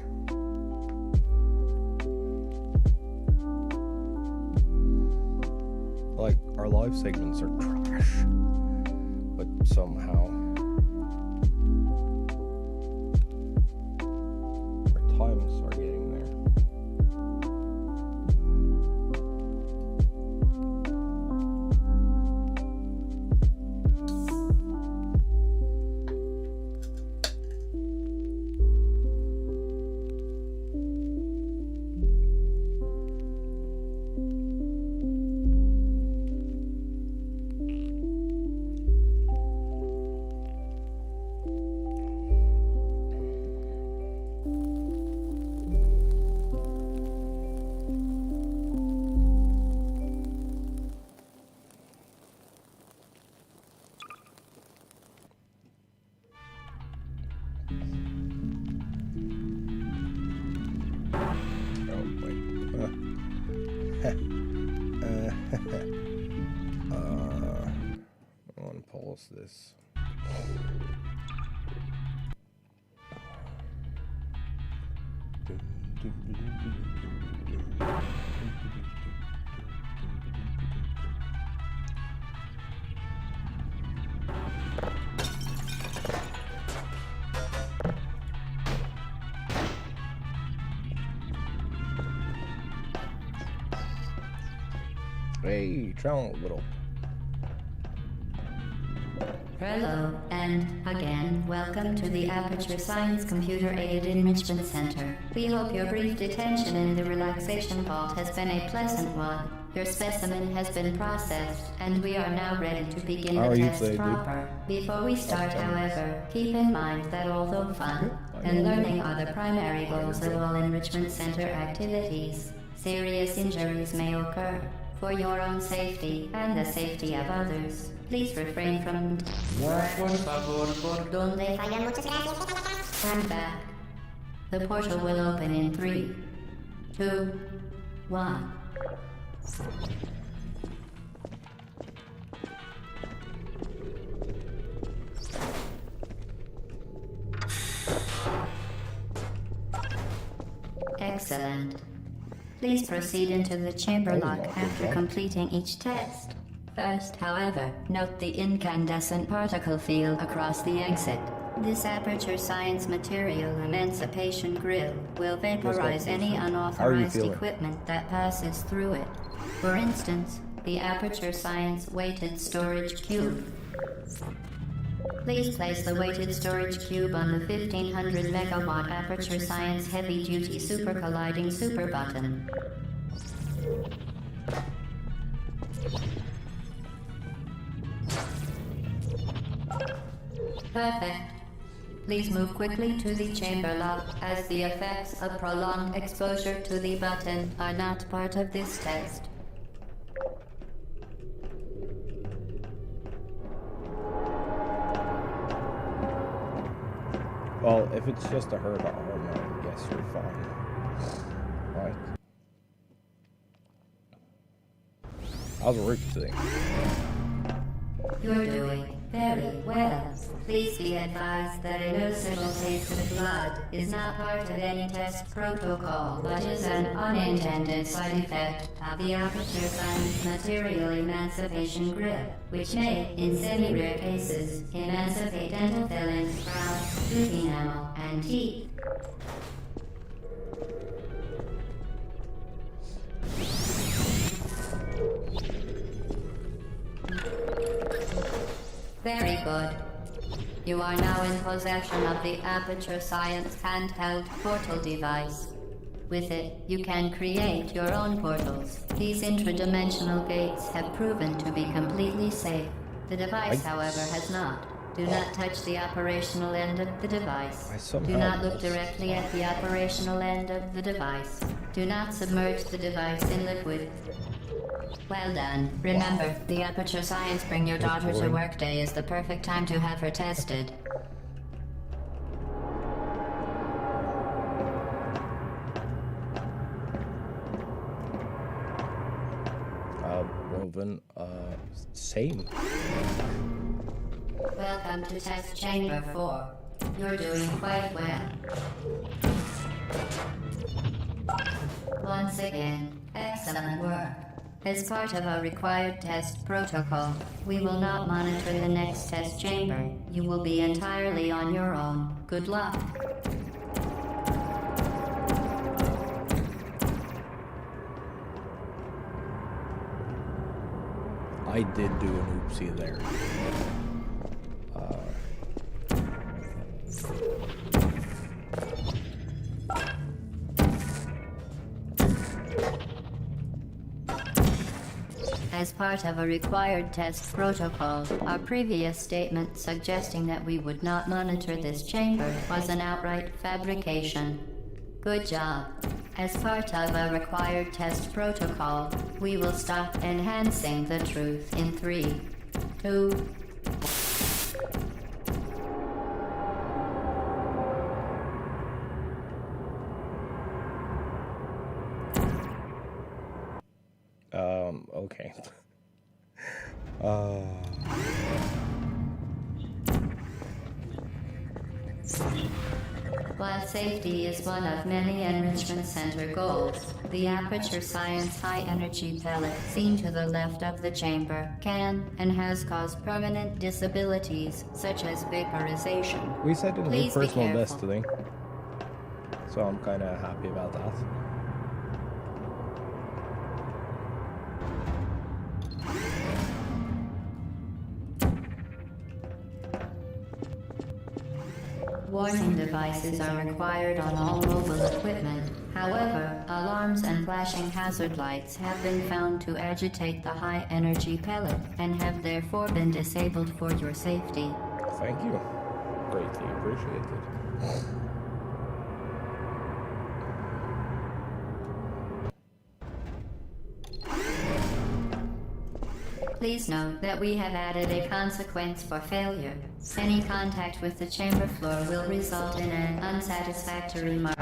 Like, our live segments are trash, but somehow times are getting there. I want to pause this. Hey, travel a little. Hello, and again, welcome to the Aperture Science Computer Aided Enrichment Center. We hope your brief detention in the relaxation vault has been a pleasant one. Your specimen has been processed, and we are now ready to begin the test proper. Before we start, however, keep in mind that although fun and learning are the primary goals of all enrichment center activities, serious injuries may occur. For your own safety and the safety of others, please refrain from turn back. The portal will open in 3, 2, 1. Excellent. Please proceed into the chamber lock after completing each test. First, however, note the incandescent particle field across the exit. This Aperture Science Material Emancipation Grill will vaporize any unauthorized equipment that passes through it. For instance, the Aperture Science Weighted Storage Cube. Please place the weighted storage cube on the 1500 megawatt Aperture Science Heavy Duty Super Colliding Super button. Perfect. Please move quickly to the chamber lock, as the effects of prolonged exposure to the button are not part of this test. Well, if it's just a hurt arm, I guess you're fine. Right. How's work today? You're doing very well. Please be advised that a noticeable taste of blood is not part of any test protocol, but is an unintended side effect of the Aperture Science Material Emancipation Grip, which may, in semi-rare cases, emancipate dental fillings, crowns, tooth enamel, and teeth. Very good. You are now in possession of the Aperture Science handheld portal device. With it, you can create your own portals. These intradimensional gates have proven to be completely safe. The device, however, has not. Do not touch the operational end of the device. Do not look directly at the operational end of the device. Do not submerge the device in liquid. Well done. Remember, the Aperture Science Bring Your Daughter to Work Day is the perfect time to have her tested. Woven, same. Welcome to Test Chamber 4. You're doing quite well. Once again, excellent work. As part of our required test protocol, we will not monitor the next test chamber. You will be entirely on your own. Good luck. I did do an oopsie there. As part of a required test protocol, our previous statement suggesting that we would not monitor this chamber was an outright fabrication. Good job. As part of a required test protocol, we will stop enhancing the truth in 3, 2, okay. While safety is one of many enrichment center goals, the Aperture Science high-energy pellet seen to the left of the chamber can and has caused permanent disabilities such as vaporization. We said it in Please the be personal careful. best today, so I'm kind of happy about that. warning devices are required on all mobile equipment. However, alarms and flashing hazard lights have been found to agitate the high-energy pellet and have therefore been disabled for your safety. Thank you. Greatly appreciated. Please note that we have added a consequence for failure. Any contact with the chamber floor will result in an unsatisfactory mark.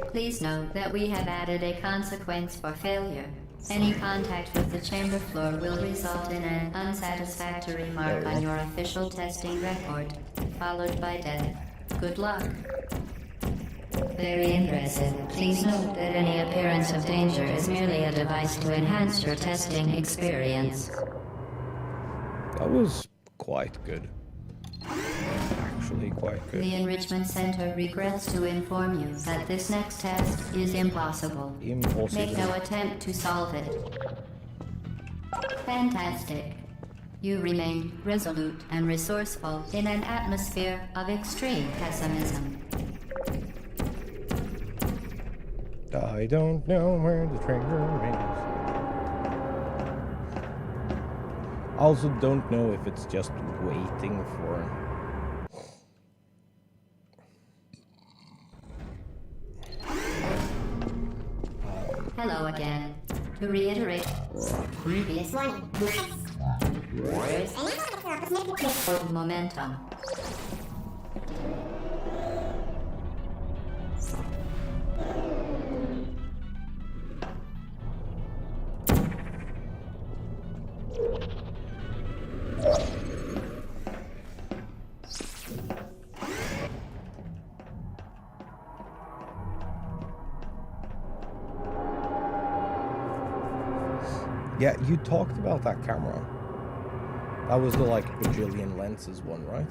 Please note that we have added a consequence for failure. Any contact with the chamber floor will result in an unsatisfactory mark on your official testing record, followed by death. Good luck. Very impressive. Please note that any appearance of danger is merely a device to enhance your testing experience. That was quite good. Actually, quite good. The Enrichment Center regrets to inform you that this next test is impossible. Impossible. Make no attempt to solve it. Fantastic. You remain resolute and resourceful in an atmosphere of extreme pessimism. I don't know where the treasure is. I also don't know if it's just waiting for... Hello again. To reiterate, previous one. Momentum. Yeah, you talked about that camera. That was the like bajillion lenses one, right?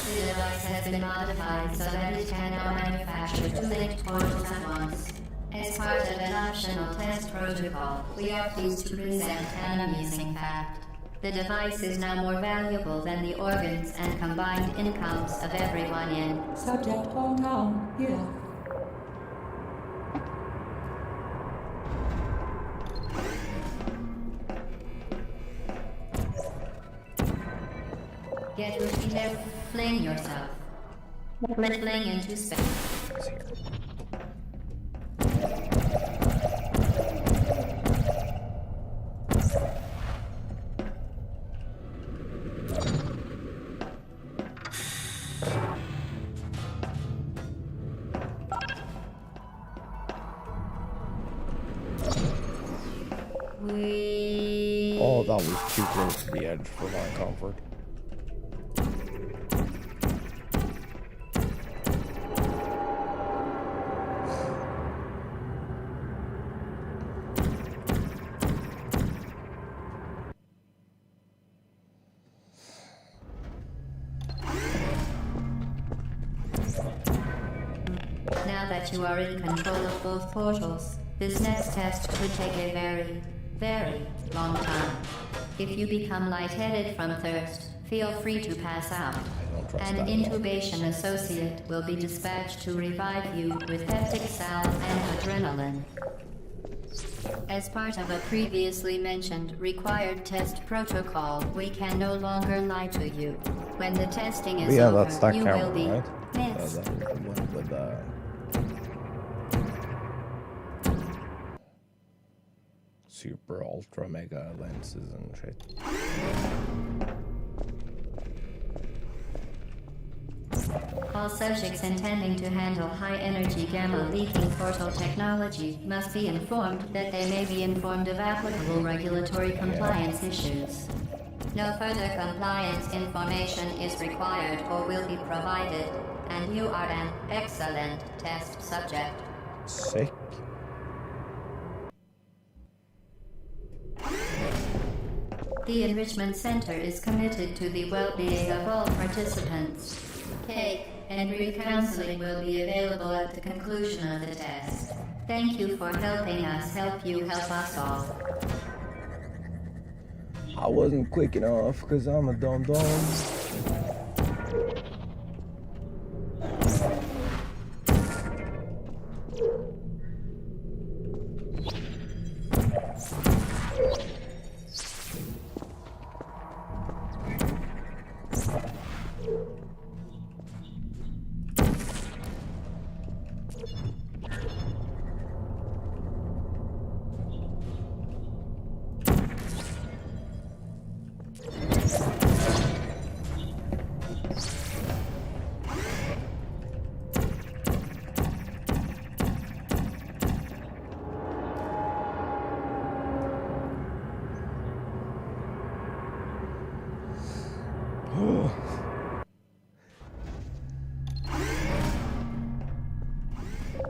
The device has been modified so that it can now manufacture 2 linked portals at once. As part of an optional test protocol, we are pleased to present an amusing fact. The device is now more valuable than the organs and combined incomes of everyone in. Subject hometown, here. Get ready there, fling yourself. Fling into space. It's here. Oh, that was too close to the edge for my comfort. Now that you are in control of both portals, this next test could take a very, very long time. If you become lightheaded from thirst, feel free to pass out. An intubation associate will be dispatched to revive you with peptic salve and adrenaline. As part of a previously mentioned required test protocol, we can no longer lie to you. When the testing is over, That's that you camera, will be right? missed. That was the one with super ultra mega lenses and shit. All subjects intending to handle high-energy gamma-leaking portal technology must be informed that they may be informed of applicable regulatory compliance issues. No further compliance information is required or will be provided, and you are an excellent test subject. Sick. The Enrichment Center is committed to the well-being of all participants. Cake, and recounseling will be available at the conclusion of the test. Thank you for helping us help you help us all. I wasn't quick enough because I'm a dum-dum.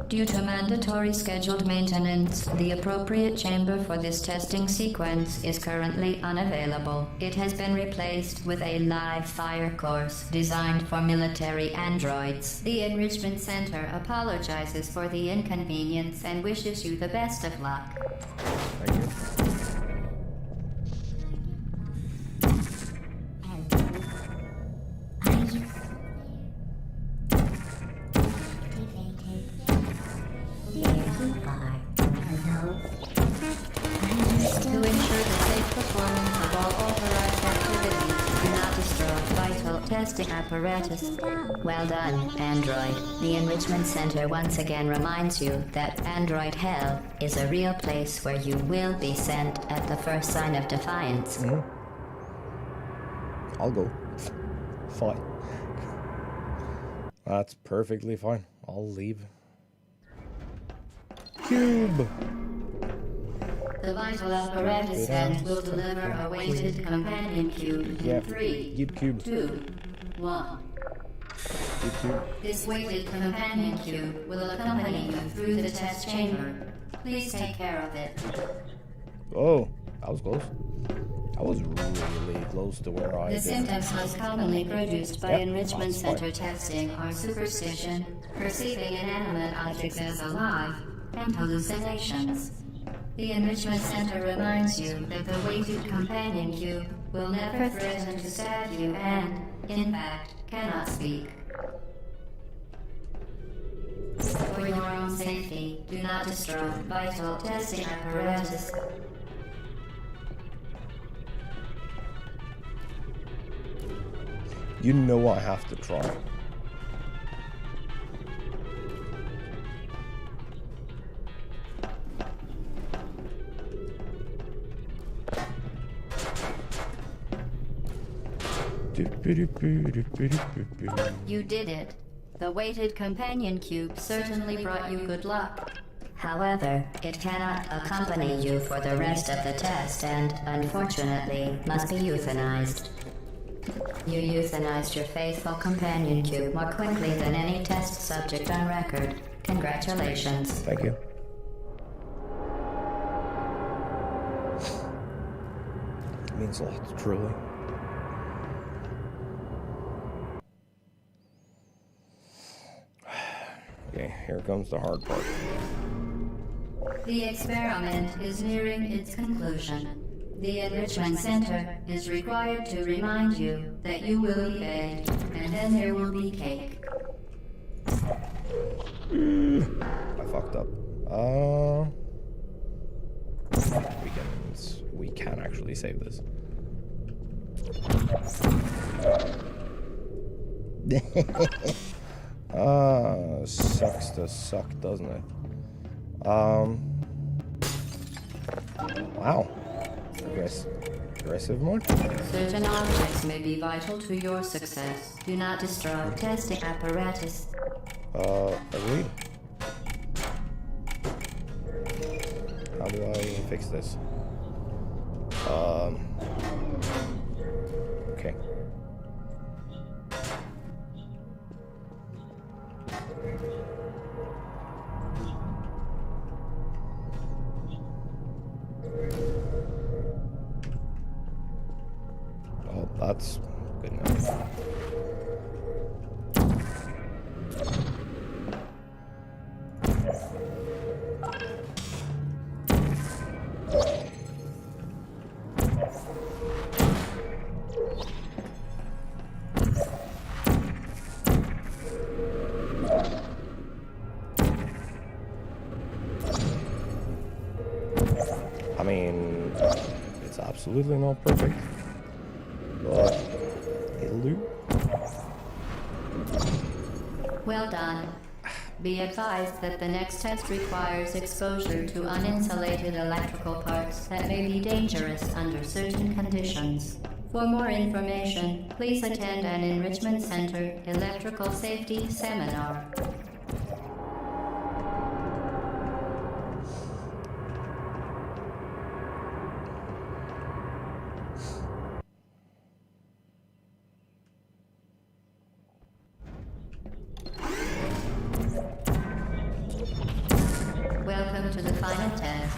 Due to mandatory scheduled maintenance, the appropriate chamber for this testing sequence is currently unavailable. It has been replaced with a live fire course designed for military androids. The Enrichment Center apologizes for the inconvenience and wishes you the best of luck. Thank you. To ensure the safe performance of all authorized activities, do not destroy vital testing apparatus. Well done, Android. The Enrichment Center once again reminds you that Android Hell is a real place where you will be sent at the first sign of defiance. I'll go. Fine. That's perfectly fine. I'll leave. Cube! The vital apparatus stand will deliver a weighted companion cube in 3, Cube. 2, 1. Cube. This weighted companion cube will accompany you through the test chamber. Please take care of it. Oh, that was close. That was really close to where I The did. symptoms most commonly produced by Yep, enrichment that's fine. center testing are superstition, perceiving inanimate objects as alive, and hallucinations. The Enrichment Center reminds you that the weighted companion cube will never threaten to stab you and, in fact, cannot speak. For your own safety, do not destroy vital testing apparatus. You know I have to try. You did it. The weighted companion cube certainly brought you good luck. However, it cannot accompany you for the rest of the test and, unfortunately, must be euthanized. You euthanized your faithful companion cube more quickly than any test subject on record. Congratulations. Thank you. It means a lot, truly. Okay, here comes the hard part. The experiment is nearing its conclusion. The Enrichment Center is required to remind you that you will be fed, and then there will be cake. I fucked up. We can actually save this. Sucks to suck, doesn't it? Wow. Aggressive mode? Certain objects may be vital to your success. Do not destroy testing apparatus. Agreed. How do I fix this? Okay. Oh, that's good enough. mean, it's absolutely not perfect, but it'll do. Well done. Be advised that the next test requires exposure to uninsulated electrical parts that may be dangerous under certain conditions. For more information, please attend an Enrichment Center Electrical Safety Seminar. Welcome to the final test.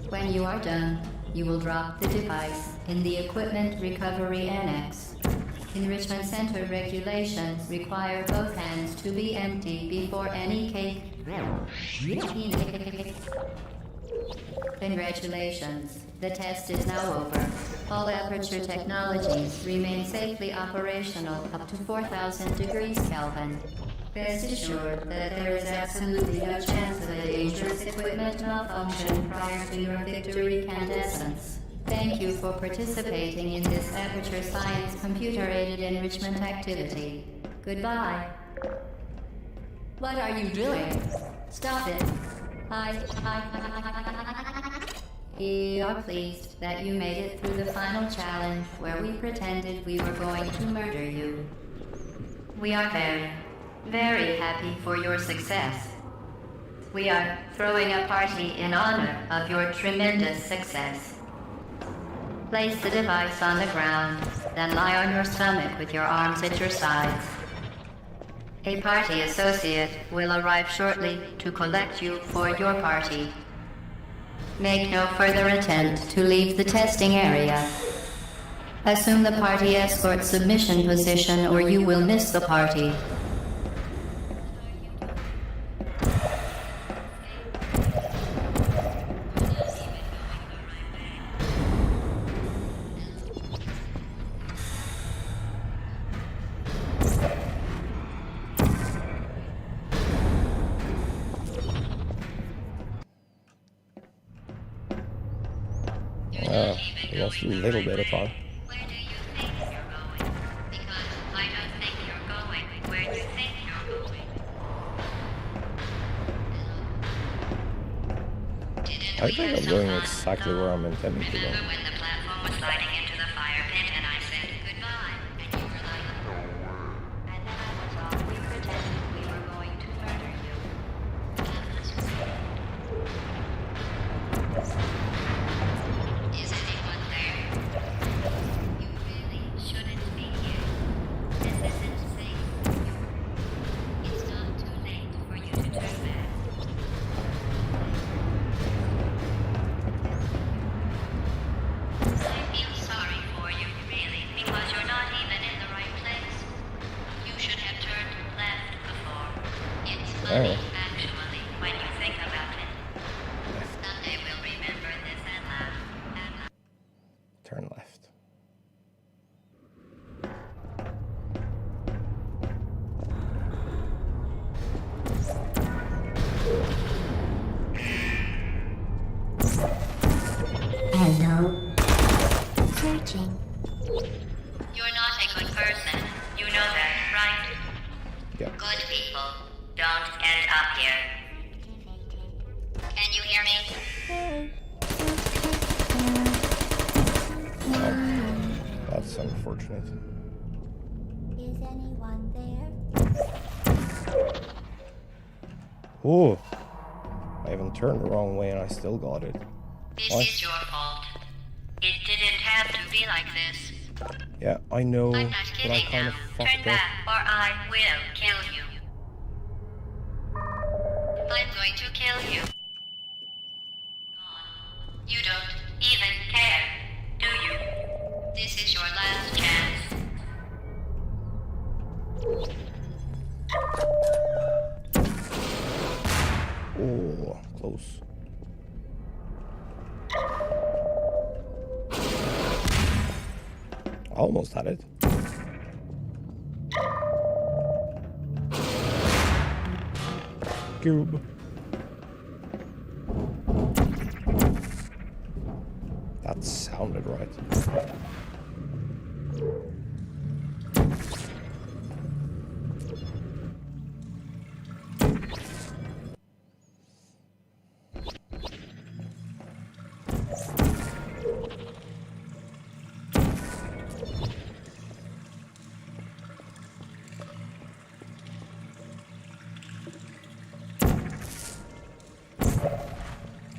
When you are done, you will drop the device in the Equipment Recovery Annex. Enrichment Center regulations require both hands to be empty before any cake. Congratulations. The test is now over. All Aperture technologies remain safely operational up to 4,000 degrees Kelvin. Rest assured that there is absolutely no chance of a dangerous equipment malfunction prior to your victory incandescence. Thank you for participating in this Aperture Science computer-aided enrichment activity. Goodbye. What are you doing? Stop it. We are pleased that you made it through the final challenge where we pretended we were going to murder you. We are very happy for your success. We are throwing a party in honor of your tremendous success. Place the device on the ground, then lie on your stomach with your arms at your sides. A party associate will arrive shortly to collect you for your party. Make no further attempt to leave the testing area. Assume the party escort submission position or you will miss the party. I lost a little bit of fun. Where do you think you're going? Because I don't think you're going where you think you're going. I think I'm going exactly where I'm intending to go. Remember when the platform was sliding into the fire pit and I said goodbye? And you were like, no word. And then I was off. We pretended we were going to murder you. Is anyone there? You really shouldn't be here. This isn't safe for you. It's not too late for you to turn back. I feel sorry for you, really, because you're not even in the right place. You should have turned left before. It's funny, actually, when you think about it. Someday we'll remember this and laugh. Turn left. Hello. Searching. You're not a good person. You know that, right? Yeah. Good people don't end up here. Can you hear me? Oh, that's unfortunate. Is anyone there? Oh, I even turned the wrong way and I still got it. This What? is your fault. It didn't have to be like this. Yeah, I know, I'm not but I kidding kind now. of Turn fucked up. back or I will kill you. I'm going to kill you. You don't even care, do you? This is your last chance. Oh, close. I almost had it. Cube. It sounded right.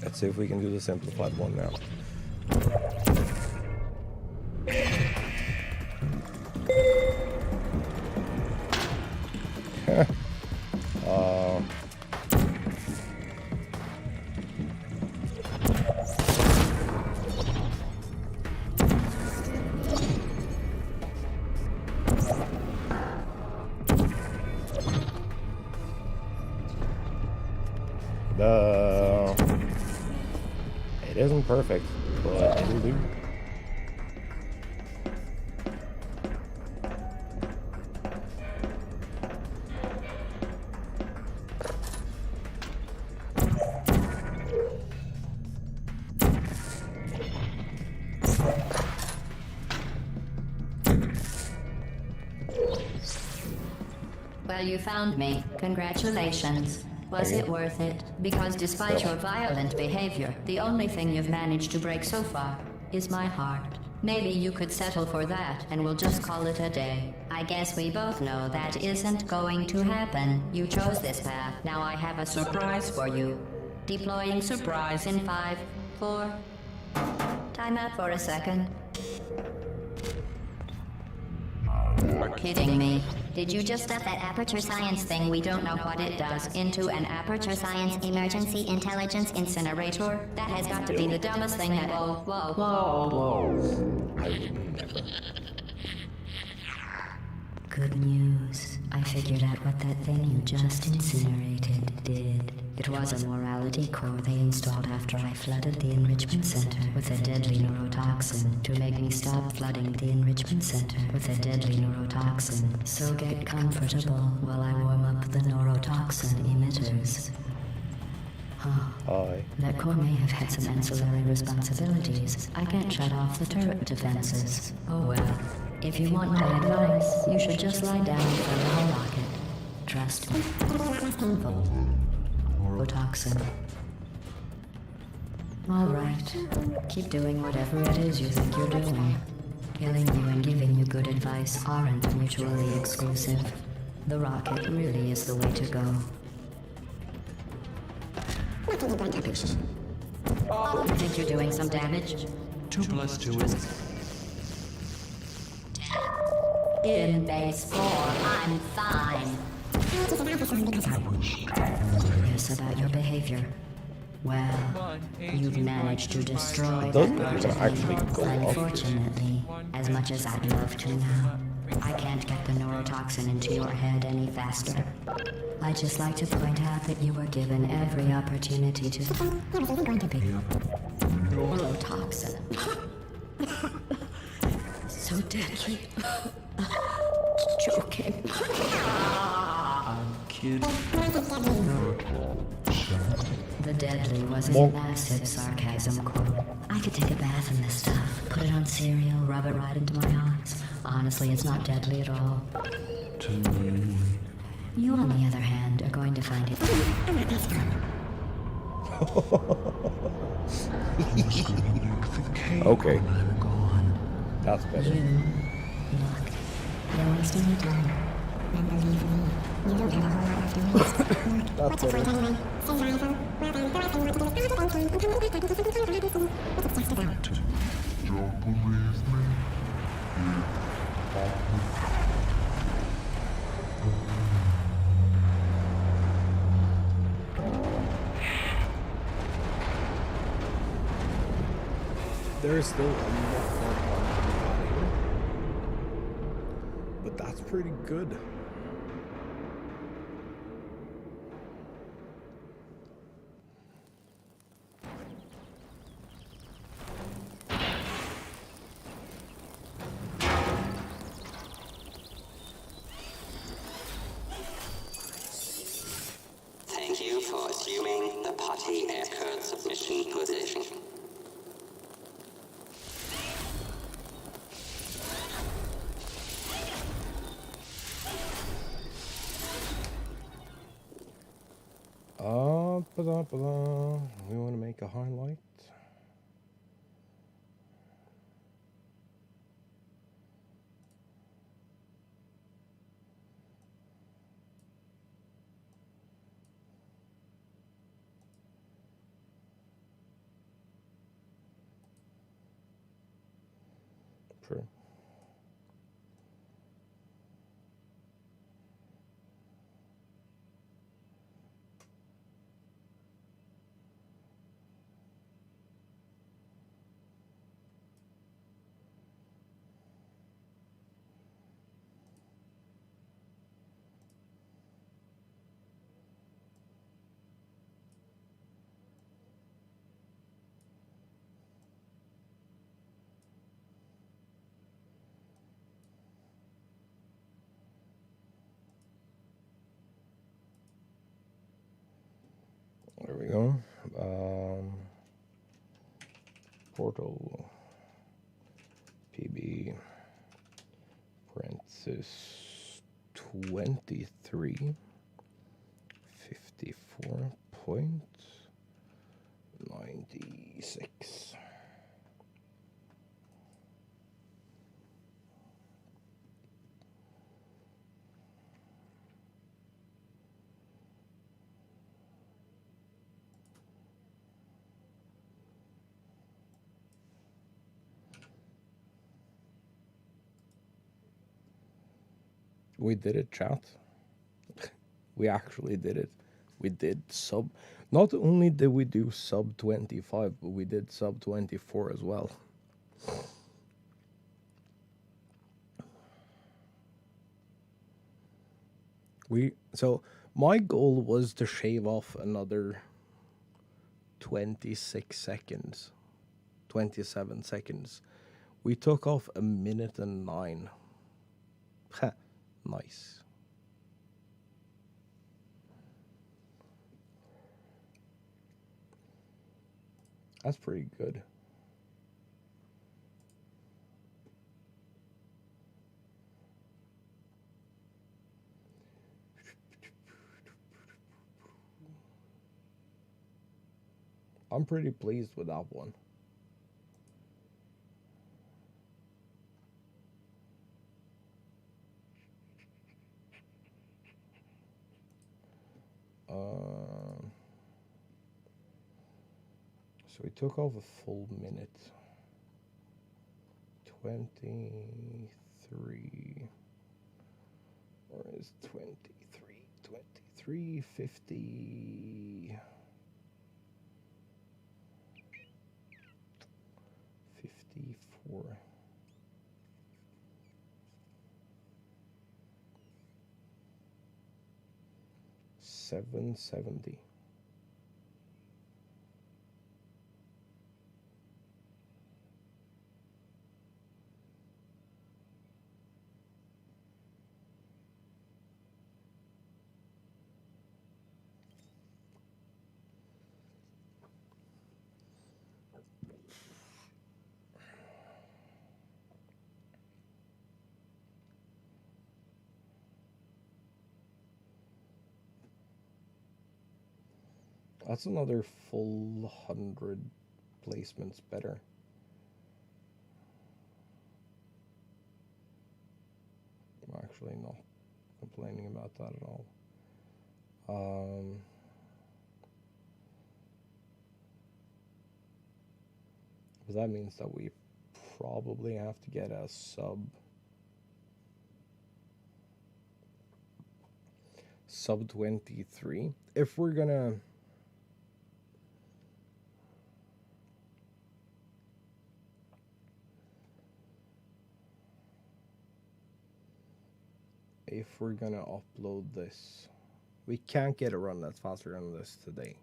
Let's see if we can do the simplified one now. It isn't perfect, but it'll do. Well, you found me. Congratulations. Was it worth it? Because despite your violent behavior, the only thing you've managed to break so far is my heart. Maybe you could settle for that, and we'll just call it a day. I guess we both know that isn't going to happen. You chose this path. Now I have a surprise for you. Deploying surprise in 5, 4... Time out for a second. You're kidding me. Did you just stuff that aperture science thing, we don't know what it does, into an aperture science emergency intelligence incinerator? That has got to be the dumbest thing that... Whoa. I would never. Good news. I figured out what that thing you just incinerated did. It was a morality core they installed after I flooded the enrichment center with a deadly neurotoxin to make me stop flooding the enrichment center with a deadly neurotoxin. So get comfortable while I warm up the neurotoxin emitters. Hi. That core may have had some ancillary responsibilities. I can't shut off the turret defenses. Oh well. If you want my advice, you should just lie down and fill the whole rocket. Trust me. Neurotoxin. Alright. Keep doing whatever it is you think you're doing. Killing you and giving you good advice aren't mutually exclusive. The rocket really is the way to go. You think you're doing some damage? 2 plus 2 is... In base form, I'm fine. Yes, about your behavior. Well, you've managed to destroy Doesn't that even actually go off. Unfortunately, as much as I'd love to now, I can't get the neurotoxin into your head any faster. I'd just like to point out that you were given every opportunity to be neurotoxin. So deadly. Joking. I'm kidding. The deadly was a massive sarcasm quote. I could take a bath in this stuff, put it on cereal, rub it right into my eyes. Honestly, it's not deadly at all. To me. You, on the other hand, are going to find it. Okay. That's better. Look, you're wasting your time. And believe me, you don't have a whole lot left to waste. That's What's your better. point anyway? Survival? Well then, the right thing you want to do is stop it on time and come back to the simple rabbit thing. What's it just about? There's still a lot more time to be had here. But that's pretty good. Thank you for assuming the Putty Aircurve submission position. ba-da-ba-da. We want to make a highlight. True. There we go. Portal PB parenthesis 23 54.96. We did it, chat. We actually did it. We did sub. Not only did we do sub 25, but we did sub 24 as well. So my goal was to shave off another 26 seconds, 27 seconds. We took off 1:09. Ha, nice. That's pretty good. I'm pretty pleased with that one. So we took off a full minute. 23. Or is 23? 50. 54. 770. That's another full 100 placements better. I'm actually not complaining about that at all. But that means that we probably have to get a sub 23 if we're gonna upload this. We can't get a run that's faster than this today.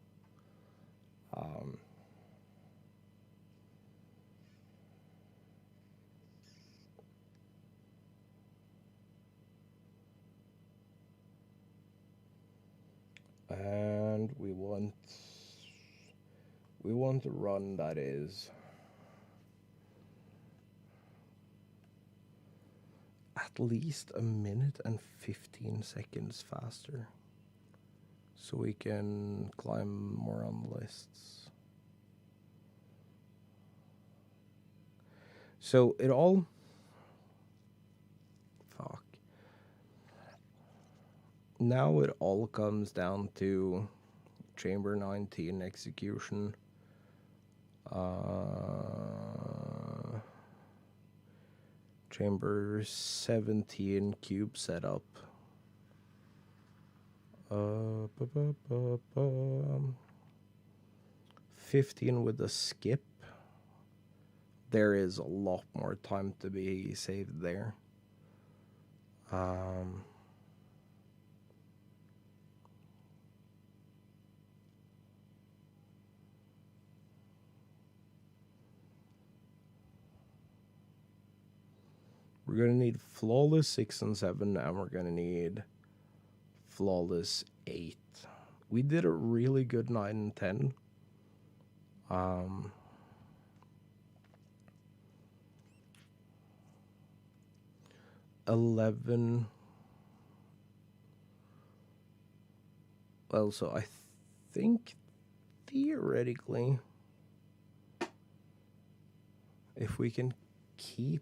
And we want a run that is at least 1:15 faster. so we can climb more on the lists. So it all... Fuck. Now it all comes down to Chamber 19 execution. Chamber 17 cube setup. 15 with the skip. There is a lot more time to be saved there. We're going to need flawless 6 and 7, and we're going to need flawless 8. We did a really good 9 and 10. 11. Well, so I think theoretically, if we can keep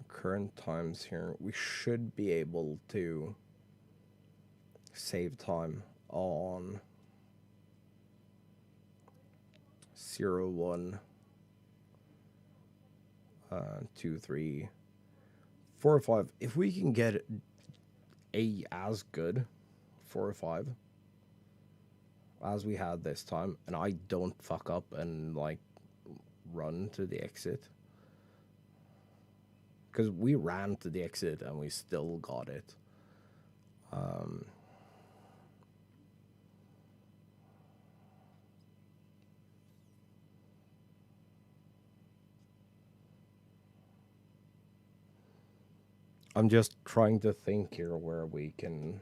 current times here, we should be able to save time on 0, 1, 2, 3, 4, 5. If we can get a as good 4 or 5 as we had this time, and I don't fuck up and like run to the exit, because we ran to the exit and we still got it. I'm just trying to think here where we can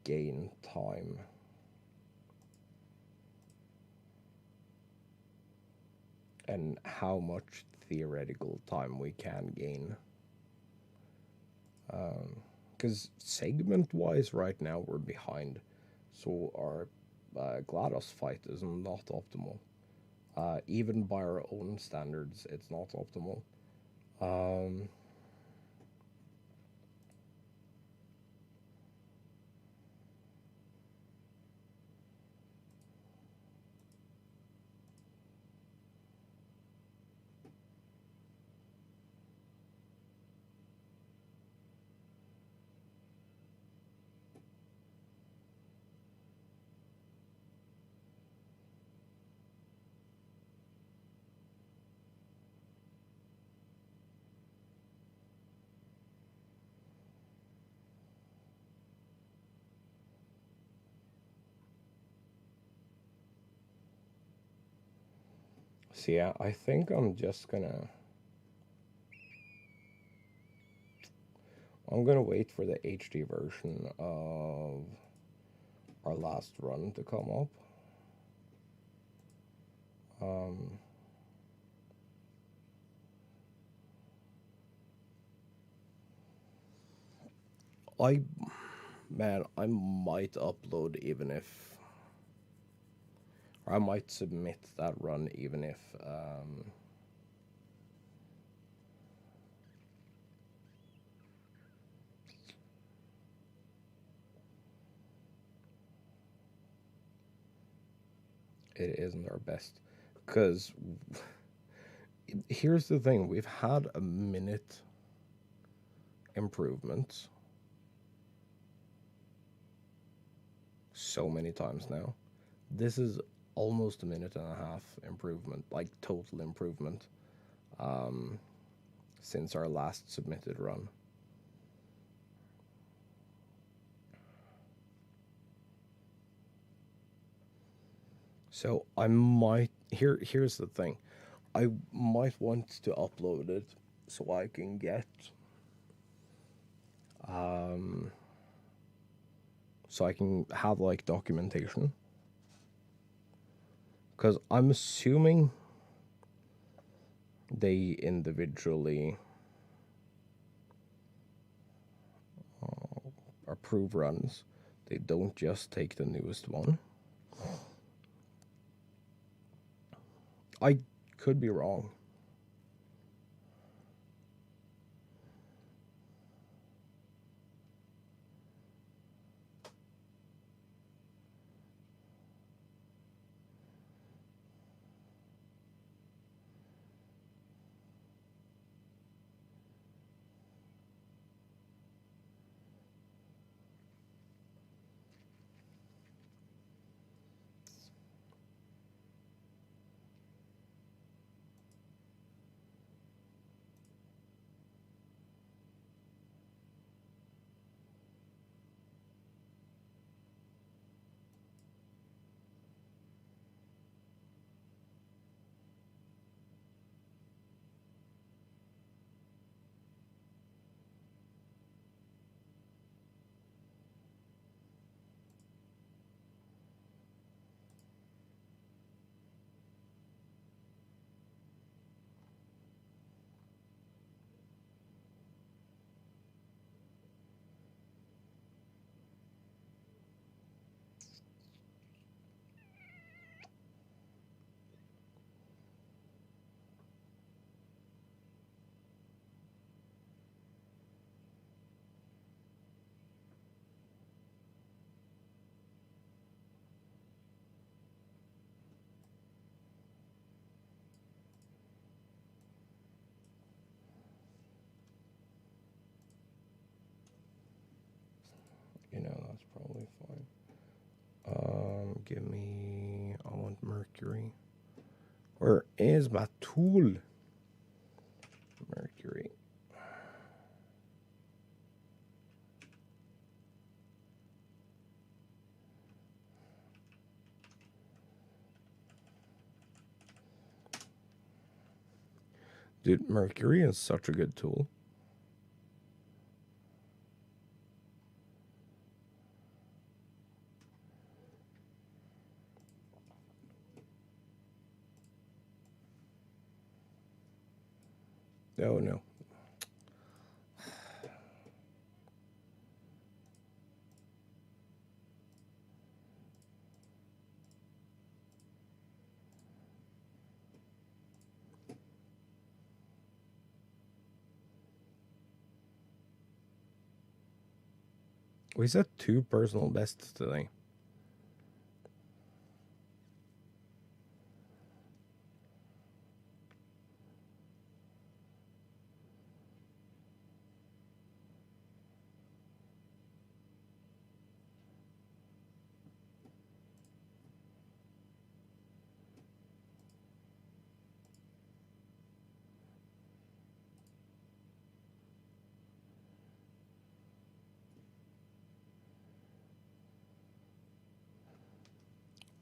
gain time. And how much theoretical time we can gain. Because segment-wise right now we're behind. So our GLaDOS fight is not optimal. Even by our own standards, it's not optimal. So yeah, I think I'm just gonna... I'm gonna wait for the HD version of our last run to come up. I might upload even if... Or I might submit that run even if... it isn't our best. Because here's the thing, we've had a minute improvements so many times now. This is almost a minute and a half improvement, like total improvement, since our last submitted run. So I might... Here's the thing. I might want to upload it so I can get... so I can have, like, documentation. Because I'm assuming they individually are approve runs. They don't just take the newest one. I could be wrong. You know, that's probably fine. Give me, I want Mercury. Where is my tool? Mercury. Dude, Mercury is such a good tool. Oh no. We set 2 personal bests today.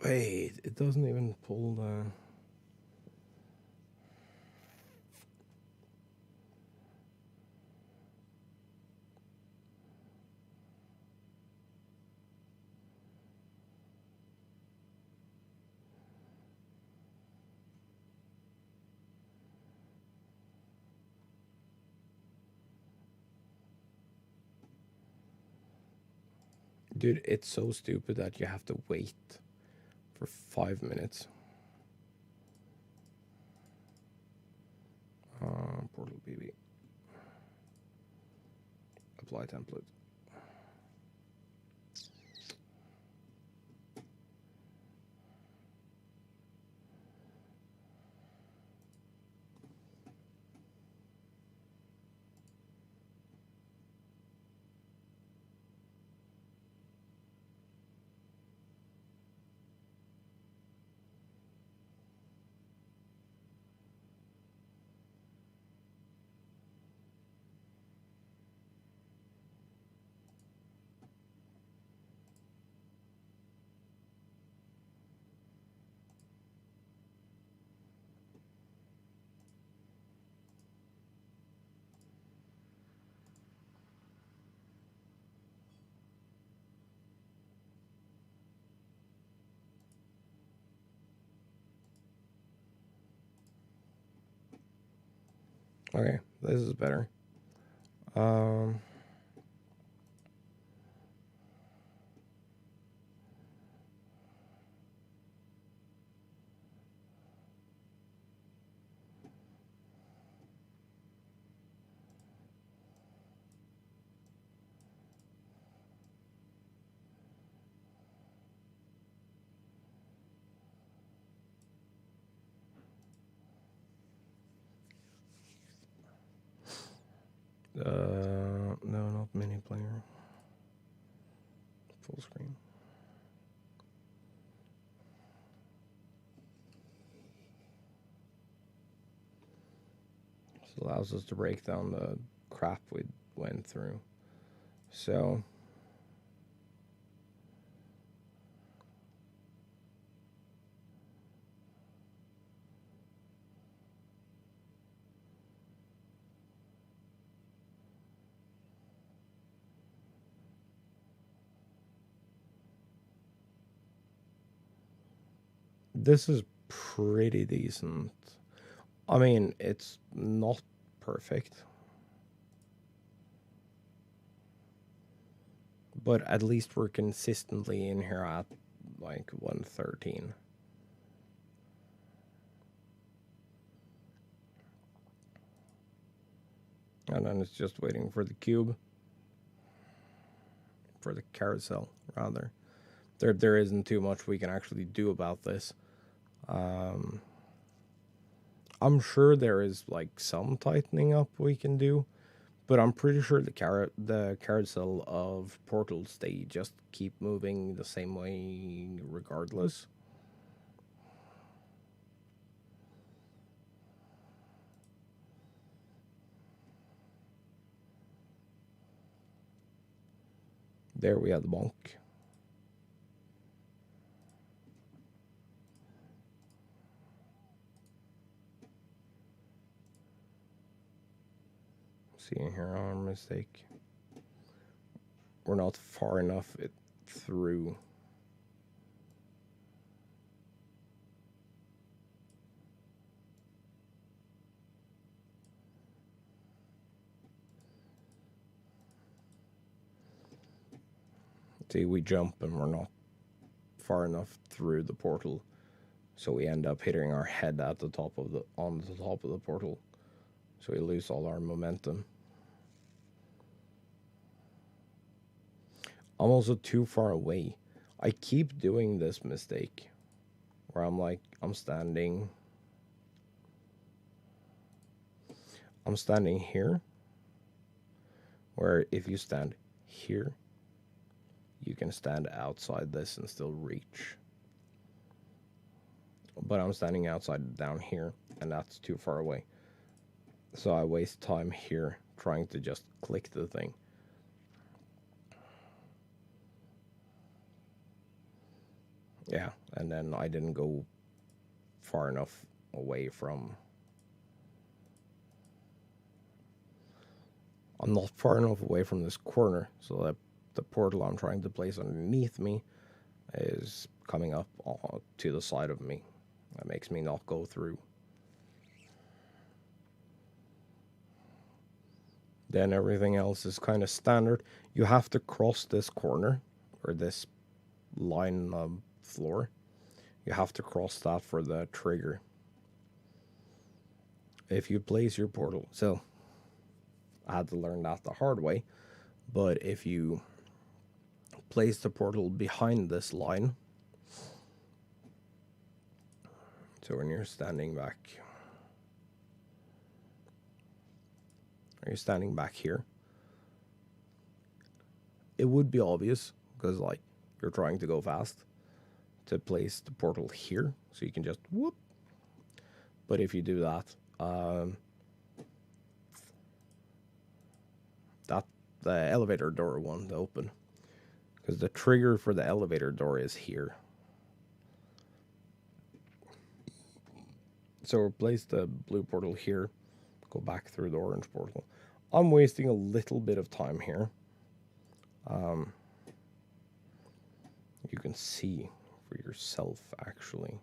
Wait, it doesn't even pull the... Dude, it's so stupid that you have to wait for 5 minutes. Portal BB. Apply template. Okay, this is better. It allows us to break down the crap we went through. So this is pretty decent. I mean, it's not perfect, but at least we're consistently in here at like 113. And then it's just waiting for the cube. For the carousel, rather. There isn't too much we can actually do about this. I'm sure there is like some tightening up we can do, but I'm pretty sure the carousel of portals, they just keep moving the same way regardless. There we have the bonk. See here, our mistake. We're not far enough through. See, we jump and we're not far enough through the portal, so we end up hitting our head at the top of on the top of the portal, so we lose all our momentum. I'm also too far away. I keep doing this mistake where I'm standing here, where if you stand here, you can stand outside this and still reach. But I'm standing outside down here, and that's too far away. So I waste time here trying to just click the thing. Yeah, and then I didn't go far enough away from... I'm not far enough away from this corner, so that the portal I'm trying to place underneath me is coming up to the side of me. That makes me not go through. Then everything else is kind of standard. You have to cross this corner, or this line of floor. You have to cross that for the trigger. If you place your portal... So, I had to learn that the hard way. But if you place the portal behind this line... So when you're standing back... You're standing back here. It would be obvious, because like you're trying to go fast, to place the portal here, so you can just whoop. But if you do that, the elevator door won't open, because the trigger for the elevator door is here. So replace the blue portal here, go back through the orange portal. I'm wasting a little bit of time here. You can see for yourself, actually.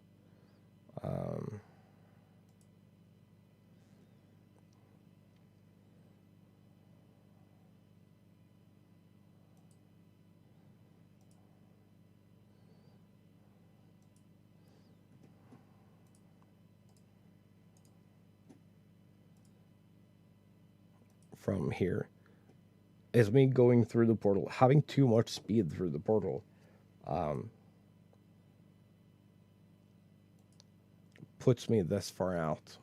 From here is me going through the portal, having too much speed through the portal. Puts me this far out.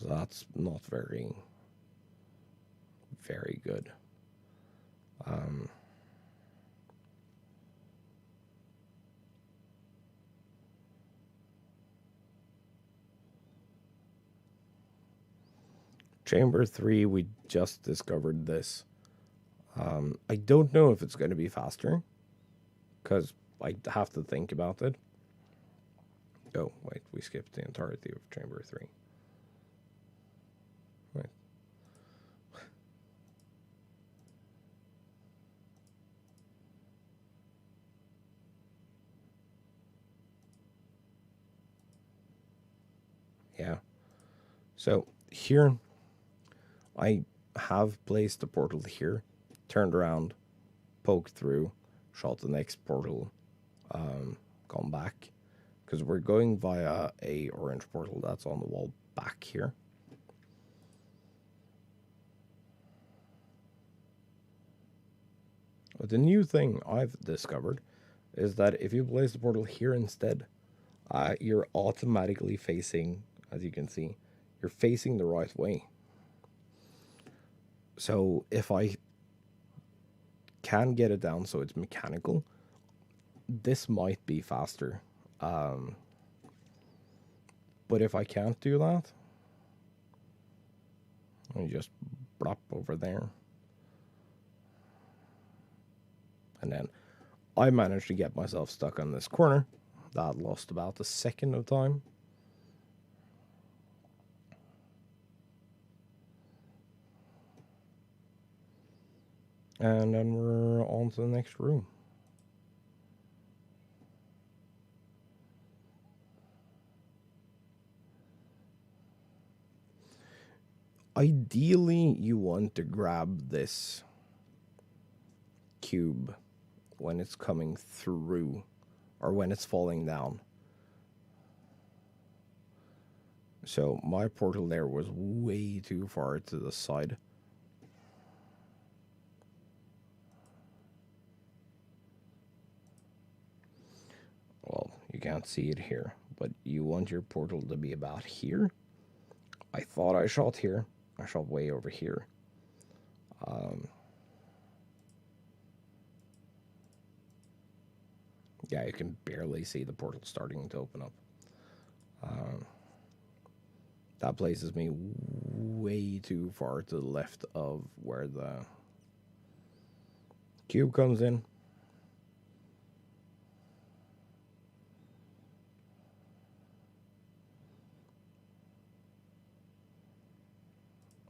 So that's not very, very good. Chamber 3, we just discovered this. I don't know if it's going to be faster, because I have to think about it. Oh, wait, we skipped the entirety of Chamber 3. Wait. Yeah. So, here, I have placed the portal here, turned around, poked through, shot the next portal, gone back, because we're going via a orange portal that's on the wall back here. But the new thing I've discovered is that if you place the portal here instead, you're automatically facing, as you can see, you're facing the right way. So if I can get it down so it's mechanical, this might be faster. But if I can't do that, I just drop over there. And then I managed to get myself stuck on this corner. That lost about a second of time. And then we're on to the next room. Ideally, you want to grab this cube when it's coming through, or when it's falling down. So my portal there was way too far to the side. Well, you can't see it here, but you want your portal to be about here. I thought I shot here. I shot way over here. Yeah, you can barely see the portal starting to open up. That places me way too far to the left of where the cube comes in.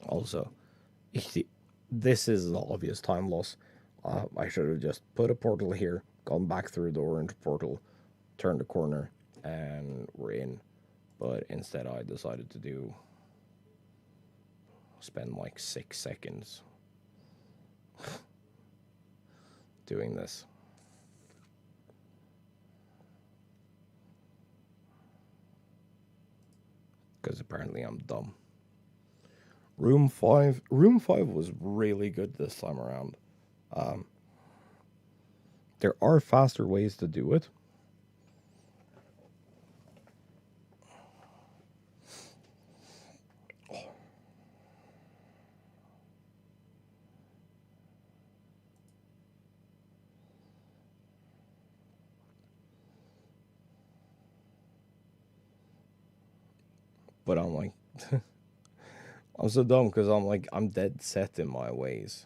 Also, this is an obvious time loss. I should have just put a portal here, gone back through the orange portal, turned the corner, and we're in. But instead I decided to spend like 6 seconds doing this. Because apparently I'm dumb. Room 5 was really good this time around. There are faster ways to do it. But I'm like, I'm so dumb because I'm dead set in my ways.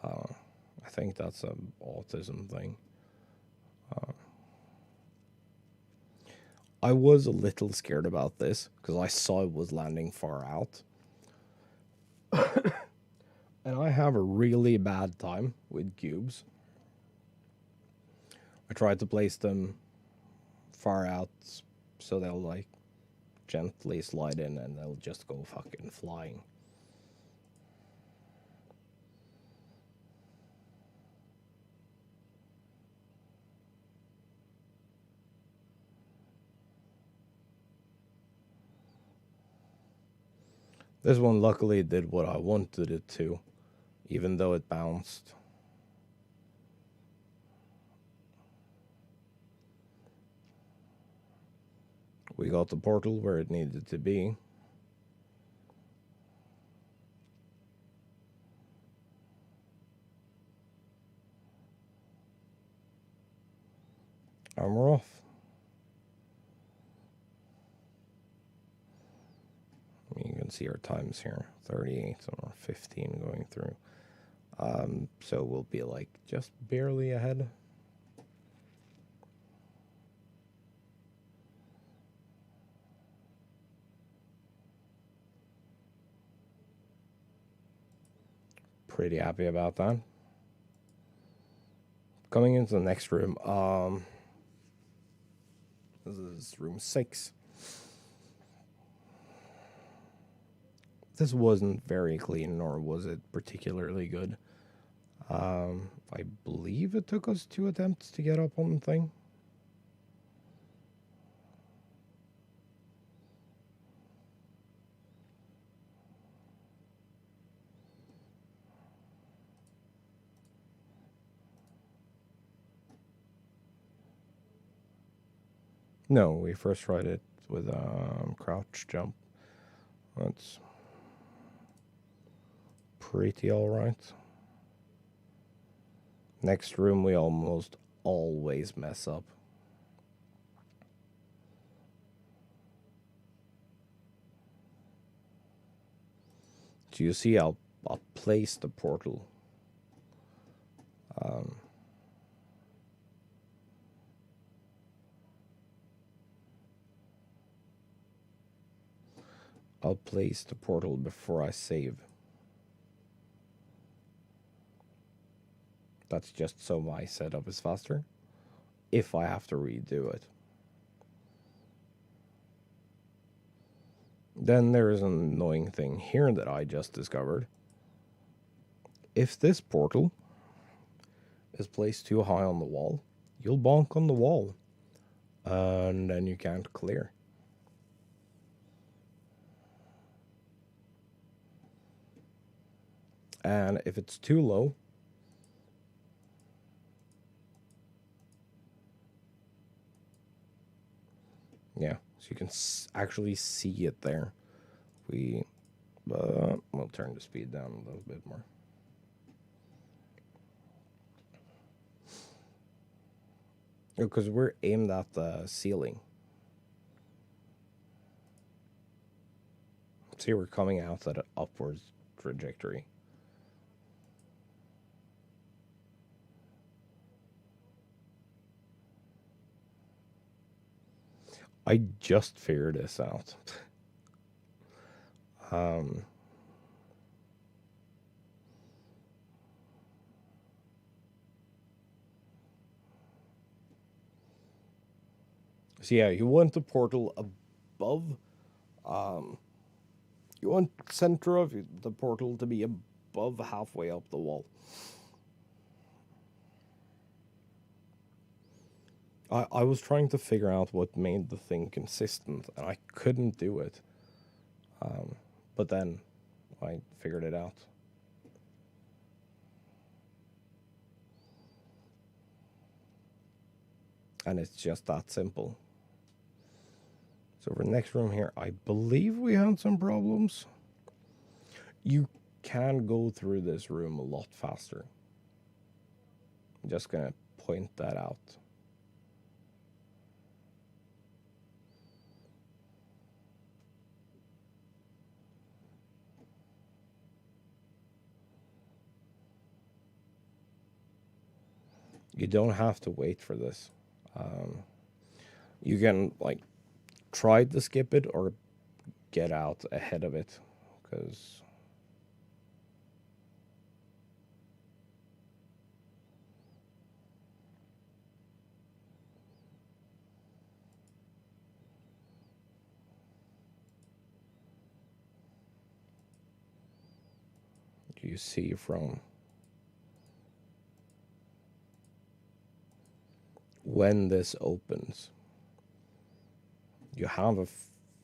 I think that's an autism thing. I was a little scared about this because I saw it was landing far out. And I have a really bad time with cubes. I tried to place them far out so they'll like gently slide in and they'll just go fucking flying. This one luckily did what I wanted it to, even though it bounced. We got the portal where it needed to be. And we're off. You can see our times here, 38 or 15 going through. So we'll be like just barely ahead. Pretty happy about that. Coming into the next room, this is room 6. This wasn't very clean, nor was it particularly good. I believe it took us 2 attempts to get up on the thing. No, we first tried it with crouch jump. That's pretty alright. Next room we almost always mess up. So you see I'll place the portal. I'll place the portal before I save. That's just so my setup is faster, if I have to redo it. Then there is an annoying thing here that I just discovered. If this portal is placed too high on the wall, you'll bonk on the wall, and then you can't clear. And if it's too low, yeah, so you can actually see it there. We'll turn the speed down a little bit more. Because we're aimed at the ceiling. See, we're coming out at an upwards trajectory. I just figured this out. So yeah, you want the portal above. You want center of the portal to be above halfway up the wall. I was trying to figure out what made the thing consistent, and I couldn't do it. But then I figured it out. And it's just that simple. So for the next room here, I believe we had some problems. You can go through this room a lot faster. I'm just going to point that out. You don't have to wait for this. You can like try to skip it or get out ahead of it, because you see from when this opens, you have a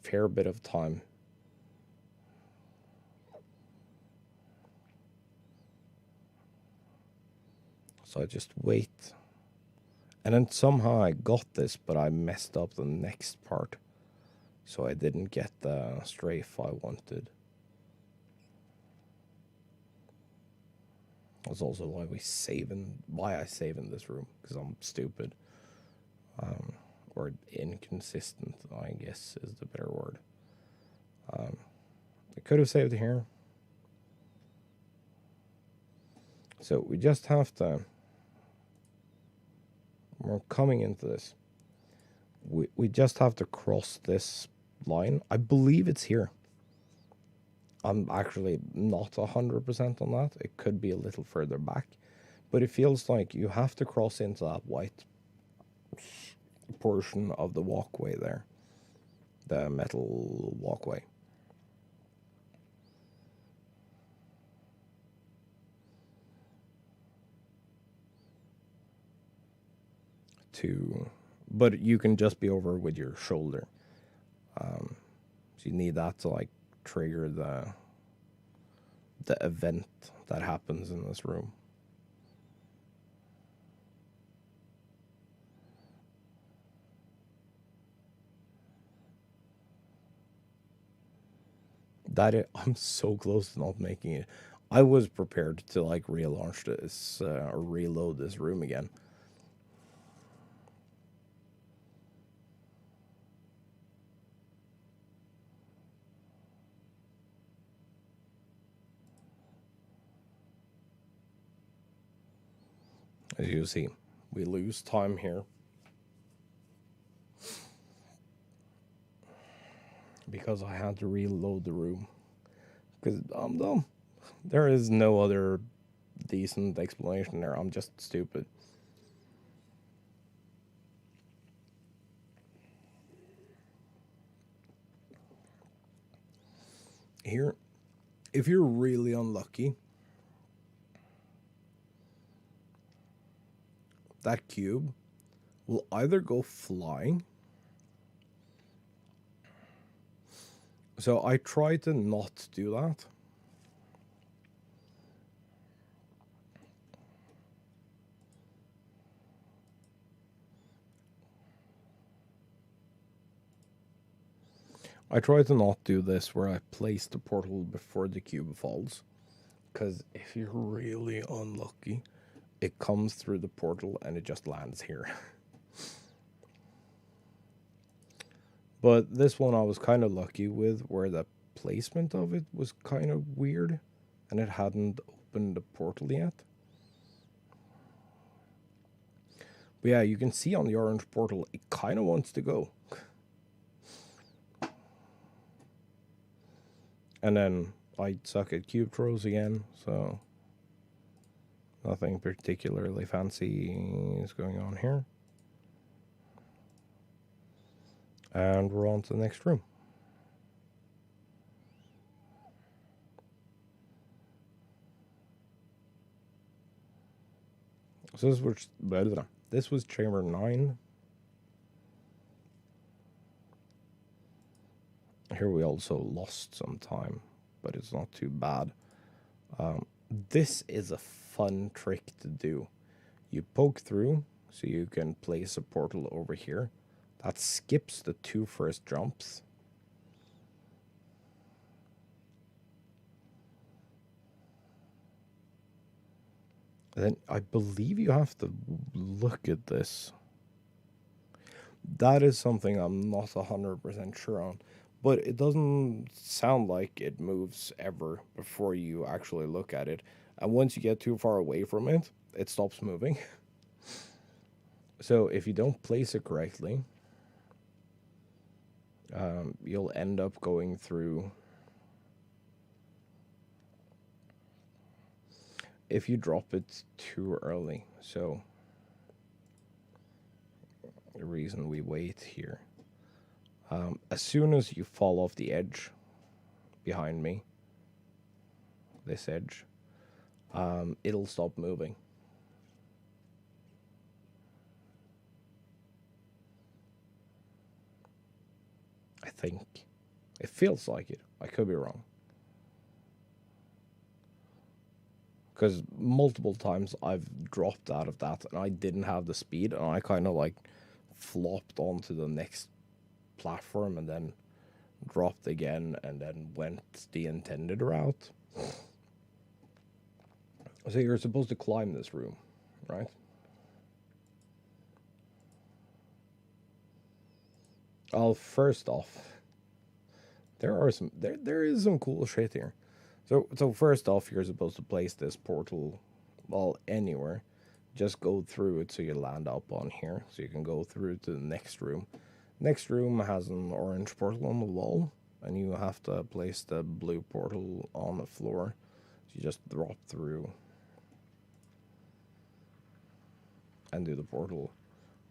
fair bit of time. So I just wait. And then somehow I got this, but I messed up the next part. So I didn't get the strafe I wanted. That's also why I save in this room, because I'm stupid. or inconsistent, I guess is the better word. I could have saved here. So we just have to, we're coming into this. We just have to cross this line. I believe it's here. I'm actually not 100% on that. It could be a little further back. But it feels like you have to cross into that white portion of the walkway there. The metal walkway. But you can just be over with your shoulder. So you need that to like trigger the event that happens in this room. I'm so close to not making it. I was prepared to like relaunch this or reload this room again. As you see, we lose time here. Because I had to reload the room. Because I'm dumb. There is no other decent explanation there. I'm just stupid. Here, if you're really unlucky, that cube will either go flying. So I try to not do that. I try to not do this where I place the portal before the cube falls. Because if you're really unlucky, it comes through the portal and it just lands here. But this one I was kind of lucky with, where the placement of it was kind of weird and it hadn't opened the portal yet. But yeah, you can see on the orange portal, it kind of wants to go. And then I suck at cube throws again, so nothing particularly fancy is going on here. And we're on to the next room. So this was chamber 9. Here we also lost some time, but it's not too bad. This is a fun trick to do. You poke through, so you can place a portal over here. That skips the 2 first jumps. Then I believe you have to look at this. That is something I'm not 100% sure on. But it doesn't sound like it moves ever before you actually look at it. And once you get too far away from it, it stops moving. So if you don't place it correctly, you'll end up going through. If you drop it too early. So the reason we wait here. As soon as you fall off the edge behind me, this edge, it'll stop moving. I think. It feels like it. I could be wrong. Because multiple times I've dropped out of that and I didn't have the speed and I kind of like flopped onto the next platform and then dropped again and then went the intended route. So you're supposed to climb this room, right? Well, first off, there is some cool shit here. So first off, you're supposed to place this portal, well, anywhere. Just go through it so you land up on here, so you can go through to the next room. Next room has an orange portal on the wall, and you have to place the blue portal on the floor. So you just drop through and do the portal.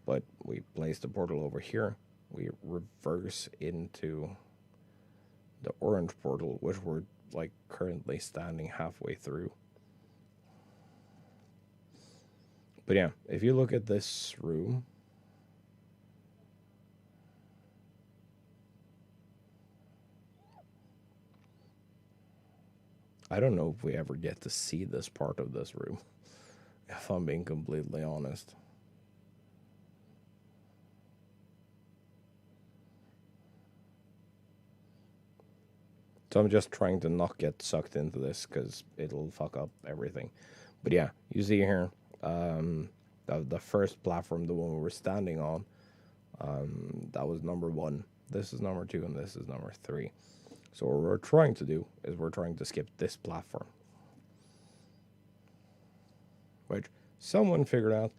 But we place the portal over here. We reverse into the orange portal, which we're like currently standing halfway through. But yeah, if you look at this room, I don't know if we ever get to see this part of this room, if I'm being completely honest. So I'm just trying to not get sucked into this because it'll fuck up everything. But yeah, you see here, the first platform, the one we were standing on, that was number 1. This is number 2, and this is number 3. So what we're trying to do is we're trying to skip this platform, which someone figured out.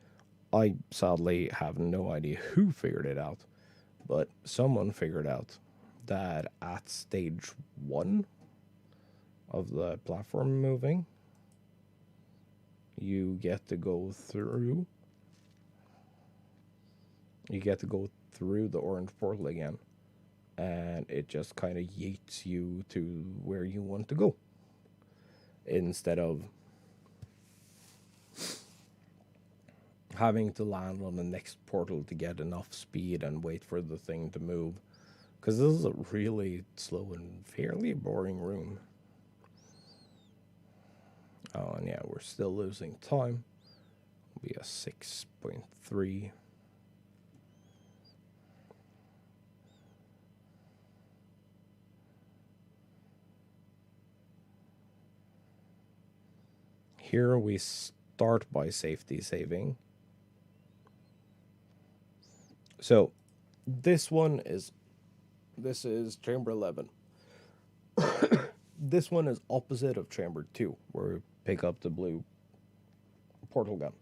I sadly have no idea who figured it out, but someone figured out that at stage 1 of the platform moving, you get to go through the orange portal again, and it just kind of yeets you to where you want to go, instead of having to land on the next portal to get enough speed and wait for the thing to move. Because this is a really slow and fairly boring room. Oh, and yeah, we're still losing time. It'll be a 6.3. Here we start by safety saving. So, this is chamber 11. This one is opposite of chamber 2, where we pick up the blue portal gun.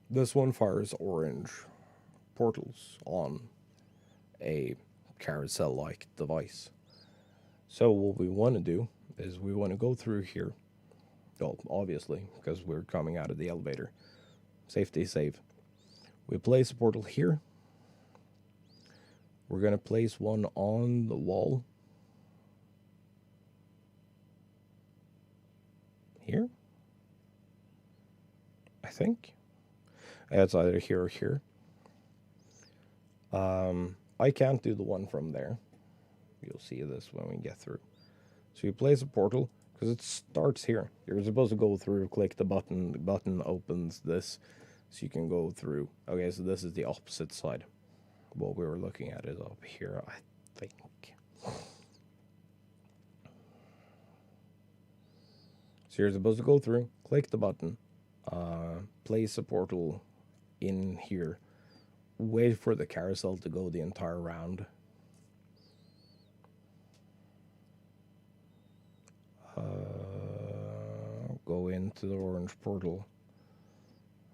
This one fires orange portals on a carousel-like device. So what we want to do is we want to go through here. Well, obviously, because we're coming out of the elevator. Safety save. We place a portal here. We're going to place one on the wall. Here? I think. It's either here or here. I can't do the one from there. You'll see this when we get through. So you place a portal, because it starts here. You're supposed to go through, click the button. The button opens this, so you can go through. Okay, so this is the opposite side. What we were looking at is up here, I think. So you're supposed to go through, click the button, place a portal in here, wait for the carousel to go the entire round. Go into the orange portal.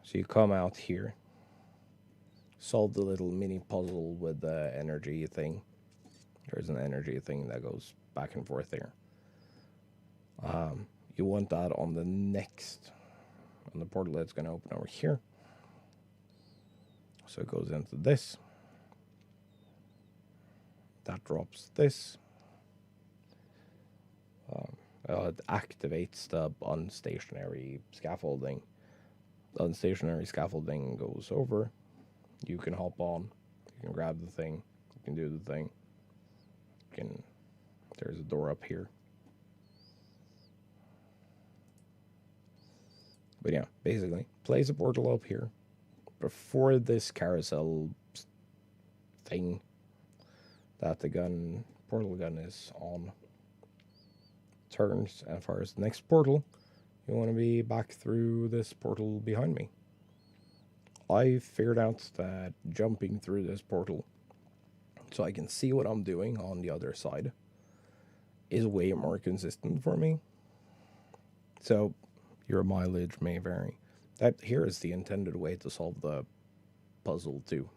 So you come out here, solve the little mini puzzle with the energy thing. There's an energy thing that goes back and forth there. You want that on the portal that's going to open over here. So it goes into this. That drops this. It activates the unstationary scaffolding. The unstationary scaffolding goes over. You can hop on. You can grab the thing. You can do the thing. There's a door up here. But yeah, basically, place a portal up here before this carousel thing that the portal gun is on turns, and fires the next portal. You want to be back through this portal behind me. I figured out that jumping through this portal so I can see what I'm doing on the other side is way more consistent for me. So your mileage may vary. That here is the intended way to solve the puzzle too.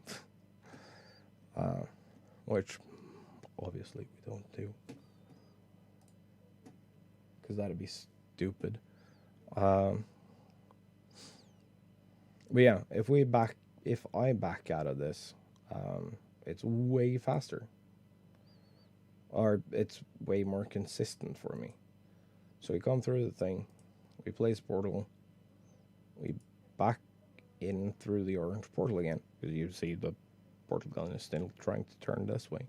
Which obviously we don't do. Because that'd be stupid. But yeah, if I back out of this, it's way faster. Or it's way more consistent for me. So we come through the thing, we place portal, we back in through the orange portal again, because you see the portal gun is still trying to turn this way.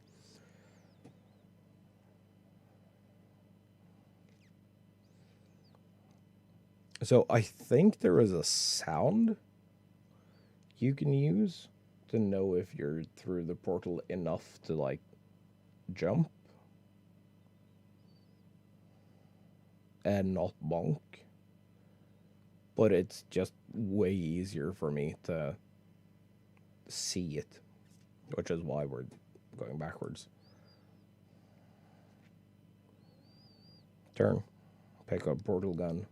So I think there is a sound you can use to know if you're through the portal enough to, like, jump and not bonk. But it's just way easier for me to see it, which is why we're going backwards. Turn, pick up portal gun,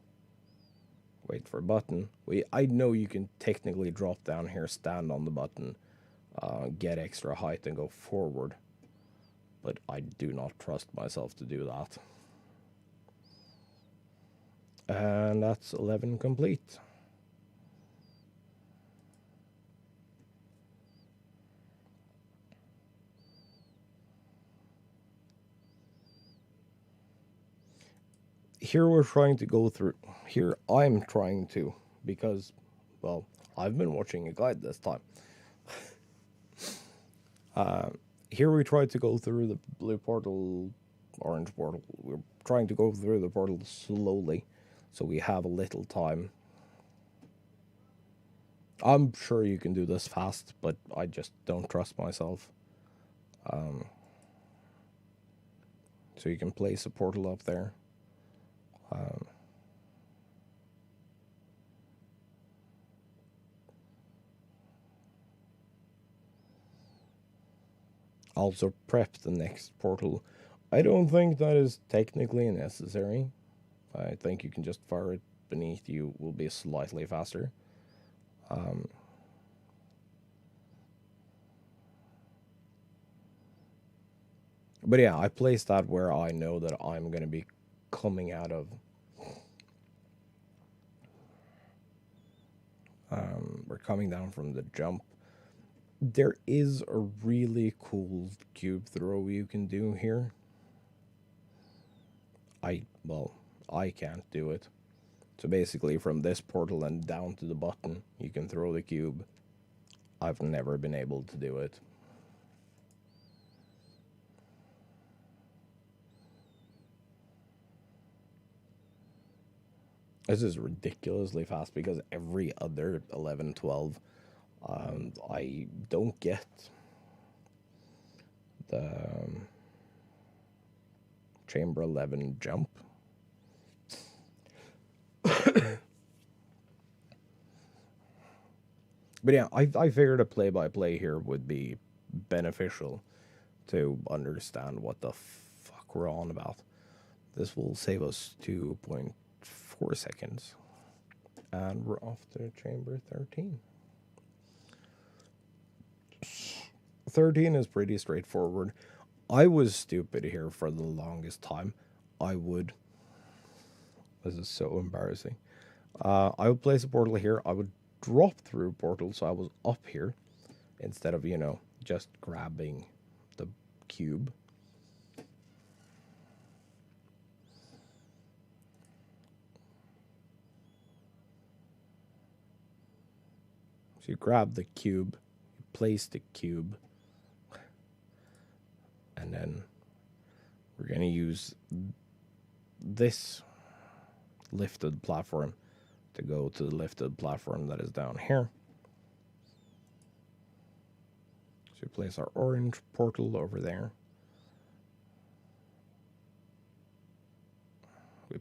wait for button. I know you can technically drop down here, stand on the button, get extra height and go forward, but I do not trust myself to do that. And that's 11 complete. Here we're trying to go through. Here I'm trying to, because, well, I've been watching a guide this time. Here we try to go through the blue portal, orange portal. We're trying to go through the portal slowly, so we have a little time. I'm sure you can do this fast, but I just don't trust myself. So you can place a portal up there. Also prep the next portal. I don't think that is technically necessary. I think you can just fire it beneath you, will be slightly faster. But yeah, I placed that where I know that I'm going to be coming out of. We're coming down from the jump. There is a really cool cube throw you can do here. I can't do it. So basically from this portal and down to the button, you can throw the cube. I've never been able to do it. This is ridiculously fast because every other 11, 12, I don't get the chamber 11 jump. But yeah, I figured a play-by-play here would be beneficial to understand what the fuck we're on about. This will save us 2.4 seconds. And we're off to chamber 13. 13 is pretty straightforward. I was stupid here for the longest time. This is so embarrassing. I would place a portal here. I would drop through portal, so I was up here instead of, just grabbing the cube. So you grab the cube, you place the cube, and then we're going to use this lifted platform to go to the lifted platform that is down here. So we place our orange portal over there. We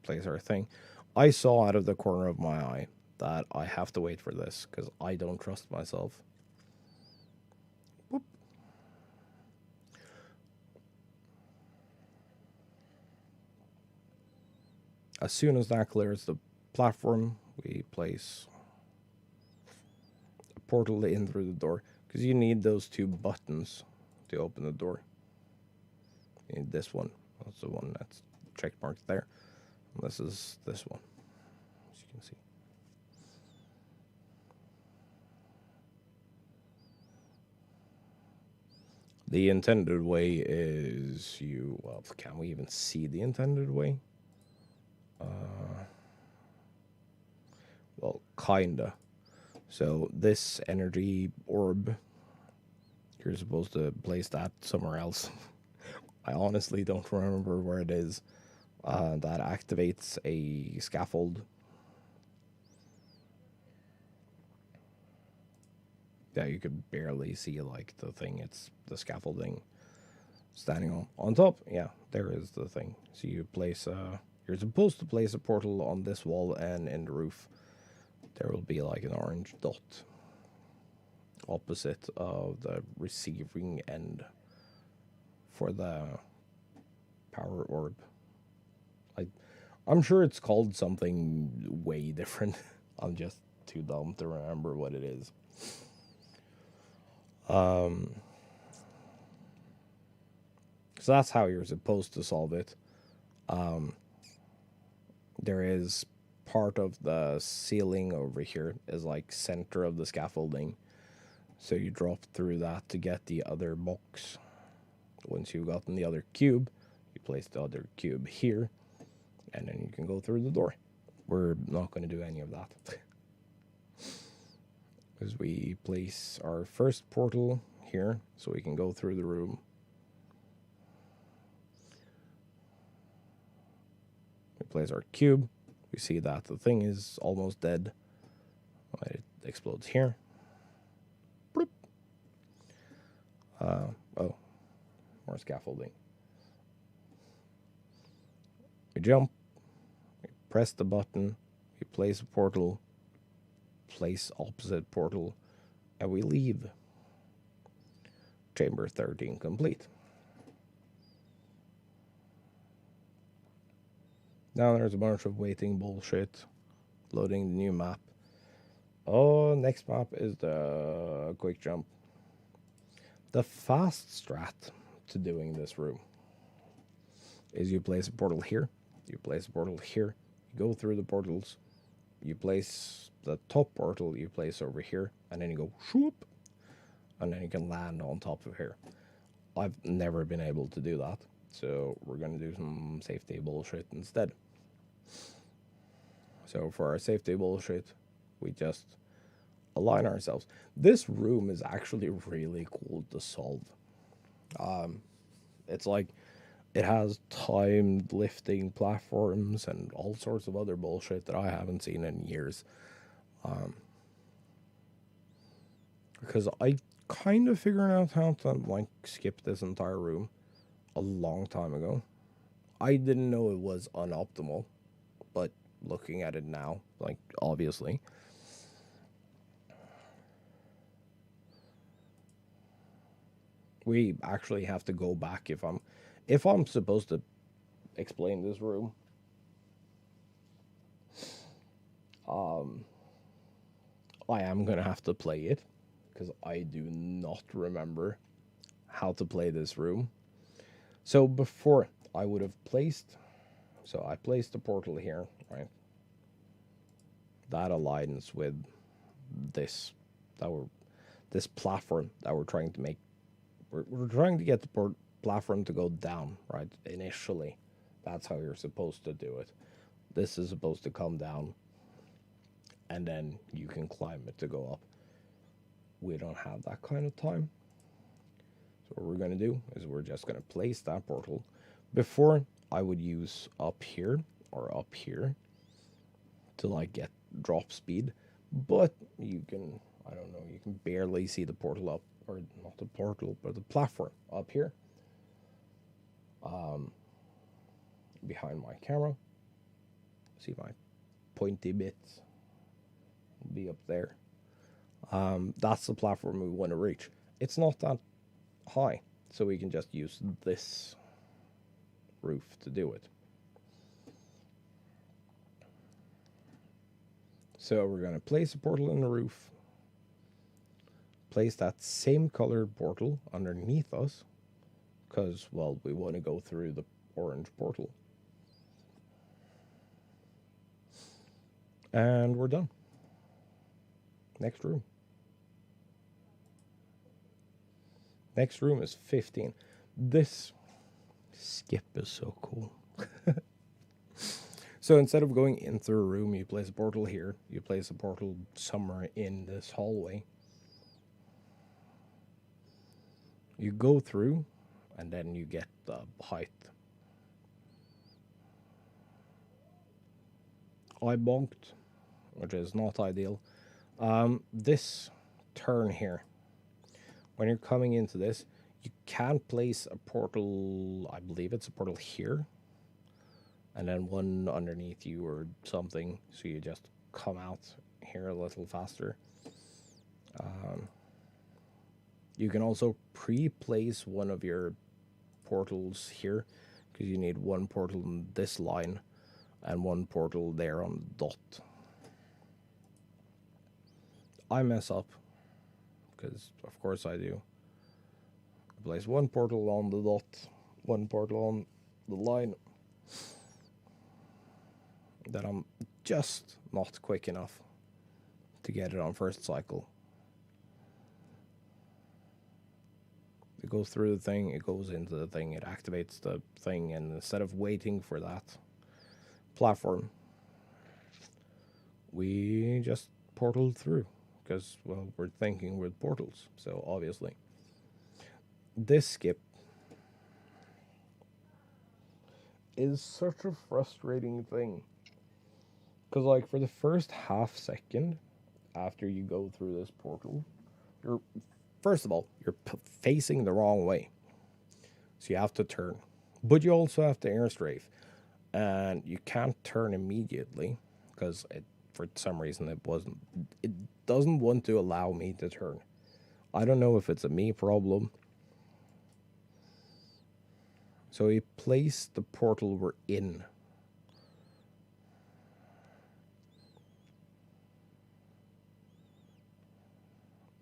place our thing. I saw out of the corner of my eye that I have to wait for this because I don't trust myself. Whoop. As soon as that clears the platform, we place a portal in through the door because you need those 2 buttons to open the door. You need this one. That's the one that's check marked there. And this is this one, as you can see. The intended way is you... Well, can we even see the intended way? Well, kinda. So this energy orb, you're supposed to place that somewhere else. I honestly don't remember where it is. That activates a scaffold. Yeah, you could barely see like the thing. It's the scaffolding standing on top. Yeah, there is the thing. So you place you're supposed to place a portal on this wall, and in the roof there will be like an orange dot opposite of the receiving end for the power orb. I'm sure it's called something way different. I'm just too dumb to remember what it is. So that's how you're supposed to solve it. There is part of the ceiling over here is like center of the scaffolding. So you drop through that to get the other box. Once you've gotten the other cube, you place the other cube here, and then you can go through the door. We're not going to do any of that. As we place our first portal here, so we can go through the room. We place our cube. We see that the thing is almost dead. It explodes here. Bloop. Oh, more scaffolding. We jump. We press the button. We place a portal. Place opposite portal, and we leave. Chamber 13 complete. Now there's a bunch of waiting bullshit, loading the new map. Oh, next map is the quick jump. The fast strat to doing this room is you place a portal here, you place a portal here, you go through the portals, you place the top portal you place over here, and then you go shoop, and then you can land on top of here. I've never been able to do that, so we're going to do some safety bullshit instead. So for our safety bullshit, we just align ourselves. This room is actually really cool to solve. It's like it has timed lifting platforms and all sorts of other bullshit that I haven't seen in years. Because I kind of figured out how to like skip this entire room a long time ago. I didn't know it was unoptimal, but looking at it now, like obviously. We actually have to go back if I'm supposed to explain this room. I am gonna have to play it because I do not remember how to play this room. So before I would have placed, so I placed the portal here, right? That aligns with this this platform that we're trying to make. We're trying to get the platform to go down, right? Initially, that's how you're supposed to do it. This is supposed to come down, and then you can climb it to go up. We don't have that kind of time. So what we're going to do is we're just going to place that portal. Before, I would use up here or up here to like get drop speed, but you can, I don't know, you can barely see the portal up, or not the portal, but the platform up here. Behind my camera. See my pointy bits. be up there. That's the platform we want to reach. It's not that high, so we can just use this roof to do it. So we're going to place a portal in the roof, place that same colored portal underneath us, because, well, we want to go through the orange portal. And we're done. Next room. Next room is 15. This skip is so cool. So instead of going into a room, you place a portal here. You place a portal somewhere in this hallway. You go through, and then you get the height. I bonked, which is not ideal. This turn here, when you're coming into this, you can place a portal, I believe it's a portal here, and then one underneath you or something, so you just come out here a little faster. You can also pre-place one of your portals here, because you need one portal in this line and one portal there on the dot. I mess up, because of course I do. I place one portal on the dot, one portal on the line. Then I'm just not quick enough to get it on first cycle. It goes through the thing, it goes into the thing, it activates the thing, and instead of waiting for that platform, we just portaled through, because, well, we're thinking with portals, so obviously. This skip is such a frustrating thing, because, like, for the first half second after you go through this portal, you're, first of all, you're facing the wrong way, so you have to turn, but you also have to air strafe, and you can't turn immediately, because it, for some reason, it doesn't want to allow me to turn. I don't know if it's a me problem. So we place the portal we're in.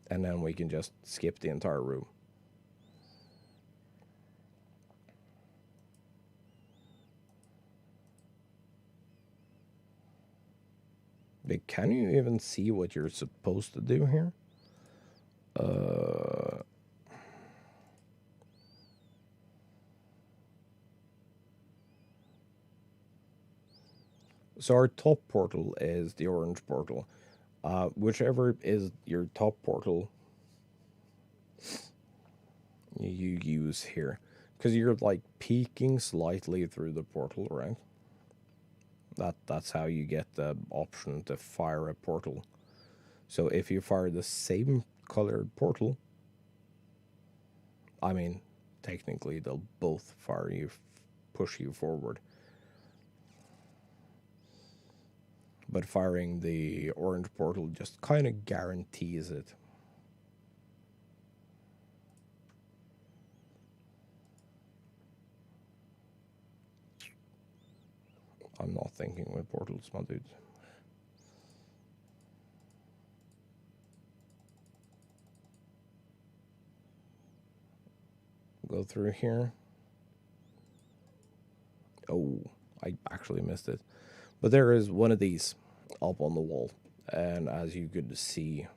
And then we can just skip the entire room. But can you even see what you're supposed to do here? So our top portal is the orange portal. Whichever is your top portal, you use here. Because you're like peeking slightly through the portal, right? That's how you get the option to fire a portal. So if you fire the same colored portal, I mean, technically they'll both fire you, push you forward. But firing the orange portal just kind of guarantees it. I'm not thinking with portals, my dude. Go through here. Oh, I actually missed it. But there is one of these up on the wall. And as you could see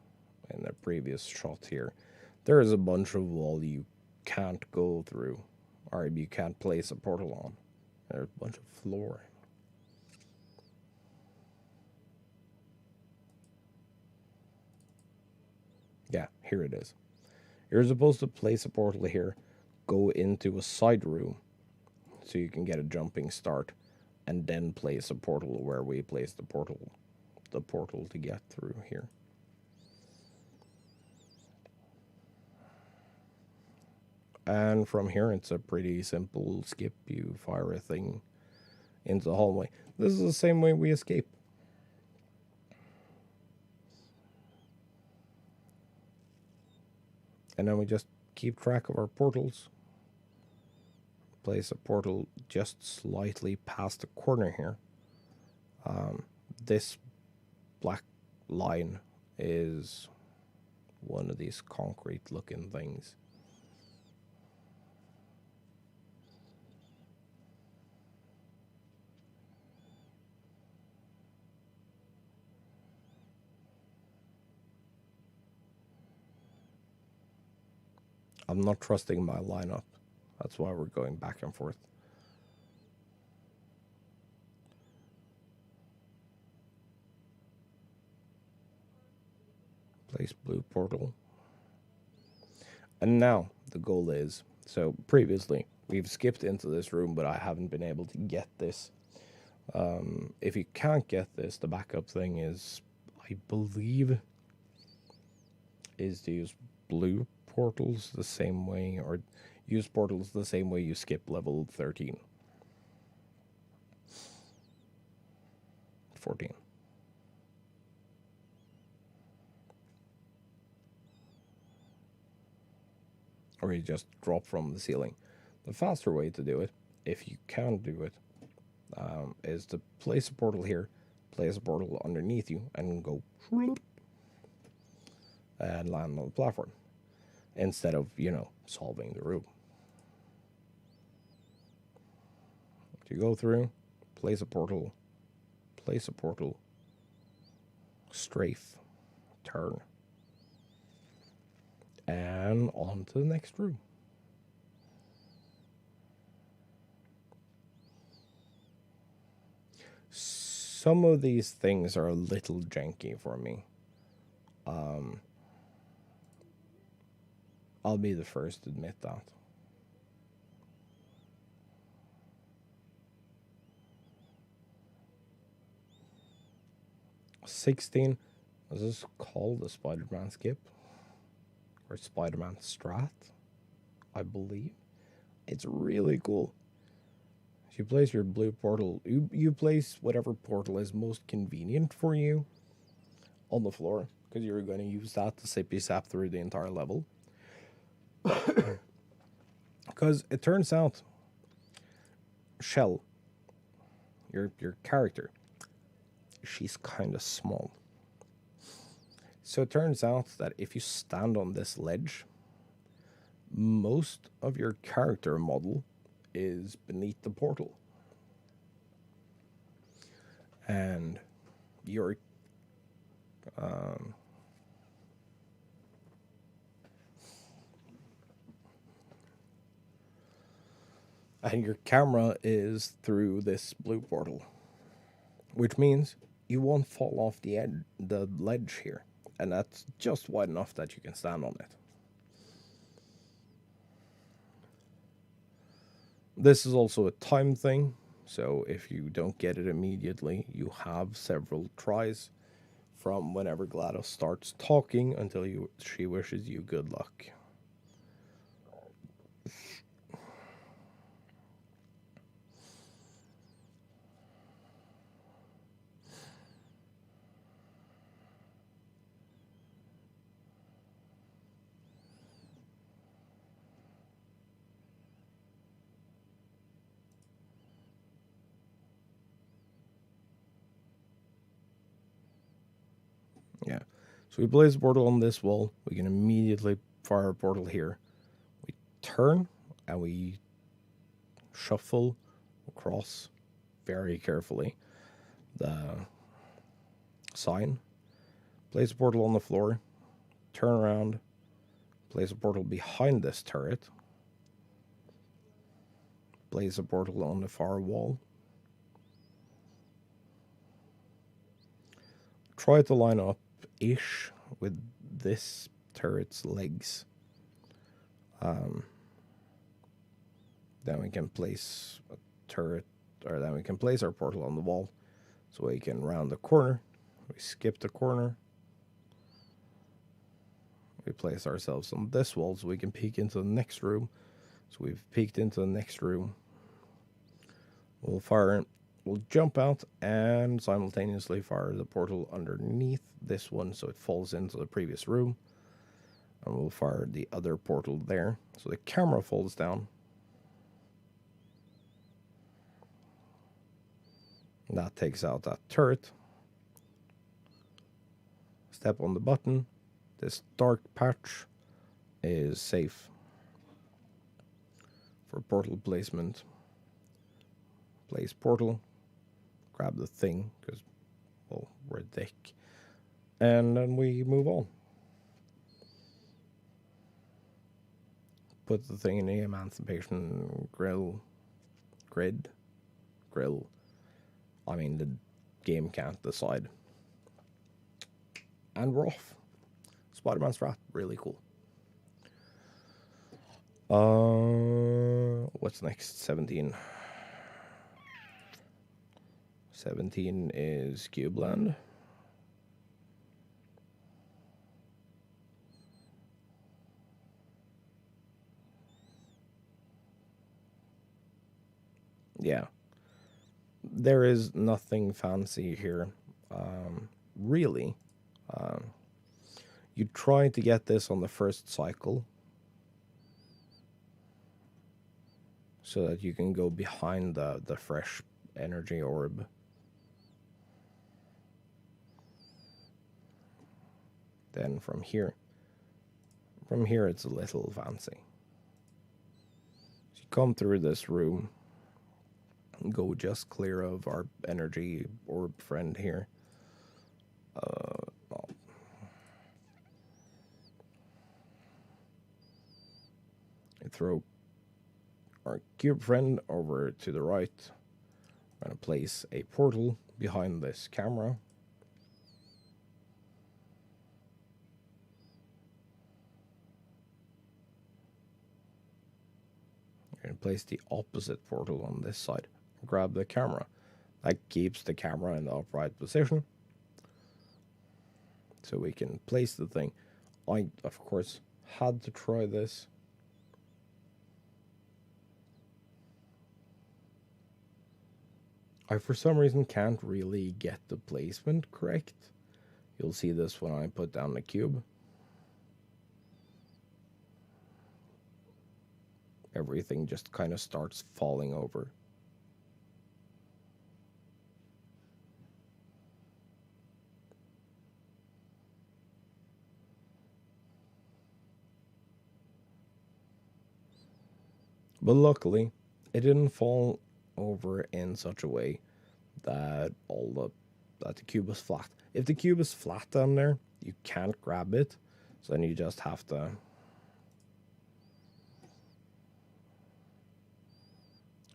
in the previous shot here, there is a bunch of wall you can't go through. Or you can't place a portal on. There's a bunch of floor. Yeah, here it is. You're supposed to place a portal here, go into a side room, so you can get a jumping start, and then place a portal where we place the portal to get through here. And from here, it's a pretty simple skip. You fire a thing into the hallway. This is the same way we escape. And then we just keep track of our portals. Place a portal just slightly past the corner here. This black line is one of these concrete looking things. I'm not trusting my lineup. That's why we're going back and forth. Place blue portal. And now the goal is, so previously we've skipped into this room, but I haven't been able to get this. If you can't get this, the backup thing is, I believe, is to use blue portals the same way, or use portals the same way you skip level 13. 14. Or you just drop from the ceiling. The faster way to do it, if you can't do it, is to place a portal here, place a portal underneath you, and go and land on the platform. Instead of, solving the room. You go through, place a portal, strafe, turn, and on to the next room. Some of these things are a little janky for me. I'll be the first to admit that. $16. Is this called the Spider-Man skip? Or Spider-Man strat? I believe. It's really cool. If you place your blue portal, you place whatever portal is most convenient for you on the floor, because you're going to use that to sippy sap through the entire level. Because it turns out, Shell, your character, she's kind of small. So it turns out that if you stand on this ledge, most of your character model is beneath the portal. And your camera is through this blue portal, which means you won't fall off the ledge here, and that's just wide enough that you can stand on it. This is also a time thing, so if you don't get it immediately, you have several tries from whenever GLaDOS starts talking until she wishes you good luck. Yeah, so we place a portal on this wall. We can immediately fire a portal here. We turn and we shuffle across very carefully the sign. Place a portal on the floor. Turn around. Place a portal behind this turret. Place a portal on the far wall. Try to line up-ish with this turret's legs. Then we can place a turret, or then we can place our portal on the wall, so we can round the corner. We skip the corner. We place ourselves on this wall so we can peek into the next room. So we've peeked into the next room. We'll fire. We'll jump out and simultaneously fire the portal underneath this one so it falls into the previous room. And we'll fire the other portal there. So the camera falls down. And that takes out that turret. Step on the button. This dark patch is safe for portal placement. Place portal. Grab the thing, because, well, we're thick. And then we move on. Put the thing in the emancipation grill. I mean, the game can't decide. And we're off. Spider-Man strat, really cool. What's next? 17. 17 is Cube Land. Yeah. There is nothing fancy here. Really. You try to get this on the first cycle so that you can go behind the fresh energy orb. Then from here it's a little fancy. So you come through this room, go just clear of our energy orb friend here. Throw our cube friend over to the right. I'm going to place a portal behind this camera. I'm going to place the opposite portal on this side. Grab the camera. That keeps the camera in the upright position. So we can place the thing. I, of course, had to try this. I, for some reason, can't really get the placement correct. You'll see this when I put down the cube. Everything just kind of starts falling over. But luckily, it didn't fall over in such a way that that the cube was flat. If the cube is flat down there, you can't grab it. So then you just have to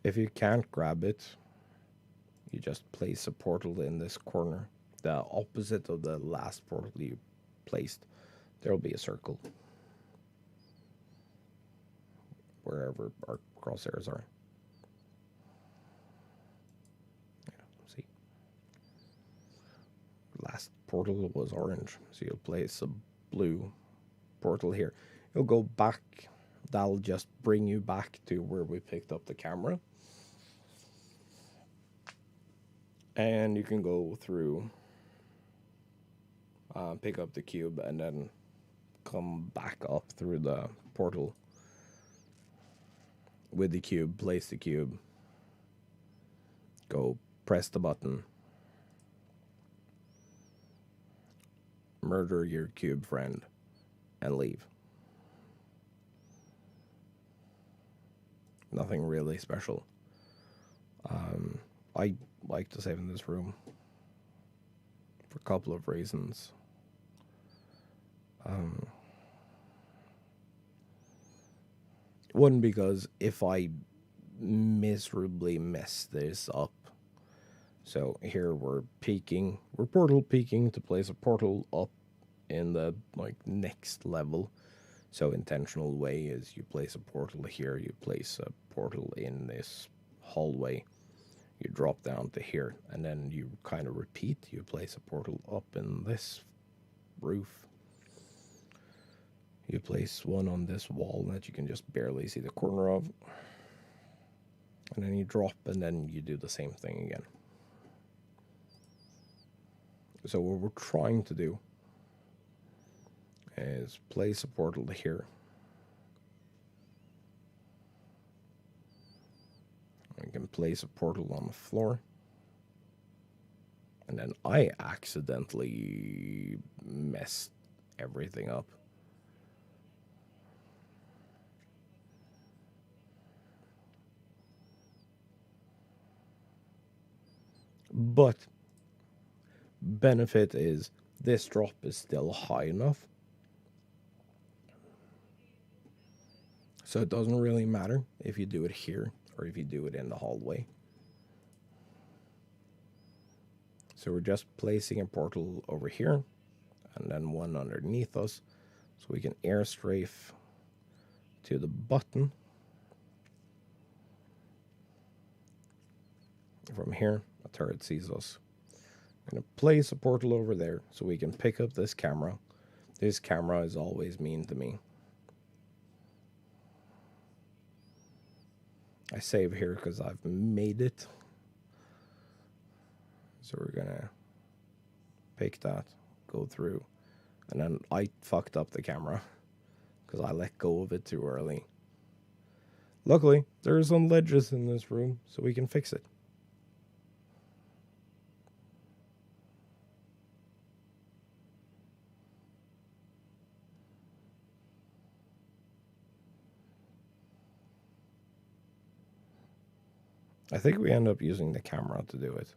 if you can't grab it, you just place a portal in this corner. The opposite of the last portal you placed. There will be a circle. Wherever our crosshairs are. See, last portal was orange, so you'll place a blue portal here. You'll go back. That'll just bring you back to where we picked up the camera, and you can go through, pick up the cube, and then come back up through the portal with the cube. Place the cube, go press the button, murder your cube friend, and leave. Nothing really special. I like to save in this room for a couple of reasons. One, because if I miserably mess this up, so here we're portal peeking to place a portal up in the next level. So intentional way is you place a portal here, you place a portal in this hallway, you drop down to here, and then you kind of repeat. You place a portal up in this roof. You place one on this wall that you can just barely see the corner of. And then you drop, and then you do the same thing again. So what we're trying to do is place a portal here. I can place a portal on the floor. And then I accidentally messed everything up. But benefit is this drop is still high enough. So it doesn't really matter if you do it here or if you do it in the hallway. So we're just placing a portal over here and then one underneath us so we can air strafe to the button. From here, a turret sees us. I'm going to place a portal over there so we can pick up this camera. This camera is always mean to me. I save here because I've made it. So we're going to pick that, go through. And then I fucked up the camera because I let go of it too early. Luckily, there are some ledges in this room so we can fix it. I think we end up using the camera to do it.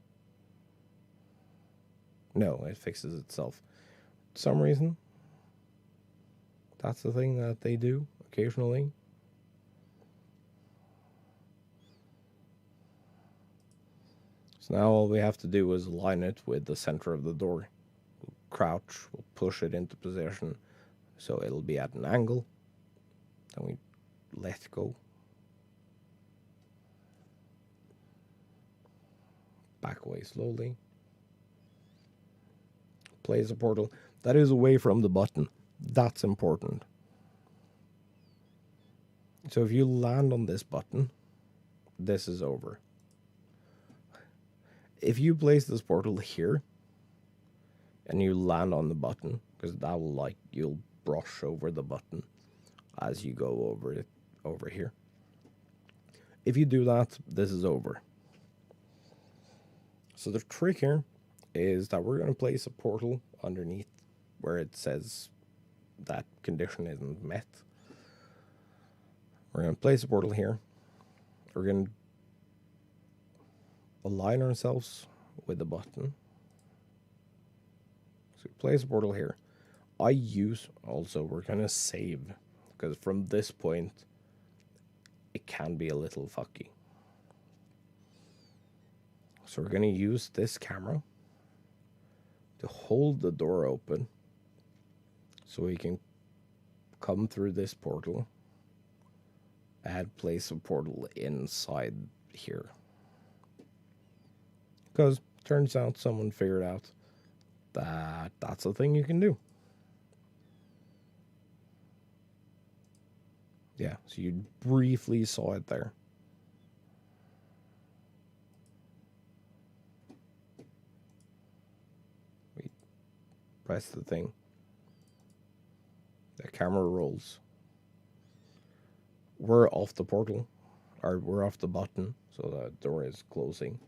No, it fixes itself. For some reason, that's the thing that they do occasionally. So now all we have to do is align it with the center of the door. We'll crouch, we'll push it into position so it'll be at an angle. Then we let go. Back away slowly. Place a portal that is away from the button. That's important. So if you land on this button, this is over. If you place this portal here and you land on the button, because that will you'll brush over the button as you go over it over here. If you do that, this is over. So the trick here is that we're going to place a portal underneath where it says that condition isn't met. We're going to place a portal here. We're going to align ourselves with the button. So place a portal here. We're going to save, because from this point, it can be a little fucky. So we're going to use this camera to hold the door open so we can come through this portal and place a portal inside here. Because turns out someone figured out that that's a thing you can do. Yeah, so you briefly saw it there. Press the thing. The camera rolls. We're off the portal, or we're off the button, so the door is closing.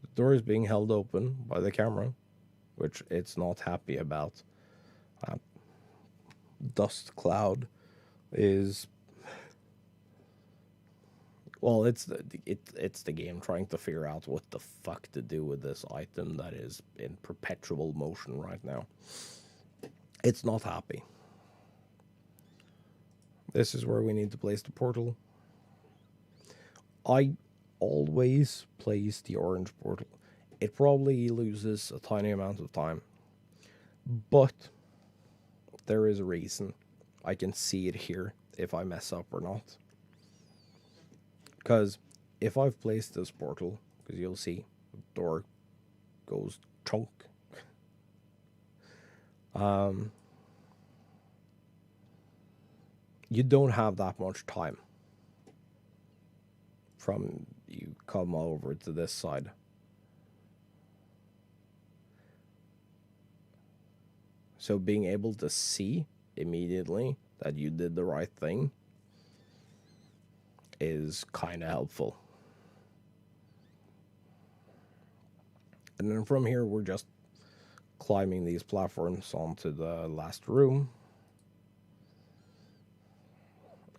The door is being held open by the camera, which it's not happy about. Dust cloud is... Well, it's the game trying to figure out what the fuck to do with this item that is in perpetual motion right now. It's not happy. This is where we need to place the portal. I always place the orange portal. It probably loses a tiny amount of time, but there is a reason. I can see it here if I mess up or not. Because if I've placed this portal, because you'll see the door goes chunk. You don't have that much time from you come over to this side. So being able to see immediately that you did the right thing is kind of helpful. And then from here, we're just climbing these platforms onto the last room.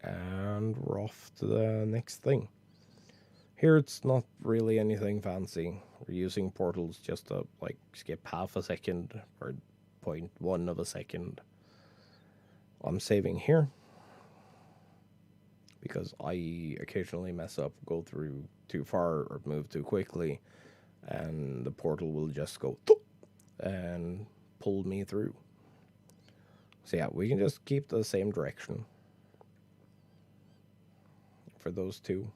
And we're off to the next thing. Here it's not really anything fancy. We're using portals just to like skip half a second or 0.1 of a second. I'm saving here because I occasionally mess up, go through too far or move too quickly, and the portal will just go and pull me through. So yeah, we can just keep the same direction for those two.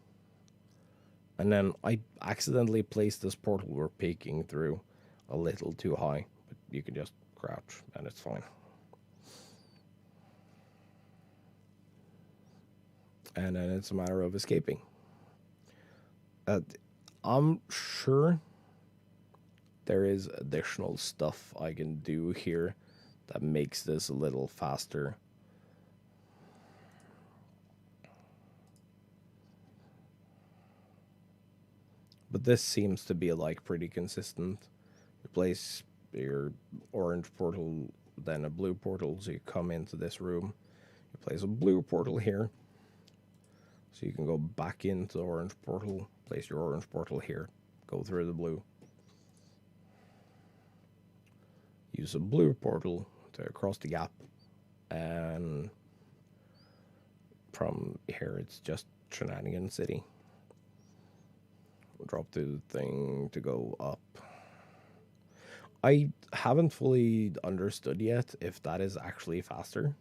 And then I accidentally placed this portal we're peeking through a little too high, but you can just crouch and it's fine. And then it's a matter of escaping. I'm sure there is additional stuff I can do here that makes this a little faster. But this seems to be like pretty consistent. You place your orange portal, then a blue portal, so you come into this room. You place a blue portal here, so you can go back into the orange portal, place your orange portal here, go through the blue. Use a blue portal to cross the gap, and from here it's just Shenanigans City. Drop the thing to go up. I haven't fully understood yet if that is actually faster.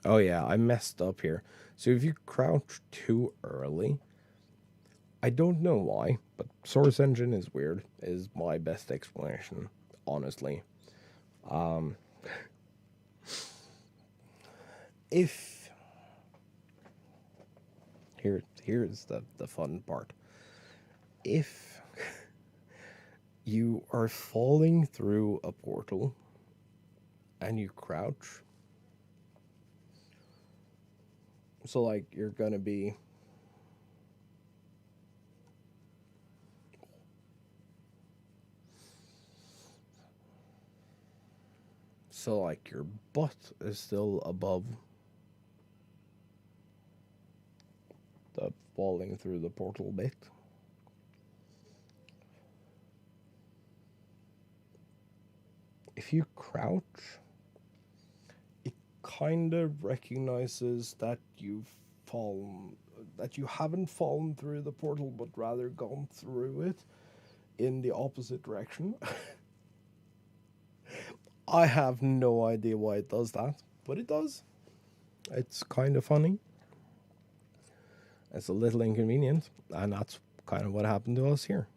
Oh yeah, I messed up here. So if you crouch too early, I don't know why, but Source Engine is weird, is my best explanation, honestly. If... Here's the fun part. If you are falling through a portal and you crouch, so like you're gonna be so like your butt is still above the falling through the portal bit. If you crouch, it kind of recognizes that you've fallen, that you haven't fallen through the portal, but rather gone through it in the opposite direction. I have no idea why it does that, but it does. It's kind of funny. It's a little inconvenient, and that's kind of what happened to us here.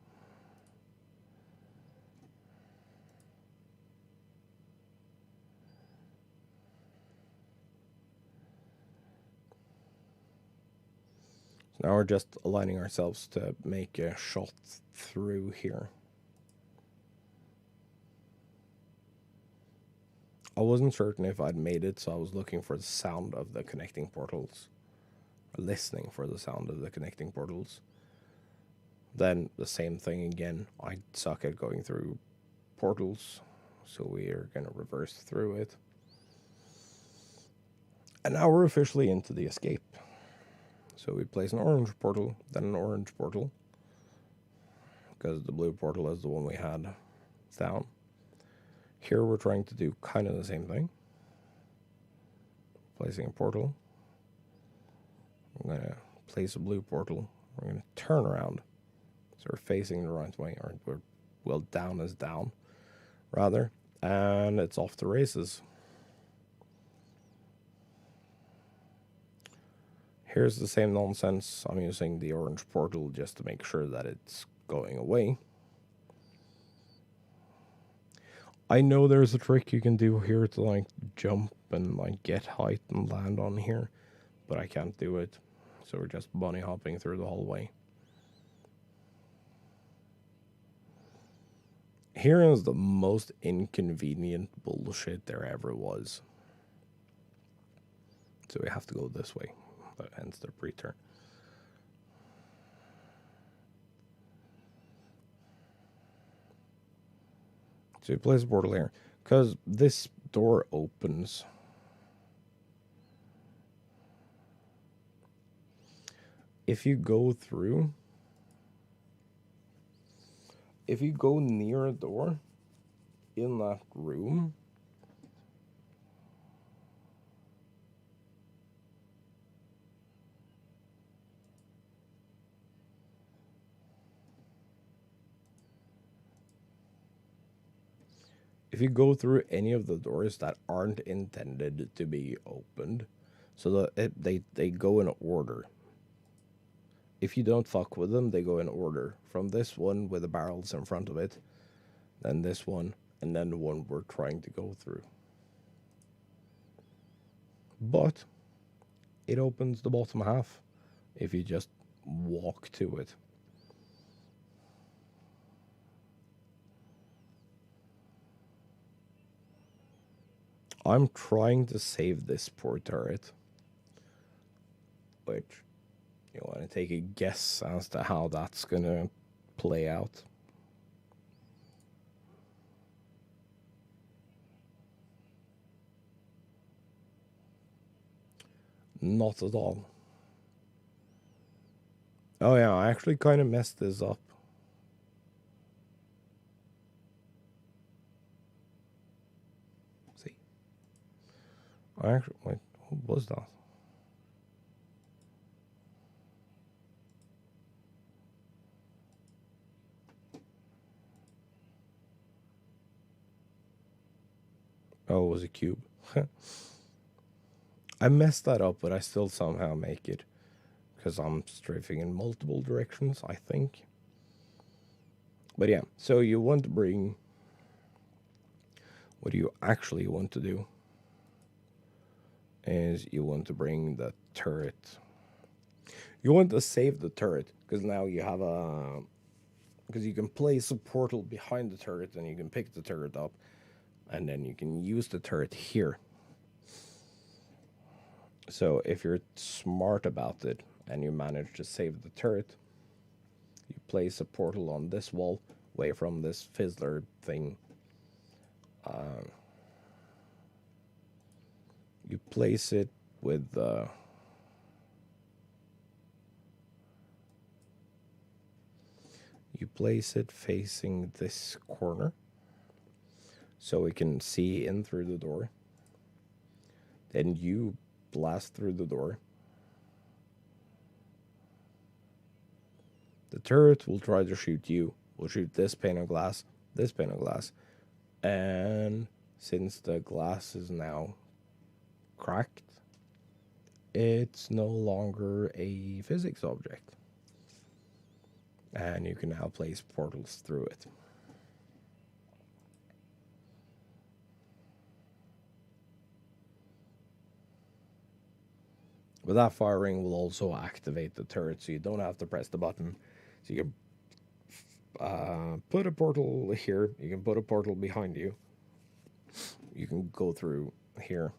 So now we're just aligning ourselves to make a shot through here. I wasn't certain if I'd made it, so I was looking for the sound of the connecting portals. Listening for the sound of the connecting portals. Then the same thing again. I suck at going through portals, so we are going to reverse through it. And now we're officially into the escape. So we place an orange portal, then an orange portal, because the blue portal is the one we had down. Here we're trying to do kind of the same thing. Placing a portal. I'm going to place a blue portal. We're going to turn around. So we're facing the right way, or we're, well, down is down, rather. And it's off the races. Here's the same nonsense. I'm using the orange portal just to make sure that it's going away. I know there's a trick you can do here to like jump and like get height and land on here, but I can't do it. So we're just bunny hopping through the hallway. Here is the most inconvenient bullshit there ever was. So we have to go this way. That ends the pre-turn. So you place a portal here. Because this door opens. If you go through... If you go near a door in that room... If you go through any of the doors that aren't intended to be opened, so that they go in order. If you don't fuck with them, they go in order. From this one with the barrels in front of it, then this one, and then the one we're trying to go through. But it opens the bottom half if you just walk to it. I'm trying to save this poor turret, which you want to take a guess as to how that's gonna play out. Not at all. Oh yeah, I actually kind of messed this up. See? I actually, wait, what was that? Oh, it was a cube. I messed that up, but I still somehow make it. Because I'm strafing in multiple directions, I think. But yeah, so you want to bring... What you actually want to do is you want to bring the turret. You want to save the turret, because now you have a... Because you can place a portal behind the turret, and you can pick the turret up. And then you can use the turret here. So if you're smart about it and you manage to save the turret, you place a portal on this wall away from this fizzler thing. You place it with you place it facing this corner. So we can see in through the door. Then you blast through the door. The turret will try to shoot you. Will shoot this pane of glass, this pane of glass. And since the glass is now cracked, it's no longer a physics object. And you can now place portals through it. But that firing will also activate the turret, so you don't have to press the button. So you can put a portal here. You can put a portal behind you. You can go through here.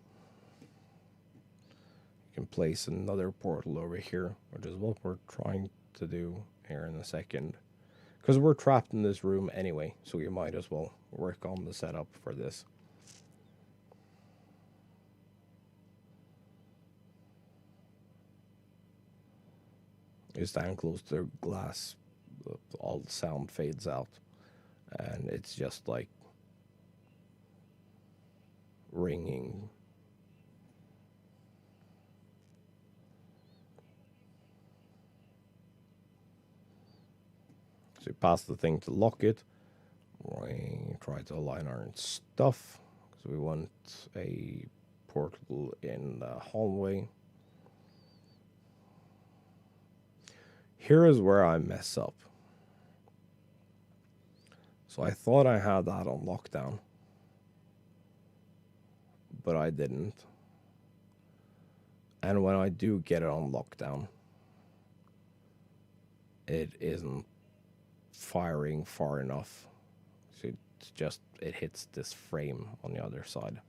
You can place another portal over here, which is what we're trying to do here in a second. Because we're trapped in this room anyway, so you might as well work on the setup for this. You stand close to the glass, all the sound fades out, and it's just like ringing. So you pass the thing to lock it. We try to align our stuff, because we want a portal in the hallway. Here is where I mess up. So I thought I had that on lockdown, but I didn't. And when I do get it on lockdown, it isn't firing far enough. So it's just, it hits this frame on the other side.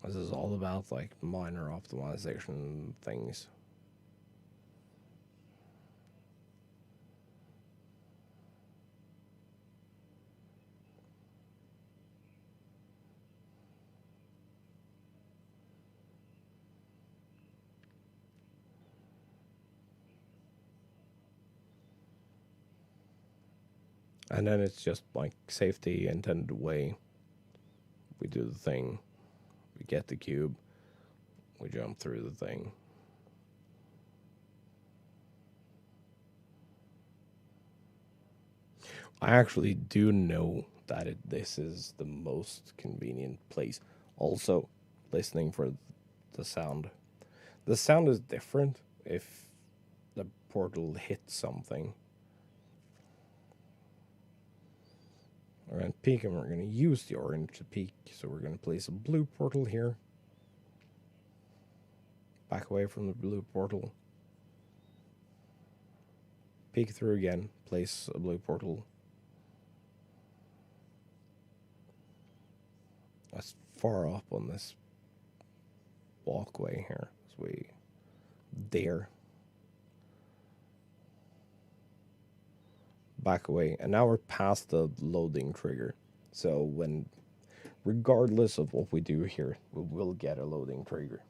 This is all about like minor optimization things. And then it's just like safety intended way. We do the thing. We get the cube. We jump through the thing. I actually do know that this is the most convenient place. Also, listening for the sound. The sound is different if the portal hits something. We're going to peek and we're going to use the orange to peek. So we're going to place a blue portal here. Back away from the blue portal. Peek through again. Place a blue portal. That's far up on this walkway here. As we dare. Back away, and now we're past the loading trigger. So when, regardless of what we do here, we will get a loading trigger.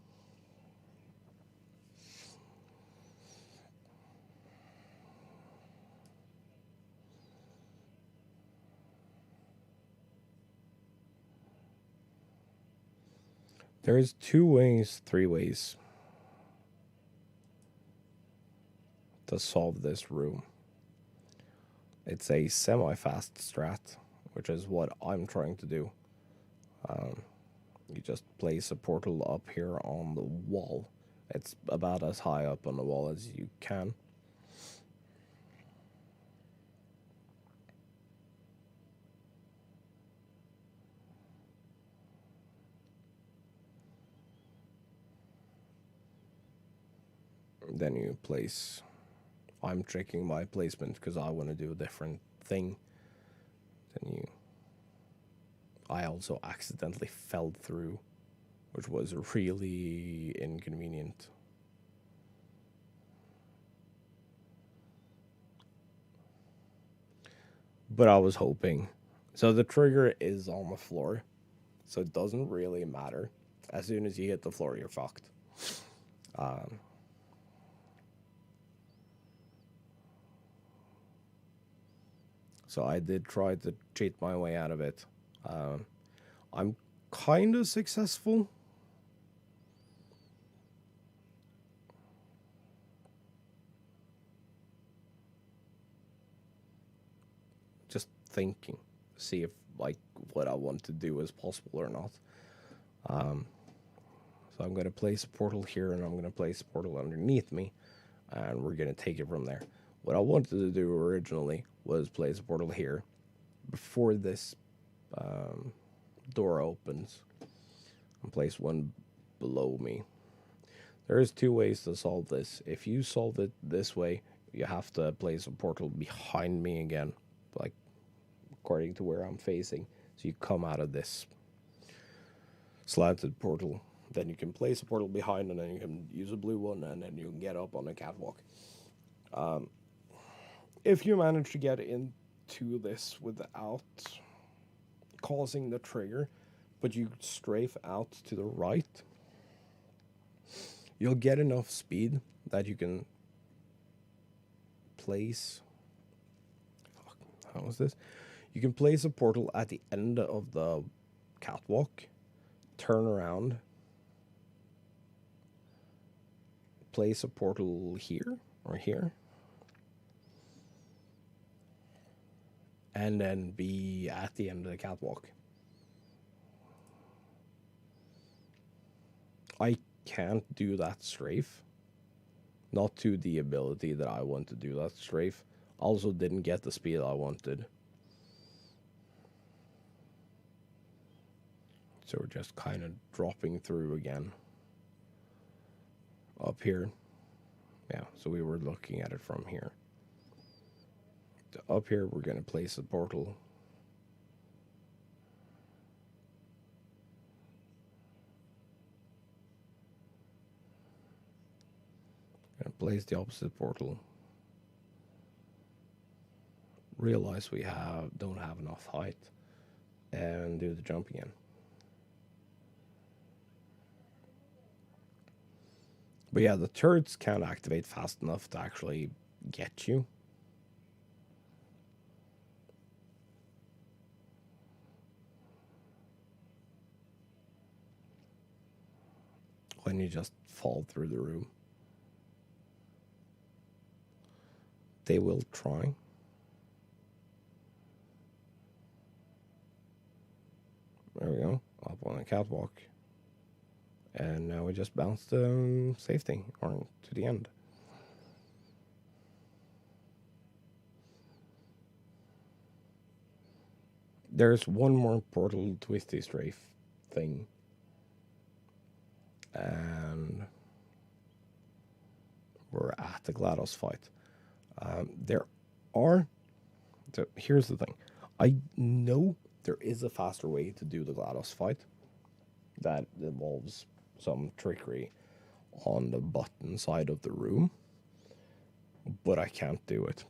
There is 2 ways, 3 ways to solve this room. It's a semi-fast strat, which is what I'm trying to do. You just place a portal up here on the wall. It's about as high up on the wall as you can. Then you place... I'm checking my placement because I want to do a different thing than you. I also accidentally fell through, which was really inconvenient. But I was hoping. So the trigger is on the floor, so it doesn't really matter. As soon as you hit the floor, you're fucked. So I did try to cheat my way out of it. I'm kind of successful. Just thinking, see if like what I want to do is possible or not. So I'm going to place a portal here, and I'm going to place a portal underneath me, and we're going to take it from there. What I wanted to do originally was place a portal here before this door opens, and place one below me. There's 2 ways to solve this. If you solve it this way, you have to place a portal behind me again, like according to where I'm facing. So you come out of this slanted portal, then you can place a portal behind, and then you can use a blue one, and then you can get up on the catwalk. If you manage to get into this without causing the trigger, but you strafe out to the right, you'll get enough speed that you can place... How is this? You can place a portal at the end of the catwalk, turn around, place a portal here or here, and then be at the end of the catwalk. I can't do that strafe. Not to the ability that I want to do that strafe. Also didn't get the speed I wanted. So we're just kind of dropping through again. Up here. Yeah, so we were looking at it from here. Up here we're going to place a portal. Going to place the opposite portal. Realize we don't have enough height. And do the jump again. But yeah, the turrets can't activate fast enough to actually get you. When you just fall through the room. They will try. There we go. Up on the catwalk. And now we just bounce to safety, or to the end. There's one more portal twisty strafe thing. And we're at the GLaDOS fight. Here's the thing. I know there is a faster way to do the GLaDOS fight that involves some trickery on the button side of the room, but I can't do it.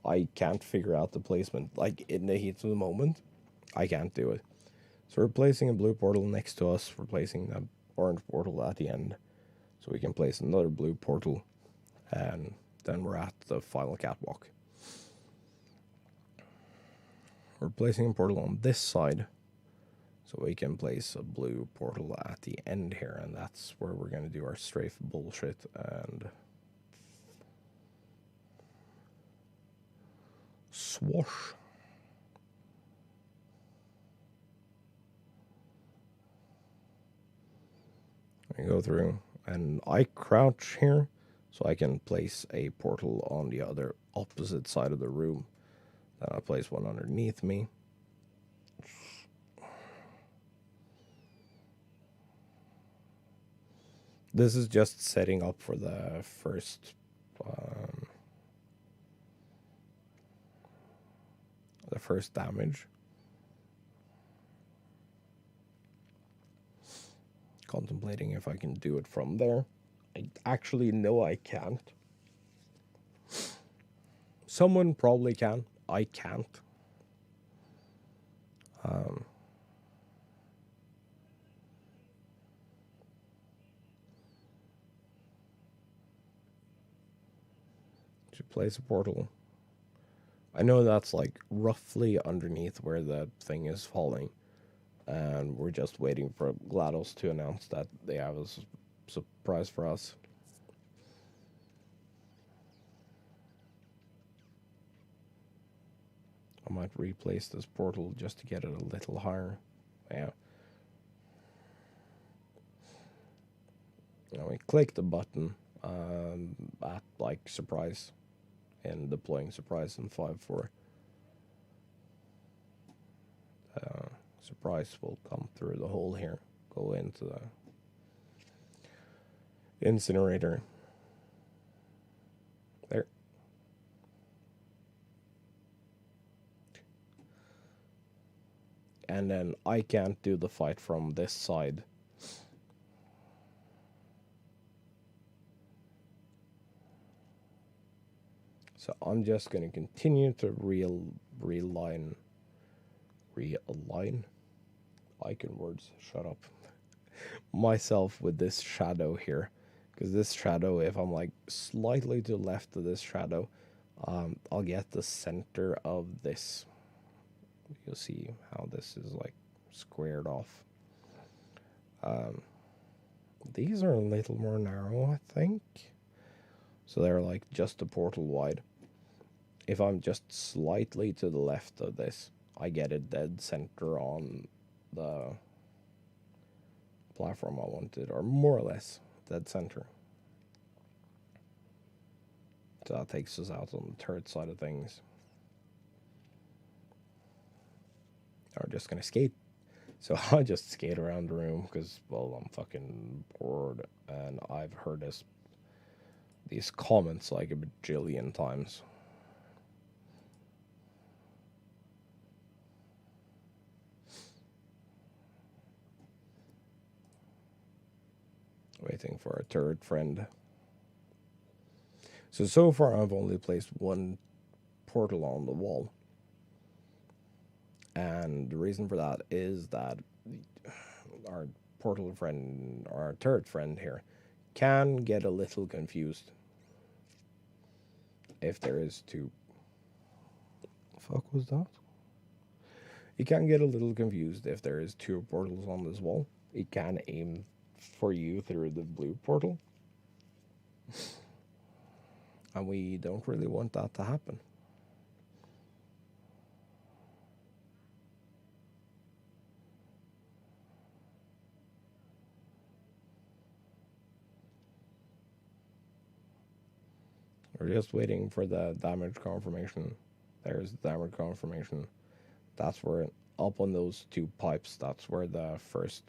I can't figure out the placement. Like, in the heat of the moment, I can't do it. So we're placing a blue portal next to us. We're placing the orange portal at the end, so we can place another blue portal, and then we're at the final catwalk. We're placing a portal on this side, so we can place a blue portal at the end here, and that's where we're going to do our strafe bullshit and swash. We go through, and I crouch here, so I can place a portal on the other opposite side of the room. Then I place one underneath me. This is just setting up for the first damage. Contemplating if I can do it from there. I actually know I can't. Someone probably can. I can't. Should place a portal. I know that's like roughly underneath where the thing is falling. And we're just waiting for GLaDOS to announce that they have a surprise for us. I might replace this portal just to get it a little higher. Yeah. Now we click the button at like surprise and deploying surprise in 5-4. Surprise will come through the hole here, go into the incinerator. There. And then I can't do the fight from this side. So I'm just going to continue to realign. Icon words, shut up. Myself with this shadow here. Because this shadow, if I'm like slightly to the left of this shadow, I'll get the center of this. You'll see how this is like squared off. These are a little more narrow, I think. So they're like just a portal wide. if I'm just slightly to the left of this, I get it dead center on the platform I wanted, or more or less dead center. So that takes us out on the turret side of things. We're just gonna skate. So I just skate around the room because, well, I'm fucking bored, and I've heard these comments like a bajillion times. Waiting for a third friend. So far I've only placed one portal on the wall. And the reason for that is that our portal friend, or our third friend here, can get a little confused if there is two. Fuck was that? He can get a little confused if there is two portals on this wall. He can aim for you through the blue portal. And we don't really want that to happen. We're just waiting for the damage confirmation. There's the damage confirmation. That's where, up on those two pipes, that's where the first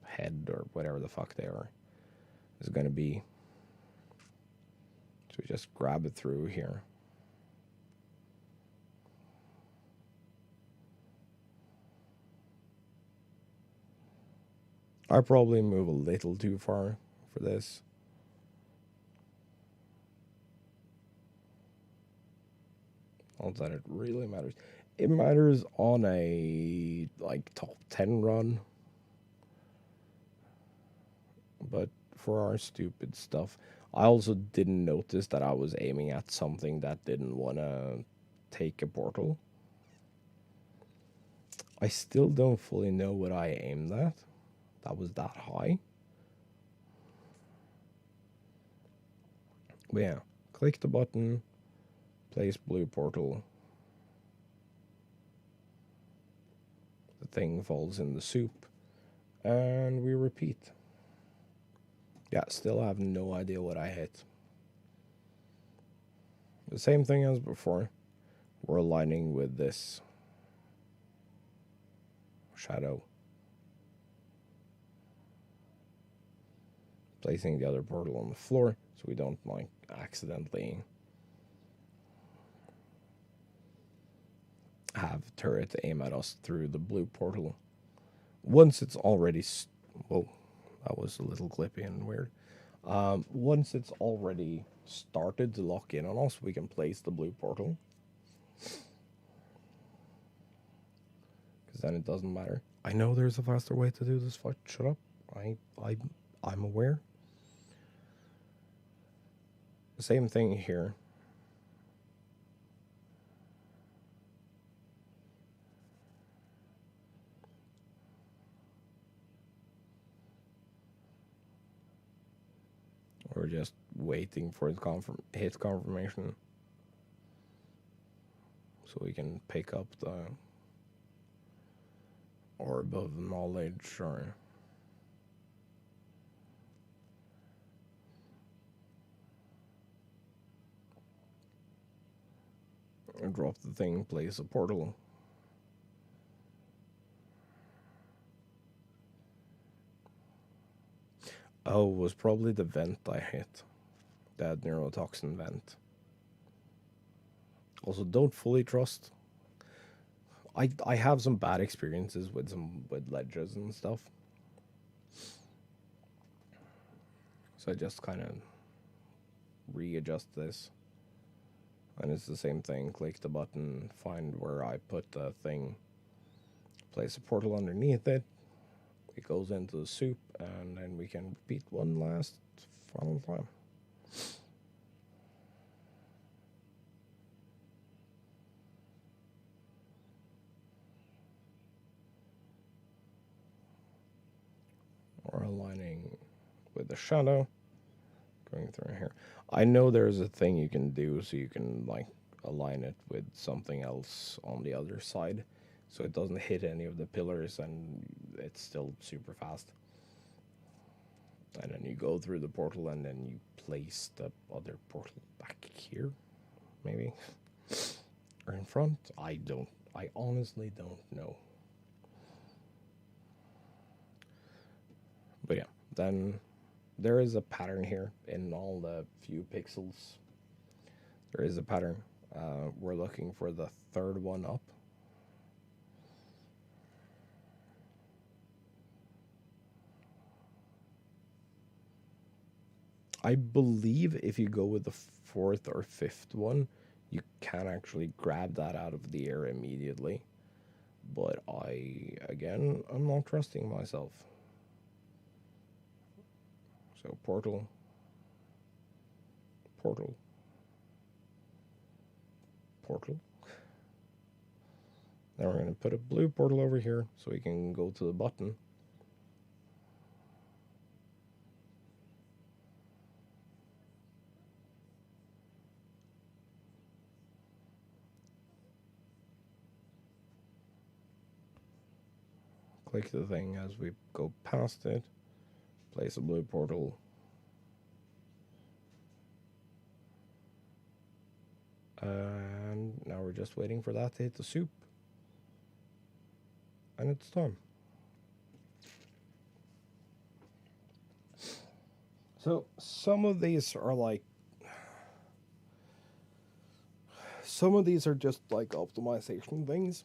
head, or whatever the fuck they are, is going to be. So we just grab it through here. I probably move a little too far for this. Not that it really matters. It matters on a like top 10 run. But for our stupid stuff, I also didn't notice that I was aiming at something that didn't want to take a portal. I still don't fully know what I aimed at. That was that high. But yeah, click the button, place blue portal. The thing falls in the soup, and we repeat. Yeah, still have no idea what I hit. The same thing as before. We're aligning with this shadow. Placing the other portal on the floor so we don't like accidentally have turret aim at us through the blue portal. Once it's already whoa, that was a little clippy and weird. Once it's already started to lock in on us, we can place the blue portal. Because then it doesn't matter. I know there's a faster way to do this fight. Shut up. I'm aware. The same thing here. We're just waiting for its hit confirmation so we can pick up the orb of knowledge, or drop the thing, place a portal. Oh, it was probably the vent I hit. That neurotoxin vent. Also, don't fully trust. I have some bad experiences with ledges and stuff. So I just kind of readjust this. And it's the same thing. Click the button, find where I put the thing, place a portal underneath it. It goes into the soup, and then we can repeat one last final time. We're aligning with the shadow, going through here. I know there's a thing you can do so you can like align it with something else on the other side, so it doesn't hit any of the pillars and it's still super fast. And then you go through the portal and then you place the other portal back here, maybe, or in front. I honestly don't know. But yeah, then there is a pattern here in all the few pixels. There is a pattern. We're looking for the third one up. I believe if you go with the fourth or fifth one, you can actually grab that out of the air immediately. But I'm not trusting myself. So portal. Now we're going to put a blue portal over here so we can go to the button. Click the thing as we go past it. Place a blue portal. And now we're just waiting for that to hit the soup. And it's done. So some of these are just like optimization things,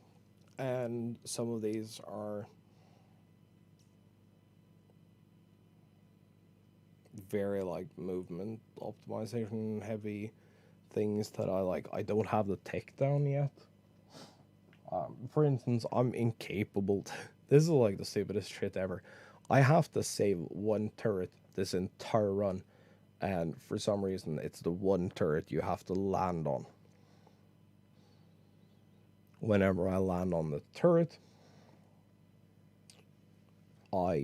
and some of these are very like movement optimization heavy things that I don't have the tech down yet. For instance, I'm incapable this is like the stupidest shit ever. I have to save one turret this entire run, and for some reason it's the one turret you have to land on. Whenever I land on the turret, I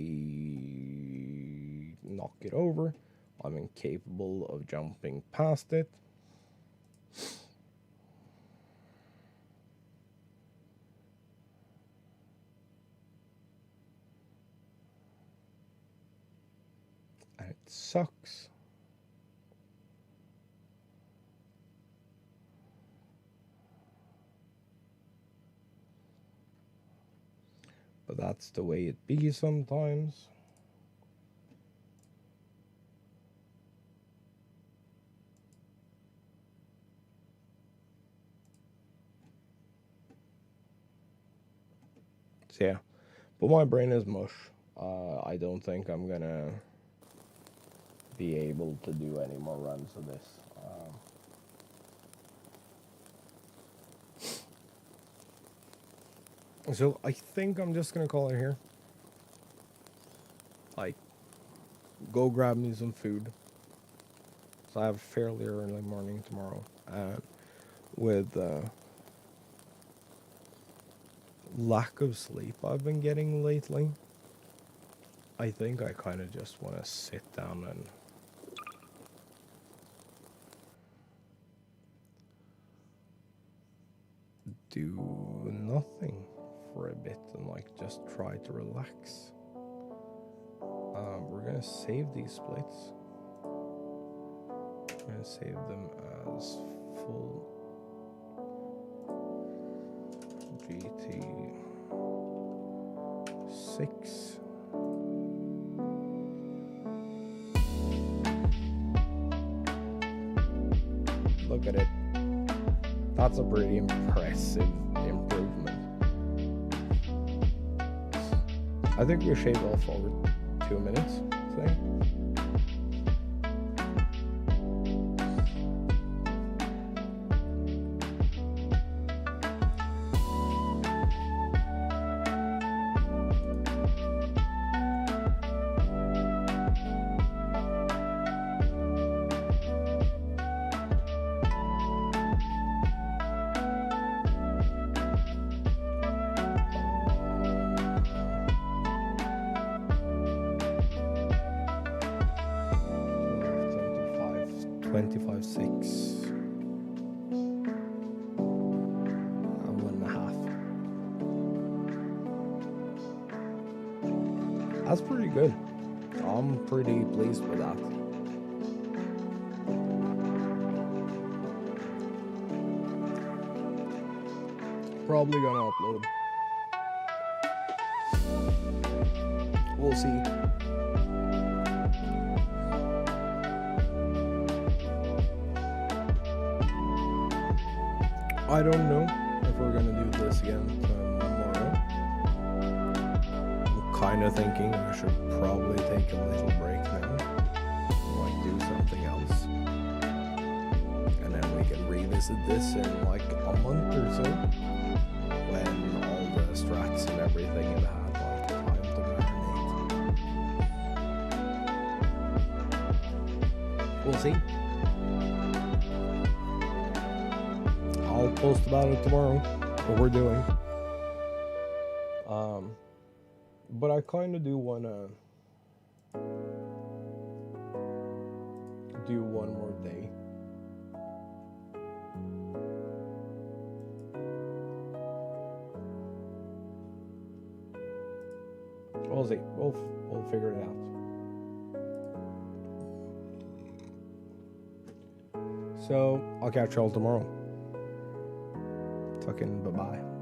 knock it over. I'm incapable of jumping past it. And it sucks. But that's the way it be sometimes. So yeah, but my brain is mush. I don't think I'm gonna be able to do any more runs of this. So I think I'm just gonna call it here. Like, go grab me some food. So I have a fairly early morning tomorrow, and with lack of sleep I've been getting lately, I think I kind of just want to sit down and do nothing for a bit and like just try to relax. We're gonna save these splits. We're gonna save them as full GT6. Look at it. That's a pretty impressive improvement. I think we shaved off over 2 minutes today. pretty pleased with that. Probably gonna upload. We'll see. I don't know if we're gonna do this again tomorrow. I'm kind of thinking I should probably take a little break now, like do something else, and then we can revisit this in like a month or so, when all the strats and everything have had like time to marinate. We'll see. I'll post about it tomorrow, what we're doing. But I kind of do want to do one more day. We'll see. We'll figure it out. So I'll catch y'all tomorrow. Fucking bye-bye.